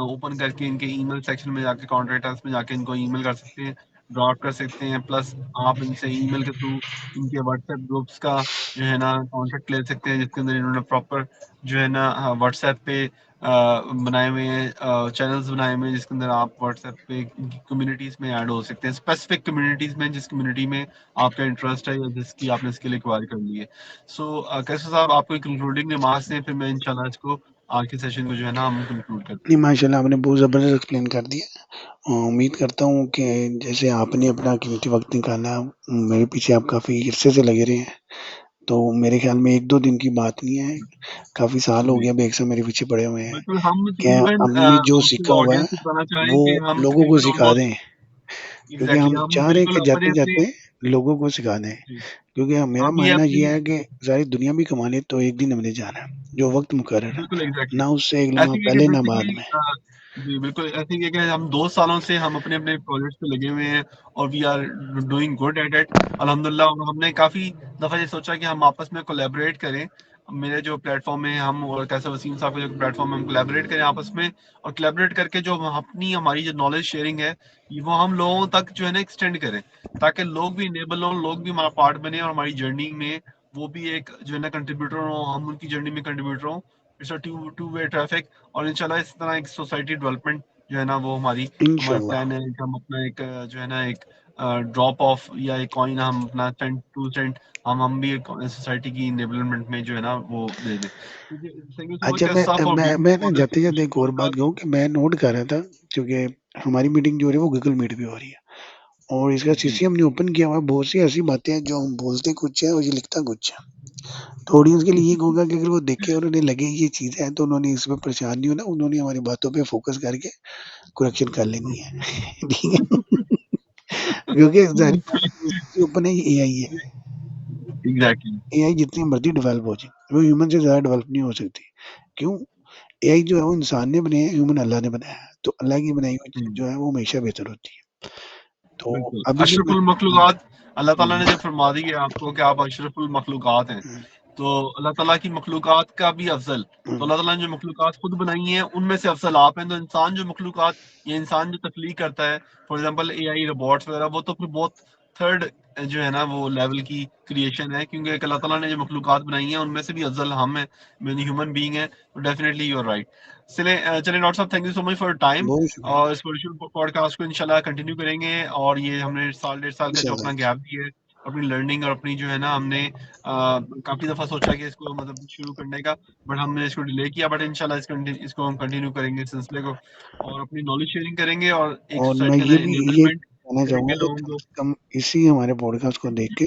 ओपन करके इनके ईमेल सेक्शन में जाके कॉन्टैक्ट अस में जाके इनको ईमेल कर सकते हैं, ड्रॉप कर सकते हैं। प्लस आप इनसे ईमेल के थ्रू इनके व्हाट्सएप ग्रुप्स का जो है ना कॉन्टेक्ट ले सकते हैं जिसके अंदर इन्होंने प्रॉपर जो है ना व्हाट्सएप पे बनाए हुए हैं, चैनल्स बनाए हुए हैं जिसके अंदर आप व्हाट्सएप पे इनकी कम्युनिटीज में ऐड हो सकते हैं, स्पेसिफिक कम्युनिटीज में जिस कम्युनिटी में आपका इंटरेस्ट है या जिसकी आपने स्किल एक्वायर कर ली है। सो कैसे साहब आपको कंक्लूडिंग रिमार्क्स दें फिर मैं इंशाल्लाह इसको आज के सेशन को जो है ना हम कंक्लूड करते नहीं, माशाल्लाह आपने बहुत ज़बरदस्त एक्सप्लेन कर दिया। उम्मीद करता हूँ कि जैसे आपने अपना कीमती वक़्त निकाला, मेरे पीछे आप काफ़ी अरसे से लगे रहे हैं, तो मेरे ख़्याल में 1-2 दिन की बात नहीं है, काफ़ी साल हो हैं। गया बेग साहब मेरे पीछे पड़े हुए हैं। बिल्कुल, हम क्या तकरीबन हमने जो आपको सीखा हुआ है, ऑडियंस को बताना चाहें वो कि हम लोगों को तकरीबन सिखा ऑलमोस्ट दें, क्योंकि एग्ज़ैक्टली हम हम चाह रहे हैं बिल्कुल कि अपने-अपने जाते-जाते लोगों को सिखा दें। जी, क्योंकि मेरा हम ये मानना अपनी ये है कि सारी दुनिया भी कमा ले तो एक दिन हमने जाना है, जो वक़्त मुकर्रर है, बिल्कुल एग्ज़ैक्टली। ना उससे 1 लम्हा ऐसे ही है कि पहले ना बाद बेसिकली में। जी, बिल्कुल ऐसे ही है कि हम 2 सालों से हम अपने-अपने प्रोजेक्ट्स पे लगे हुए हैं और we are doing good at it अल्हम्दुलिल्लाह। और हमने काफ़ी दफ़ा ये सोचा कि हम आपस में कोलैबोरेट करें। मेरे जो प्लेटफ़ॉर्म है हम और कैसे वसीम साहब का जो प्लेटफ़ॉर्म है हम कोलैबोरेट करें आपस में और कोलैबोरेट करके जो हम अपनी हमारी जो नॉलेज शेयरिंग है, वो हम लोगों तक जो है ना एक्सटेंड करें, ताकि लोग भी इनेबल हों, लोग भी हमारा पार्ट बने और हमारी जर्नी में वो भी एक जो है ना कंट्रीब्यूटर हों, हम उनकी जर्नी में कंट्रीब्यूटर हों। It's a two way traffic और इंशाल्लाह इस तरह एक सोसाइटी डेवलपमेंट जो है ना वो हमारा इंशाअल्लाह। प्लान है कि हम अपना एक जो है ना एक ड्रॉप ऑफ या एक कॉइन हम अपना सेंट टू सेंट हम भी एक सोसाइटी की डेवलपमेंट में जो है ना वो दे दें। थैंक यू सो मच अच्छा कैसा फॉर मैं बीइंग ना ऑन दिस जाते-जाते एक और बात पॉडकास्ट। कहूँ कि मैं नोट कर रहा था, क्योंकि हमारी मीटिंग जो हो रही है वो गूगल मीट पे हो रही है और इसका जी सीसी हमने ओपन किया हुआ है। बहुत सी ऐसी बातें हैं जो हम बोलते कुछ है और ये लिखता कुछ है। तो ऑडियंस के लिए ये होगा कि अगर वो देखे और उन्हें लगे ये चीज़ है तो उन्होंने इस पे परेशान नहीं होना, उन्होंने हमारी बातों पे फ़ोकस करके करेक्शन कर लेनी है। ठीक है? क्योंकि ज़ाहिर बात है जो सबसे ओपन है ये एआई है। एग्जैक्टली। एआई जितनी मर्ज़ी डेवलप हो जाए, वो ह्यूमन से ज़्यादा डेवलप नहीं हो सकती। क्यों? एआई जो है वो इंसान ने बनाया है, ह्यूमन अल्लाह ने बनाया है। तो अल्लाह की बनाई हुई चीज़ जो है वो हमेशा बेहतर होती है। तो बिल्कुल अभी जो मैं अशरफुल मखलूक़ात अल्लाह ताला ने हुँ, जब फरमा दी है आपको कि आप अशरफुल मखलूक़ात हैं, हुँ, तो अल्लाह ताला की मखलूक़ात का भी अफ़ज़ल, तो हुँ, अल्लाह ताला ने जो मखलूक़ात खुद बनाई हैं उनमें से अफ़ज़ल आप हैं। तो इंसान जो मखलूक़ात या इंसान जो तख्लीक करता है, फॉर एग्ज़ाम्पल एआई रोबोट्स वगैरह, वो तो फिर बहुत थर्ड जो है ना वो लेवल की क्रिएशन है, क्योंकि एक अल्लाह ताला ने जो मखलूक़ात बनाई हैं उनमें से भी अफ़ज़ल हम हैं, यानी ह्यूमन बीइंग है। तो डेफिनिटली यू आर राइट। चलिए डॉक्टर साहब, thank you so much for your time बहुत शुक्रिया। और इस पॉडकास्ट को इंशाल्लाह कंटिन्यू करेंगे। और ये हमने साल डेढ़ साल का जो इंशाअल्लाह, अपना गैप दिया है अपनी लर्निंग और अपनी जो है ना हमने काफी दफा सोचा कि इसको मतलब शुरू करने का, बट हमने इसको डिले किया। बट इंशाल्लाह इसको हम कंटिन्यू करेंगे इस सिलसिले को और अपनी नॉलेज शेयरिंग करेंगे और एक और मैं सोसाइटी के ये अंदर भी ये इनेबलमेंट कहना चाहूँगा करेंगे कि लोगों कम को। से कम इसी हमारे पॉडकास्ट को देख के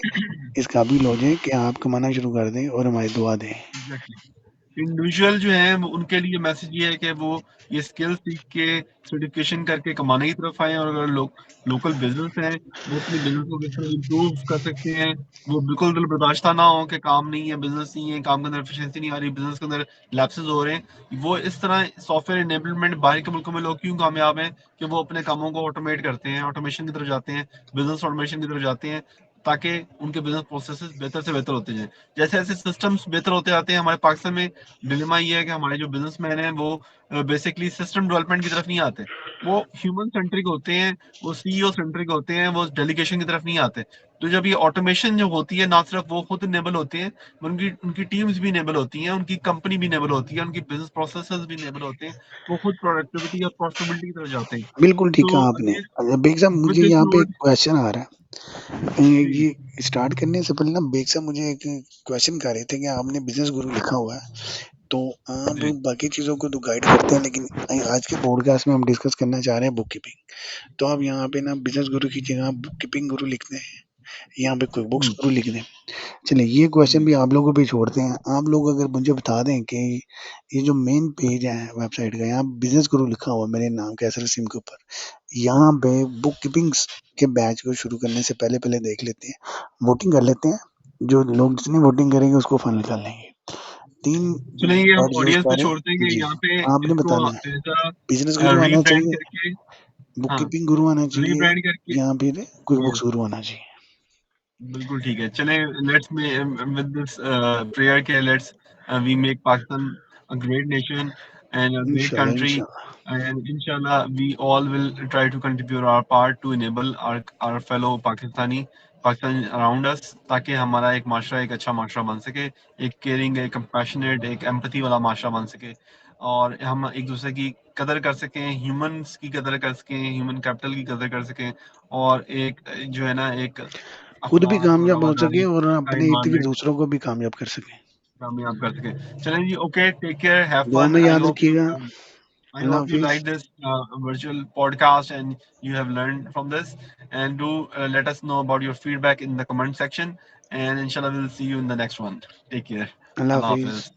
इस काबिल हो जाएँ कि आप कमाना शुरू कर दें और हमारी दुआ दें। एग्जैक्टली। इंडिविजुअल जो है उनके लिए मैसेज ये है कि वो ये स्किल सीख के सर्टिफिकेशन करके कमाने की तरफ आए, और अगर लोकल बिजनेस है वो अपने बिजनेस को किस तरह इम्प्रूव कर सकते हैं। वो बिल्कुल दिल बर्दाश्त ना हो कि काम नहीं है, बिजनेस नहीं है, काम के अंदर एफिशिएंसी नहीं आ रही, बिजनेस के अंदर लैप्सेस हो रहे हैं। वो इस तरह सॉफ्टवेयर इनेबलमेंट बाहर के मुल्कों में लोग क्यों कामयाब हैं कि वो अपने कामों को ऑटोमेट करते हैं, ऑटोमेशन की तरफ जाते हैं, बिजनेस ऑटोमेशन की तरफ जाते हैं, ताकि उनके बिजनेस प्रोसेसेस बेहतर से बेहतर होते जाएं। जैसे जैसे सिस्टम्स बेहतर होते जाते हैं, हमारे पाकिस्तान में डिलेमा ये है कि हमारे जो बिजनेसमैन हैं वो बेसिकली सिस्टम डेवलपमेंट की तरफ नहीं आते, वो ह्यूमन सेंट्रिक होते हैं, वो सीईओ सेंट्रिक होते हैं, वो डेलीगेशन की तरफ नहीं आते। तो जब ये ऑटोमेशन जो होती है, ना सिर्फ वो खुद इनेबल होते हैं, उनकी उनकी टीम्स भी इनेबल होती हैं, उनकी कंपनी भी इनेबल होती है, उनकी बिजनेस प्रोसेसेस भी इनेबल होते हैं, वो खुद प्रोडक्टिविटी और प्रॉफिटेबिलिटी की तरफ जाते हैं। बिल्कुल ठीक तो कहा आपने। ये अच्छा बेग साहब, विद मुझे दिस यहाँ पे एक नोट क्वेश्चन आ रहा है। जी ये स्टार्ट करने से पहले ना बेग साहब मुझे एक क्वेश्चन कर रहे थे कि आपने बिजनेस गुरु लिखा हुआ है, तो आप जी बाकी चीज़ों को तो गाइड करते हैं, लेकिन आज के पॉडकास्ट में हम डिस्कस करना चाह रहे हैं बुक कीपिंग। तो आप यहाँ पे ना बिजनेस गुरु की जगह बुक कीपिंग गुरु लिखते हैं, यहाँ पे कोई बुक्स हम्म, गुरु लिख दें। चलिए ये क्वेश्चन जी भी आप लोगों पे छोड़ते हैं। आप लोग अगर मुझे बता दें कि ये जो मेन पेज है वेबसाइट का, यहाँ बिजनेस गुरु लिखा हुआ है मेरे नाम के एसएल सिम के ऊपर, यहाँ पे बुक कीपिंग के बैच को शुरू करने से पहले पहले देख लेते हैं, वोटिंग कर लेते हैं, जो लोग जितनी वोटिंग करेंगे उसको फंड निकाल लेंगे। 3 चलेंगे, हम बैच जो ऑडियंस पे स्टार्ट छोड़ते हैं है कि जी, यहाँ पे आपने इसको बताना है ऐसा बिजनेस गुरु आना रीब्रांड चाहिए, करके, बुक हाँ कीपिंग गुरु आना चाहिए, रीब्रांड करके, या फिर क्विक यस बुक्स गुरु आना चाहिए। बिल्कुल ठीक है। चलें, लेट्स विद दिस प्रेयर के let's we make Pakistan a great nation and a great इंशाल्लाह कंट्री, इंशाल्लाह। and inshallah we all will try to contribute our part to enable our fellow Pakistani around us, ताकि हमारा एक माशरा एक अच्छा माशरा बन सके, एक केयरिंग, एक कंपैशनेट, एक एम्पैथी वाला माशरा बन सके, और हम एक दूसरे की कदर कर सकें, ह्यूमंस की कदर कर सकें, ह्यूमन कैपिटल की कदर कर सकें, और एक जो है ना एक खुद भी अखलाक और कामयाब हो सके रवादारी और का अपने इर्द गिर्द एनवायरनमेंट दूसरों को भी कामयाब कर सके। कामयाब कर सकें। चलें जी, ओके, टेक केयर, हैव दुआ फन। में आई याद होप रखिएगा। I Allah hope you Hafiz. like this virtual podcast and you have learned from this. And do let us know about your feedback in the comment section. And inshallah, we'll see you in the next one. Take care. Allah Allah Hafiz. Hafiz.